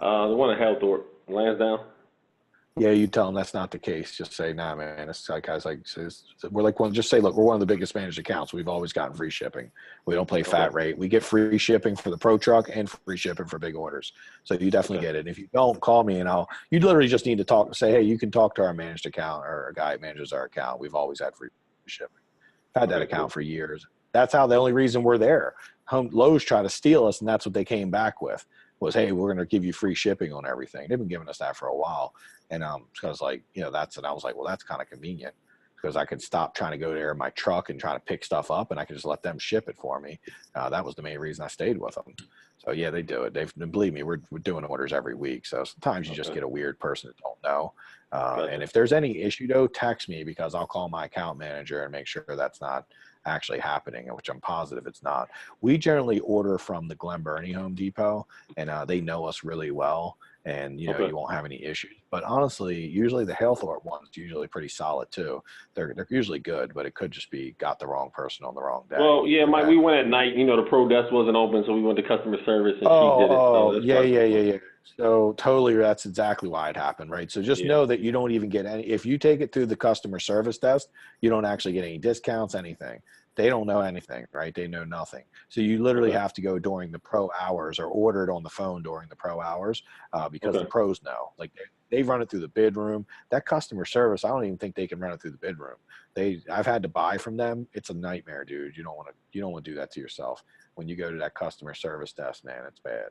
The one at Hellthorpe, Lansdowne. Yeah, you tell them that's not the case. Just say, nah, man. It's like guys like we're like one. Just say, look, we're one of the biggest managed accounts. We've always gotten free shipping. We don't play fat rate. We get free shipping for the pro truck and free shipping for big orders. So you definitely get it. And if you don't, call me and you literally just need to talk. Say, hey, you can talk to our managed account or a guy who manages our account. We've always had free shipping. Had that account for years. That's how the only reason we're there. Lowe's tried to steal us, and that's what they came back with. Was, hey, we're going to give you free shipping on everything. They've been giving us that for a while. And because I was like, well, that's kind of convenient because I could stop trying to go there in my truck and try to pick stuff up, and I could just let them ship it for me. That was the main reason I stayed with them. So yeah, they do it. Believe me, we're doing orders every week. So sometimes you just get a weird person that don't know. And if there's any issue though, text me because I'll call my account manager and make sure that's not actually happening, which I'm positive it's not. We generally order from the Glen Burnie Home Depot, and they know us really well. And you won't have any issues. But honestly, usually the Hellthorpe one's usually pretty solid too. They're usually good, but it could just be got the wrong person on the wrong day. Well, yeah, Mike, we went at night. The pro desk wasn't open, so we went to customer service, and she did it. So Yeah. So totally, that's exactly why it happened, right? So just know that you don't even get any. If you take it through the customer service desk, you don't actually get any discounts, anything. They don't know anything, right? They know nothing. So you literally have to go during the pro hours or order it on the phone during the pro hours because the pros know. Like they run it through the bid room. That customer service, I don't even think they can run it through the bid room. I've had to buy from them. It's a nightmare, dude. You don't want to do that to yourself. When you go to that customer service desk, man, it's bad.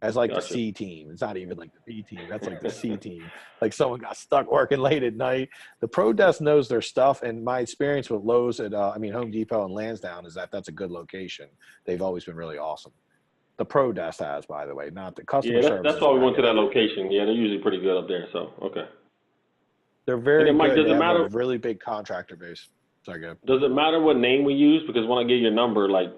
As like the C team. It's not even like the B team. That's like the C team. Like someone got stuck working late at night. The pro desk knows their stuff. And my experience with Lowe's at, Home Depot and Lansdowne is that's a good location. They've always been really awesome. The pro desk has, by the way, not the customer service. That's why we went to that location. Yeah, they're usually pretty good up there. So, okay. They're very Mike, good. They have a really big contractor base. Sorry, go. Does it matter what name we use? Because when I get your number, like,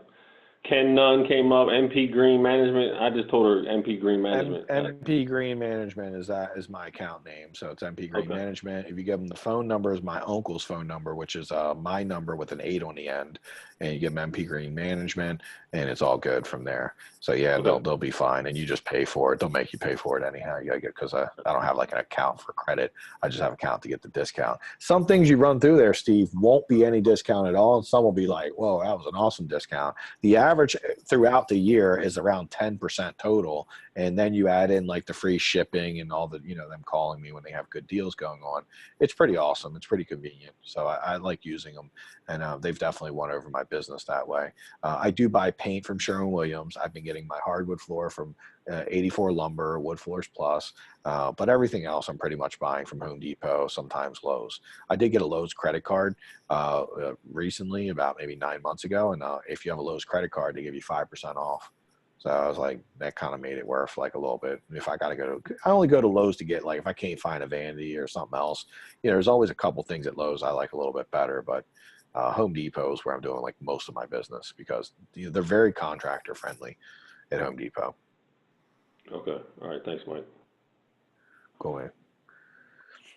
Ken Nunn came up, MP Green Management. I just told her MP Green Management. MP Green Management is my account name. So it's MP Green Management. If you give them the phone number is my uncle's phone number, which is my number with an 8 on the end. And you give them MP Green Management, and it's all good from there. So yeah, they'll be fine, and you just pay for it. They'll make you pay for it anyhow. You gotta get because I don't have like an account for credit. I just have an account to get the discount. Some things you run through there, Steve, won't be any discount at all, and some will be like, whoa, that was an awesome discount. The average throughout the year is around 10% total, and then you add in like the free shipping and all the them calling me when they have good deals going on. It's pretty awesome. It's pretty convenient. So I like using them, and they've definitely won over my business that way. I do buy paint from Sherwin-Williams. I've been getting my hardwood floor from 84 Lumber, Wood Floors Plus, but everything else I'm pretty much buying from Home Depot, sometimes Lowe's. I did get a Lowe's credit card recently, about maybe 9 months ago, and if you have a Lowe's credit card, they give you 5% off. So I was like, that kind of made it worth like a little bit. If I got to go to, I only go to Lowe's to get like, if I can't find a vanity or something else, there's always a couple things at Lowe's I like a little bit better, but Home Depot is where I'm doing like most of my business because they're very contractor friendly at Home Depot. Okay. All right. Thanks, Mike. Go ahead.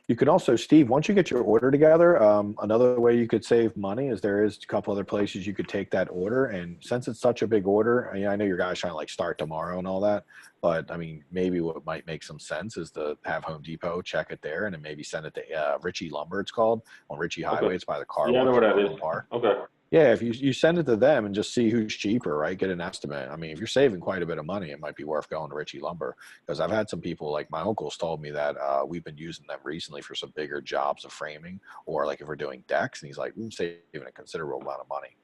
You can also, Steve, once you get your order together, another way you could save money is there is a couple other places you could take that order. And since it's such a big order, I know your guys trying to like start tomorrow and all that, but I mean, maybe what might make some sense is to have Home Depot check it there and then maybe send it to Ritchie Lumber, it's called, on Ritchie Highway. It's by the car. Yeah, I know where that is. Park. Okay. Yeah, if you send it to them and just see who's cheaper, right? Get an estimate. I mean, if you're saving quite a bit of money, it might be worth going to Ritchie Lumber because I've had some people, like my uncle's told me that we've been using them recently for some bigger jobs of framing or like if we're doing decks, and he's like, saving a considerable amount of money.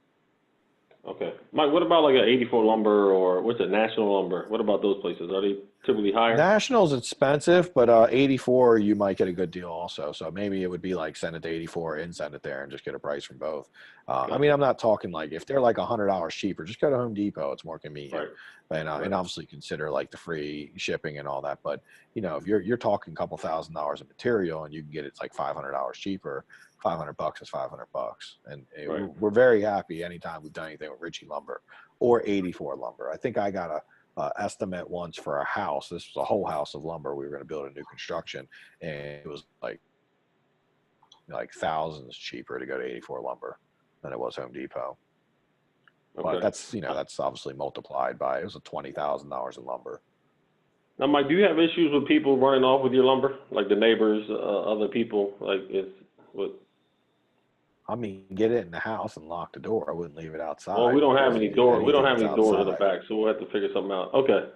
Okay. Mike, what about like an 84 Lumber or what's it, National Lumber? What about those places? Are they typically higher? National's expensive, but 84 you might get a good deal also. So maybe it would be like send it to 84 and send it there and just get a price from both. I mean, I'm not talking like if they're like $100 cheaper, just go to Home Depot. It's more convenient. Right. And obviously consider like the free shipping and all that. But if you're talking a couple $1,000s of material and you can get it like $500 cheaper, $500 is $500. And we're very happy anytime we've done anything with Ritchie Lumber or 84 Lumber. I think I got a estimate once for a house. This was a whole house of lumber. We were going to build a new construction, and it was like like thousands cheaper to go to 84 Lumber than it was Home Depot. Okay. But that's, you know, that's obviously multiplied by, it was a $20,000 in lumber. Now, Mike, do you have issues with people running off with your lumber, like the neighbors, other people? Like, it's what? I mean, get it in the house and lock the door. I wouldn't leave it outside. Well, we don't have any door. We don't have any doors in the outside. back, so we'll have to figure something out. Okay.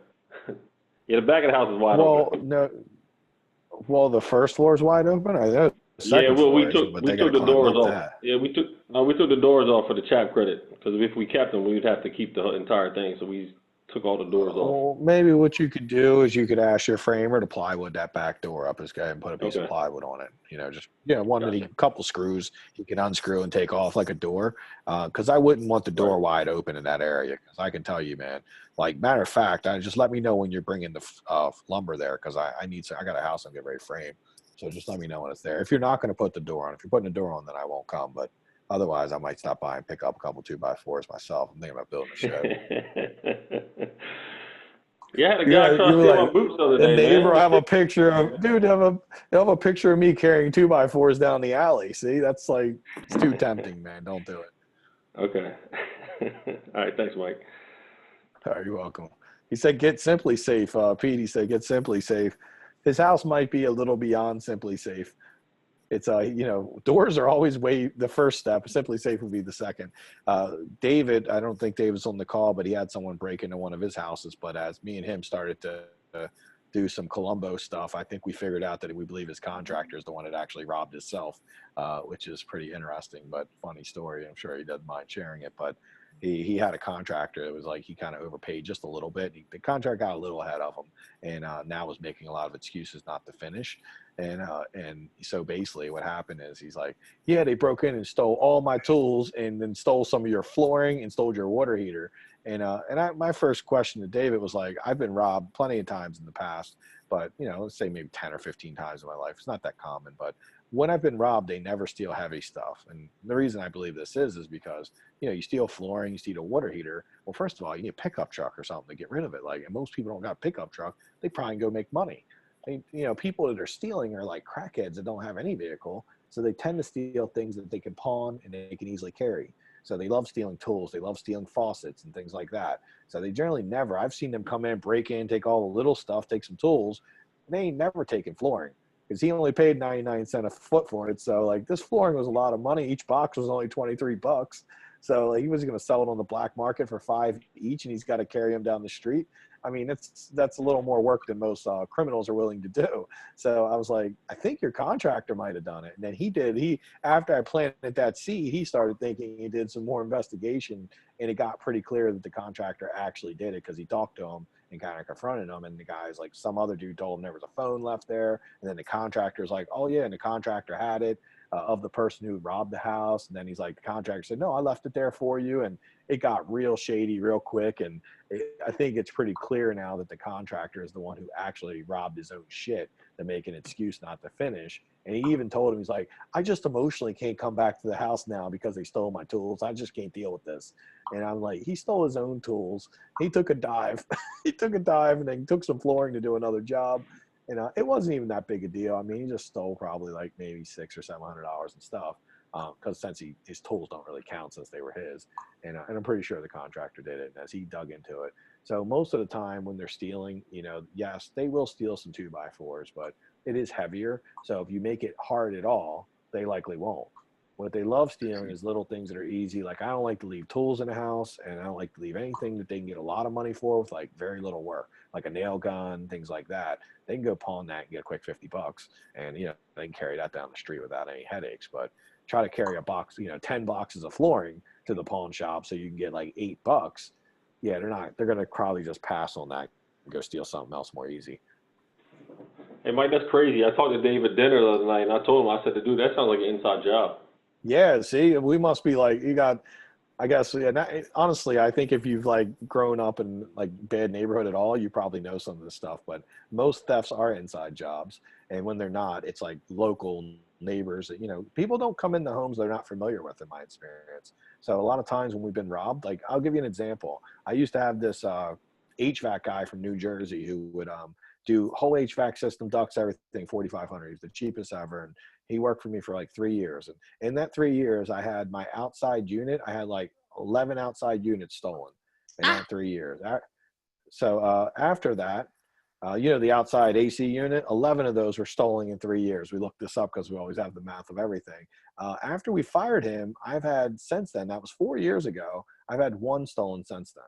Yeah, the back of the house is wide Well, open. no. Well, the first floor is wide open. I know the second floor we is, took but we they took gotta the climb doors up off. that. Yeah, we took the doors off for the chap credit, because if we kept them, we would have to keep the entire thing. So we took all the doors off. Well, maybe what you could do is you could ask your framer to plywood that back door up this guy and put a piece of plywood on it. You know, just one that a couple screws he can unscrew and take off like a door. Because I wouldn't want the door wide open in that area. Because I can tell you, man. Like matter of fact, just let me know when you're bringing the lumber there, because I got a house I'm getting ready to frame. So just let me know when it's there. If you're not going to put the door on, if you're putting the door on, then I won't come. But otherwise, I might stop by and pick up a couple 2x4s myself. I'm thinking about building a shed. Yeah, I had a guy trying to steal my boots the other day, man. The neighbor will have a picture of, dude, they'll have a picture of me carrying 2x4s down the alley. See, that's like, it's too tempting, man. Don't do it. Okay. All right. Thanks, Mike. All right, you're welcome. He said, get Simply Safe. Pete, he said, get Simply Safe. His house might be a little beyond Simply Safe. It's doors are always the first step. Simply Safe would be the second. David, I don't think David's on the call, but he had someone break into one of his houses. But as me and him started to do some Columbo stuff, I think we figured out that we believe his contractor is the one that actually robbed himself, which is pretty interesting, but funny story. I'm sure he doesn't mind sharing it, but he had a contractor that was like, he kind of overpaid just a little bit. The contract got a little ahead of him, and now was making a lot of excuses not to finish. And so basically what happened is he's like, yeah, they broke in and stole all my tools and then stole some of your flooring and stole your water heater. And my first question to David was like, I've been robbed plenty of times in the past, but let's say maybe 10 or 15 times in my life. It's not that common, but when I've been robbed, they never steal heavy stuff. And the reason I believe this is because, you steal flooring, you steal a water heater. Well, first of all, you need a pickup truck or something to get rid of it. Like, and most people don't got a pickup truck. They probably go make money. People that are stealing are like crackheads that don't have any vehicle. So they tend to steal things that they can pawn and they can easily carry. So they love stealing tools. They love stealing faucets and things like that. So they generally never, I've seen them come in, break in, take all the little stuff, take some tools. And they ain't never taken flooring because he only paid 99 cents a foot for it. So like this flooring was a lot of money. Each box was only $23. So like, he was going to sell it on the black market for $5 each, and he's got to carry them down the street. I mean, that's a little more work than most criminals are willing to do. So I was like, I think your contractor might have done it. And then he did. After I planted that seed, he started thinking, he did some more investigation, and it got pretty clear that the contractor actually did it because he talked to him and kind of confronted him. And the guy's like, some other dude told him there was a phone left there. And then the contractor's like, oh yeah. And the contractor had it of the person who robbed the house. And then he's like, the contractor said, no, I left it there for you. And it got real shady real quick. And I think it's pretty clear now that the contractor is the one who actually robbed his own shit to make an excuse not to finish. And he even told him, he's like, I just emotionally can't come back to the house now because they stole my tools. I just can't deal with this. And I'm like, he stole his own tools. He took a dive. He took a dive and then took some flooring to do another job. And it wasn't even that big a deal. I mean, he just stole probably like maybe $600 or $700 in stuff. Because since his tools don't really count since they were his, and I'm pretty sure the contractor did it as he dug into it. So most of the time when they're stealing, yes, they will steal some 2x4s, but it is heavier. So if you make it hard at all, they likely won't. What they love stealing is little things that are easy. Like I don't like to leave tools in the house, and I don't like to leave anything that they can get a lot of money for with like very little work, like a nail gun, things like that. They can go pawn that and get a quick $50, and they can carry that down the street without any headaches. But try to carry a box, 10 boxes of flooring to the pawn shop so you can get like $8. Yeah, they're going to probably just pass on that and go steal something else more easy. Hey, Mike, that's crazy. I talked to Dave at dinner the other night, and I told him, I said, dude, that sounds like an inside job. Yeah, see, we must be like, I guess, honestly, I think if you've like grown up in like bad neighborhood at all, you probably know some of this stuff, but most thefts are inside jobs. And when they're not, it's like local neighbors that, people don't come into homes they're not familiar with, in my experience. So a lot of times when we've been robbed, like I'll give you an example. I used to have this HVAC guy from New Jersey who would do whole HVAC system, ducts, everything, 4,500. He's the cheapest ever. And he worked for me for like 3 years. And in that 3 years, I had my outside unit. I had like 11 outside units stolen in that 3 years. So after that, you know, the outside AC unit, 11 of those were stolen in 3 years. We looked this up because we always have the math of everything. After we fired him, I've had since then, that was 4 years ago, I've had 1 stolen since then.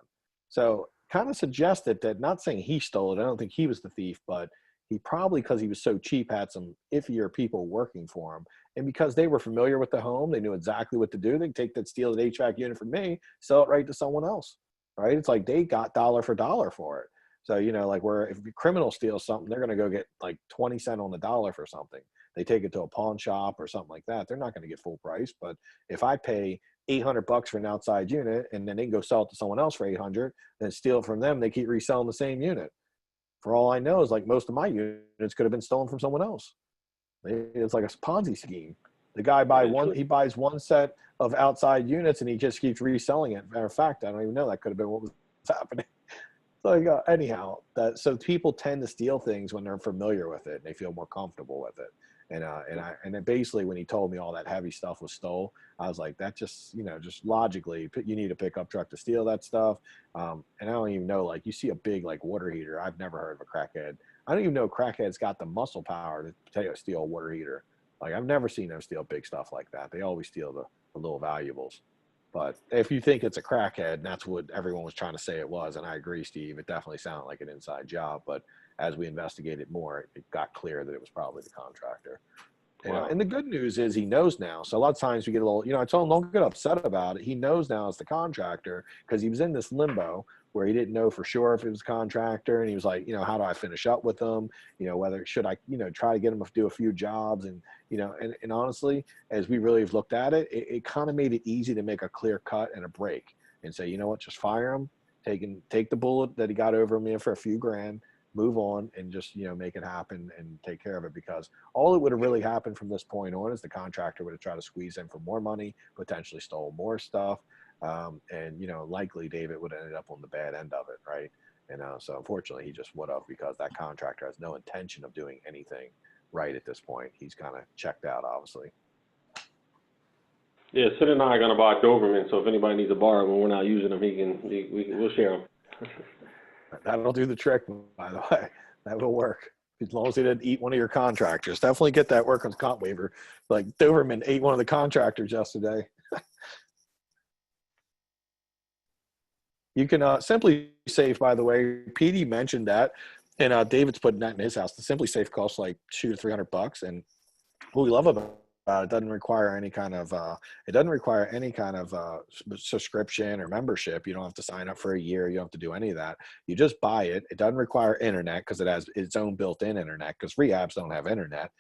So kind of suggested that, not saying he stole it, I don't think he was the thief, but he probably, because he was so cheap, had some iffier people working for him. And because they were familiar with the home, they knew exactly what to do. They'd take that steal that HVAC unit from me, sell it right to someone else, right? It's like they got dollar for dollar for it. So, you know, like where if a criminal steals something, they're going to go get like 20 cents on the dollar for something. They take it to a pawn shop or something like that. They're not going to get full price. But if I pay $800 for an outside unit and then they can go sell it to someone else for 800, then steal it from them, they keep reselling the same unit. For all I know is like most of my units could have been stolen from someone else. It's like a Ponzi scheme. The guy he buys one set of outside units and he just keeps reselling it. Matter of fact, I don't even know, that could have been what was happening. So anyhow, so people tend to steal things when they're familiar with it and they feel more comfortable with it. And then basically when he told me all that heavy stuff was stole, I was like, that just, you know, just logically, you need a pickup truck to steal that stuff. And I don't even know, like, you see a big like water heater. I've never heard of a crackhead. I don't even know crackheads got the muscle power to steal a water heater. Like, I've never seen them steal big stuff like that. They always steal the little valuables. But if you think it's a crackhead, and that's what everyone was trying to say it was, and I agree, Steve, it definitely sounded like an inside job. But as we investigated more, it got clear that it was probably the contractor. Wow. And the good news is he knows now. So a lot of times we get a little, you know, I told him don't get upset about it. He knows now it's the contractor because he was in this limbo where he didn't know for sure if it was a contractor. And he was like, you know, how do I finish up with them? You know, whether should I, you know, try to get him to do a few jobs and, you know, and honestly, as we really have looked at it, it kind of made it easy to make a clear cut and a break and say, you know what, just fire him, take the bullet that he got over me for a few grand, move on and just, you know, make it happen and take care of it, because all that would have really happened from this point on is the contractor would have tried to squeeze in for more money, potentially stole more stuff. And, you know, likely David would have ended up on the bad end of it. Right. And so unfortunately he just would have, because that contractor has no intention of doing anything right at this point. He's kind of checked out, obviously. Yeah, Sid and I are going to buy Doberman, so if anybody needs a bar when we're not using them, we'll share them. That'll do the trick, by the way. That will work. As long as they didn't eat one of your contractors. Definitely get that workman's comp waiver. Like Doberman ate one of the contractors yesterday. You can Simply Safe, by the way, PD mentioned that, and David's putting that in his house. The Simply Safe costs like $200 to $300, and what we love about it doesn't require any kind of subscription or membership. You don't have to sign up for a year. You don't have to do any of that. You just buy it. It doesn't require internet because it has its own built-in internet, because rehabs don't have internet.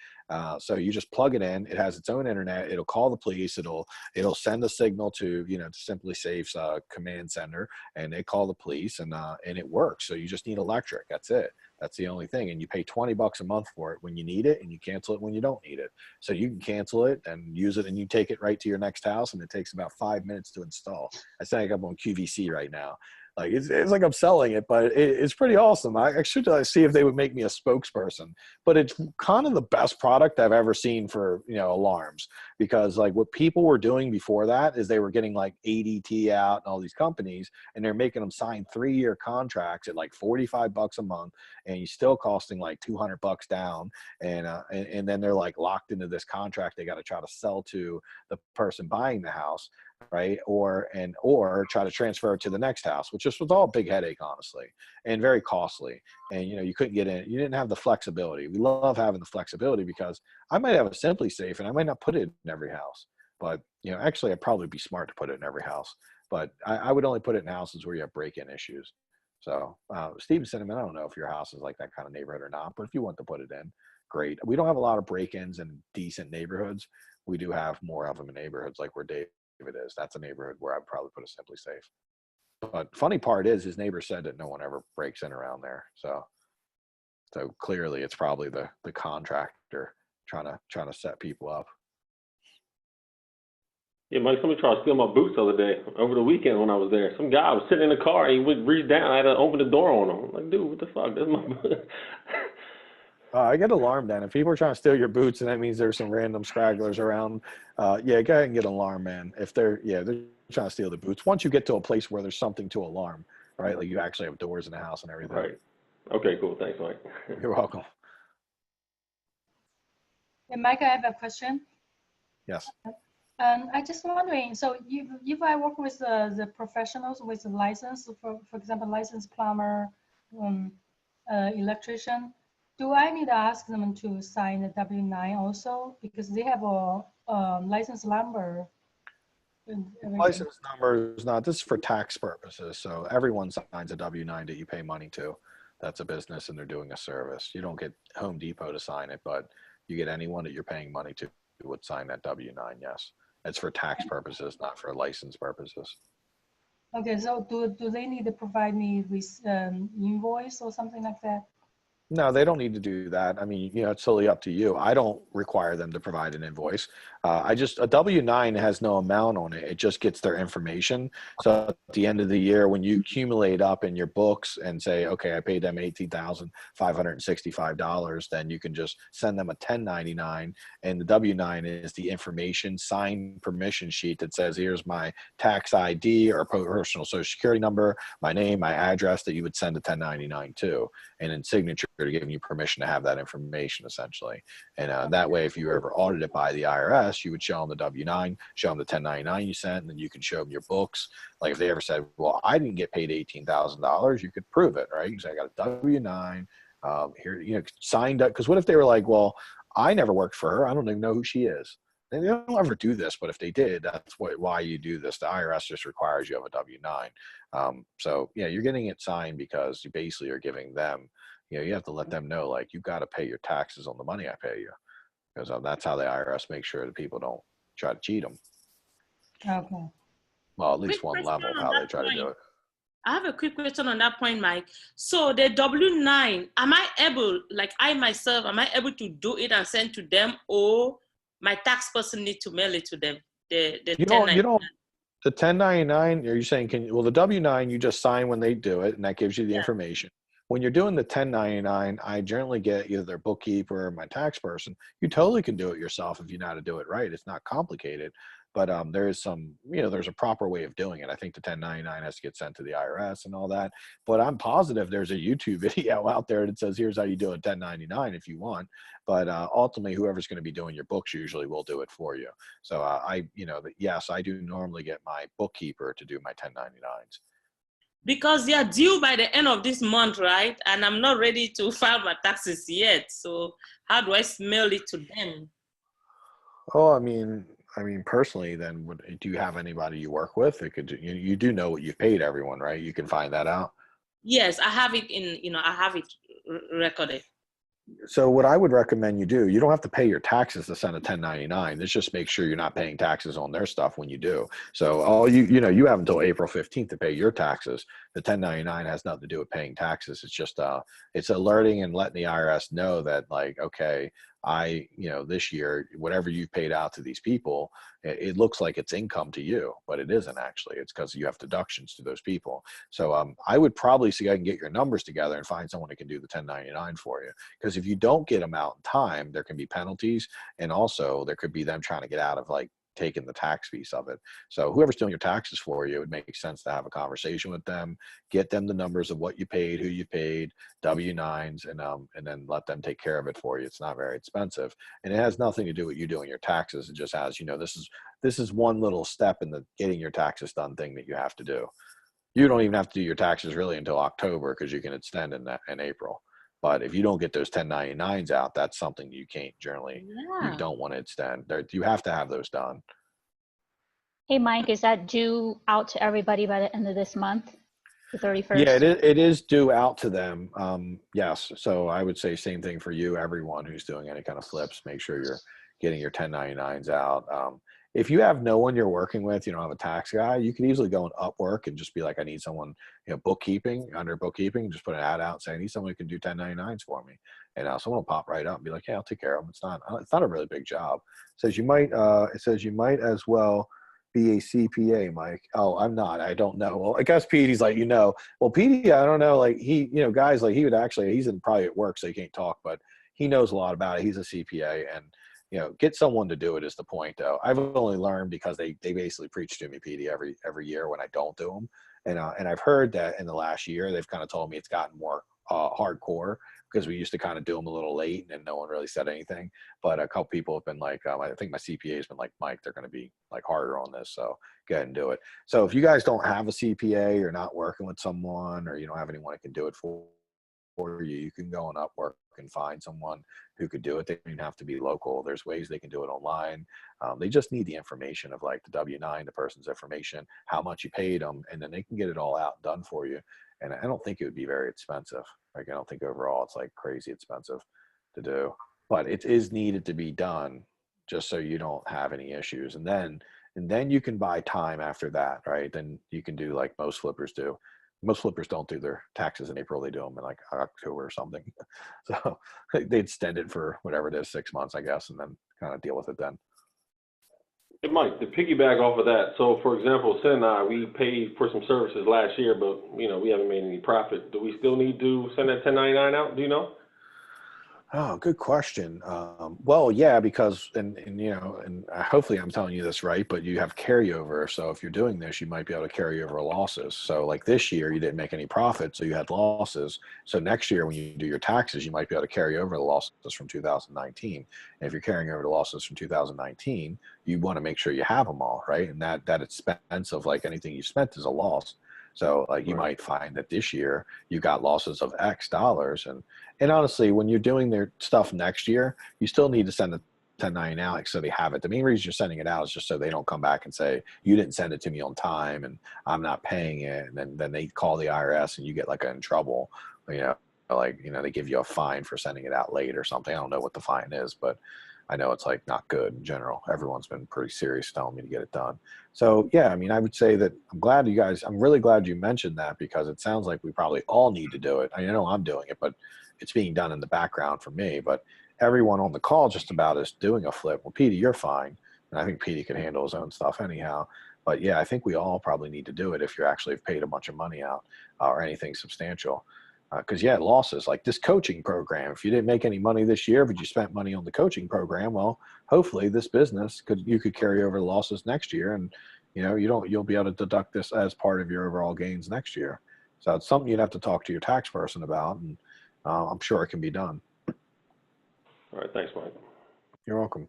So you just plug it in. It has its own internet. It'll call the police. It'll send a signal to, you know, to Simply Safe's command center, and they call the police, and it works. So you just need electric. That's it. That's the only thing. And you pay $20 a month for it when you need it, and you cancel it when you don't need it. So you can cancel it and use it, and you take it right to your next house, and it takes about 5 minutes to install. I think I'm on QVC right now. Like it's like I'm selling it, but it's pretty awesome. I should see if they would make me a spokesperson. But it's kind of the best product I've ever seen for, you know, alarms, because like what people were doing before that is they were getting like ADT out and all these companies, and they're making them sign 3-year contracts at like $45 a month, and you're still costing like $200 down, and then they're like locked into this contract they got to try to sell to the person buying the house, right? Or try to transfer it to the next house, which just was all a big headache, honestly, and very costly. And, you know, you couldn't get in, you didn't have the flexibility. We love having the flexibility, because I might have a Simply Safe and I might not put it in every house, but, you know, actually I'd probably be smart to put it in every house, but I would only put it in houses where you have break-in issues. So Steve Cinnamon, I don't know if your house is like that kind of neighborhood or not, but if you want to put it in, great. We don't have a lot of break-ins in decent neighborhoods. We do have more of them in neighborhoods like where David is. That's a neighborhood where I'd probably put a Simply Safe. But funny part is his neighbor said that no one ever breaks in around there. So clearly it's probably the contractor trying to set people up. Yeah, Mike, somebody tried to steal my boots the other day, over the weekend when I was there. Some guy was sitting in the car, and he would reach down, I had to open the door on him. I'm like, dude, what the fuck? That's my boot. I get alarmed then. If people are trying to steal your boots and that means there's some random scragglers around, yeah, go ahead and get an alarm, man. If they're trying to steal the boots. Once you get to a place where there's something to alarm, right? Like you actually have doors in the house and everything. Right. Okay, cool. Thanks, Mike. You're welcome. And Mike, I have a question. Yes. I just wondering, so if I work with the professionals with the license, for example, licensed plumber, electrician, do I need to ask them to sign the W-9 also? Because they have a license number. License number is not, this is for tax purposes. So everyone signs a W-9 that you pay money to. That's a business and they're doing a service. You don't get Home Depot to sign it, but you get anyone that you're paying money to who would sign that W-9, yes. It's for tax purposes, not for license purposes. Okay, so do they need to provide me with invoice or something like that? No, they don't need to do that. I mean, it's totally up to you. I don't require them to provide an invoice. A W-9 has no amount on it. It just gets their information. So at the end of the year, when you accumulate up in your books and say, okay, I paid them $18,565, then you can just send them a 1099. And the W-9 is the information signed permission sheet that says, here's my tax ID or personal social security number, my name, my address that you would send a 1099 to, and in signature giving you permission to have that information essentially. And that way, if you were ever audited by the IRS, you would show them the W-9, show them the 1099 you sent, and then you can show them your books. Like if they ever said, well, I didn't get paid $18,000, you could prove it, right? You say, I got a W-9 here, signed up. Because what if they were like, well, I never worked for her. I don't even know who she is. They don't ever do this, but if they did, that's why you do this. The IRS just requires you have a W-9. So yeah, you're getting it signed because you basically are giving them, you have to let them know, like, you got to pay your taxes on the money I pay you, because that's how the IRS makes sure that people don't try to cheat them. Okay. Well, at least one level of how they try to do it. I have a quick question on that point, Mike. So the W-9, am I able, like I myself, am I able to do it and send to them, or my tax person need to mail it to them? The 1099? The 1099, are you saying, the W-9, you just sign when they do it, and that gives you the information. When you're doing the 1099, I generally get either their bookkeeper or my tax person. You totally can do it yourself if you know how to do it right. It's not complicated, but there is some, there's a proper way of doing it. I think the 1099 has to get sent to the IRS and all that, but I'm positive there's a YouTube video out there that says, here's how you do a 1099 if you want. But ultimately, whoever's going to be doing your books usually will do it for you. So yes, I do normally get my bookkeeper to do my 1099s. Because they are due by the end of this month, right? And I'm not ready to file my taxes yet. So how do I mail it to them? Oh, I mean, personally, then, do you have anybody you work with? You do know what you've paid everyone, right? You can find that out. Yes, I have it I have it recorded. So what I would recommend you do, you don't have to pay your taxes to send a 1099. This just makes sure you're not paying taxes on their stuff when you do. So you have until April 15th to pay your taxes. The 1099 has nothing to do with paying taxes. It's just it's alerting and letting the IRS know that, like, okay, this year, whatever you've paid out to these people, it looks like it's income to you, but it isn't actually. It's because you have deductions to those people. So I would probably see if I can get your numbers together and find someone that can do the 1099 for you. Because if you don't get them out in time, there can be penalties. And also there could be them trying to get out of, like, taking the tax piece of it. So whoever's doing your taxes for you, it would make sense to have a conversation with them, get them the numbers of what you paid, who you paid, W-9s, and then let them take care of it for you. It's not very expensive, and it has nothing to do with you doing your taxes. It just has, this is one little step in the getting your taxes done thing that you have to do. You don't even have to do your taxes really until October, because you can extend in April. But if you don't get those 1099s out, that's something you can't generally, you don't want to extend. You have to have those done. Hey, Mike, is that due out to everybody by the end of this month, the 31st? Yeah, it is due out to them. Yes. So I would say same thing for you, everyone who's doing any kind of flips, make sure you're getting your 1099s out. If you have no one you're working with, you don't have a tax guy, you can easily go on Upwork and just be like, I need someone, bookkeeping, under bookkeeping, just put an ad out saying, I need someone who can do 1099s for me. And someone will pop right up and be like, yeah, I'll take care of them. It's not a really big job. It says you might as well be a CPA, Mike? Oh, I'm not. I don't know. Well, I guess Petey's like, well, Petey, I don't know. Like guys like he would actually, he's probably at work, so he can't talk, but he knows a lot about it. He's a CPA, and get someone to do it is the point, though. I've only learned because they basically preach to me, Petey, every year when I don't do them, and I've heard that in the last year they've kind of told me it's gotten more hardcore because we used to kind of do them a little late and no one really said anything. But a couple people have been like, I think my CPA has been like, Mike, they're going to be like harder on this, so go ahead and do it. So if you guys don't have a CPA or not working with someone, or you don't have anyone that can do it for you, you can go on Upwork and find someone who could do it. They don't even have to be local. There's ways they can do it online. They just need the information of like the W-9, the person's information, how much you paid them, and then they can get it all out and done for you. And I don't think it would be very expensive. Like, I don't think overall it's like crazy expensive to do, but it is needed to be done just so you don't have any issues. And then you can buy time after that, right? Then you can do like most flippers do. Most flippers don't do their taxes in April. They do them in like October or something. So they extend it for whatever it is, 6 months, I guess, and then kind of deal with it then. Hey, Mike, to piggyback off of that, so for example, Sid and I, we paid for some services last year, but we haven't made any profit. Do we still need to send that 1099 out? Do you know? Oh, good question. Well, yeah, because, and hopefully I'm telling you this right, but you have carryover. So if you're doing this, you might be able to carry over losses. So like this year, you didn't make any profit, so you had losses. So next year, when you do your taxes, you might be able to carry over the losses from 2019. And if you're carrying over the losses from 2019, you want to make sure you have them all, right? And that expense of like anything you spent is a loss. So like you might find that this year you got losses of X dollars. And honestly, when you're doing their stuff next year, you still need to send the 1099 out so they have it. The main reason you're sending it out is just so they don't come back and say, you didn't send it to me on time and I'm not paying it. And then they call the IRS and you get like in trouble, they give you a fine for sending it out late or something. I don't know what the fine is, but I know it's like not good in general. Everyone's been pretty serious telling me to get it done. So yeah, I mean, I would say that I'm really glad you mentioned that because it sounds like we probably all need to do it. I know I'm doing it, but it's being done in the background for me. But everyone on the call just about is doing a flip. Well, Petey, you're fine. And I think Petey can handle his own stuff anyhow. But yeah, I think we all probably need to do it if you actually have paid a bunch of money out or anything substantial. Because losses like this coaching program, if you didn't make any money this year, but you spent money on the coaching program, well, hopefully this business you could carry over losses next year, and you'll be able to deduct this as part of your overall gains next year. So it's something you'd have to talk to your tax person about, and I'm sure it can be done. All right, thanks, Mike. You're welcome.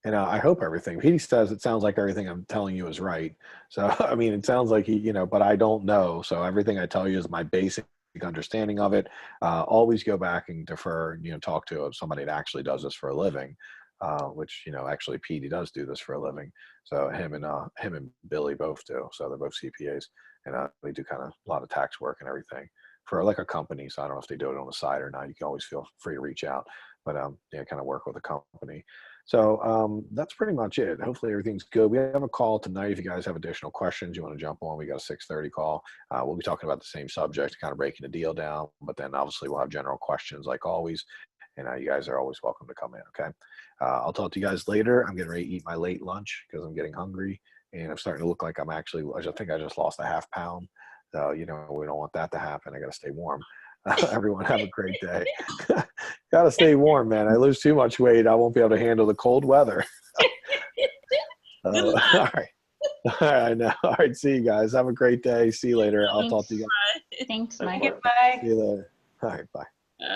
And I hope everything he says, it sounds like everything I'm telling you is right. So, I mean, it sounds like but I don't know. So everything I tell you is my basic understanding of it. Always go back and defer, talk to somebody that actually does this for a living, which, actually Petey does do this for a living. So him and Billy both do. So they're both CPAs and they do kind of a lot of tax work and everything for like a company. So I don't know if they do it on the side or not. You can always feel free to reach out, but kind of work with a company. So that's pretty much it. Hopefully everything's good. We have a call tonight. If you guys have additional questions, you want to jump on, we got a 6:30 call. We'll be talking about the same subject, kind of breaking the deal down, but then obviously we'll have general questions like always. And you guys are always welcome to come in. Okay. I'll talk to you guys later. I'm getting ready to eat my late lunch because I'm getting hungry and I'm starting to look like I think I just lost a half pound. So, we don't want that to happen. I got to stay warm. Everyone have a great day. Got to stay warm, man. I lose too much weight, I won't be able to handle the cold weather. All right. I know. All right. See you guys. Have a great day. See you later. I'll talk to you guys. Thanks, Thank Mike. you. Bye. See you later. All right. Bye.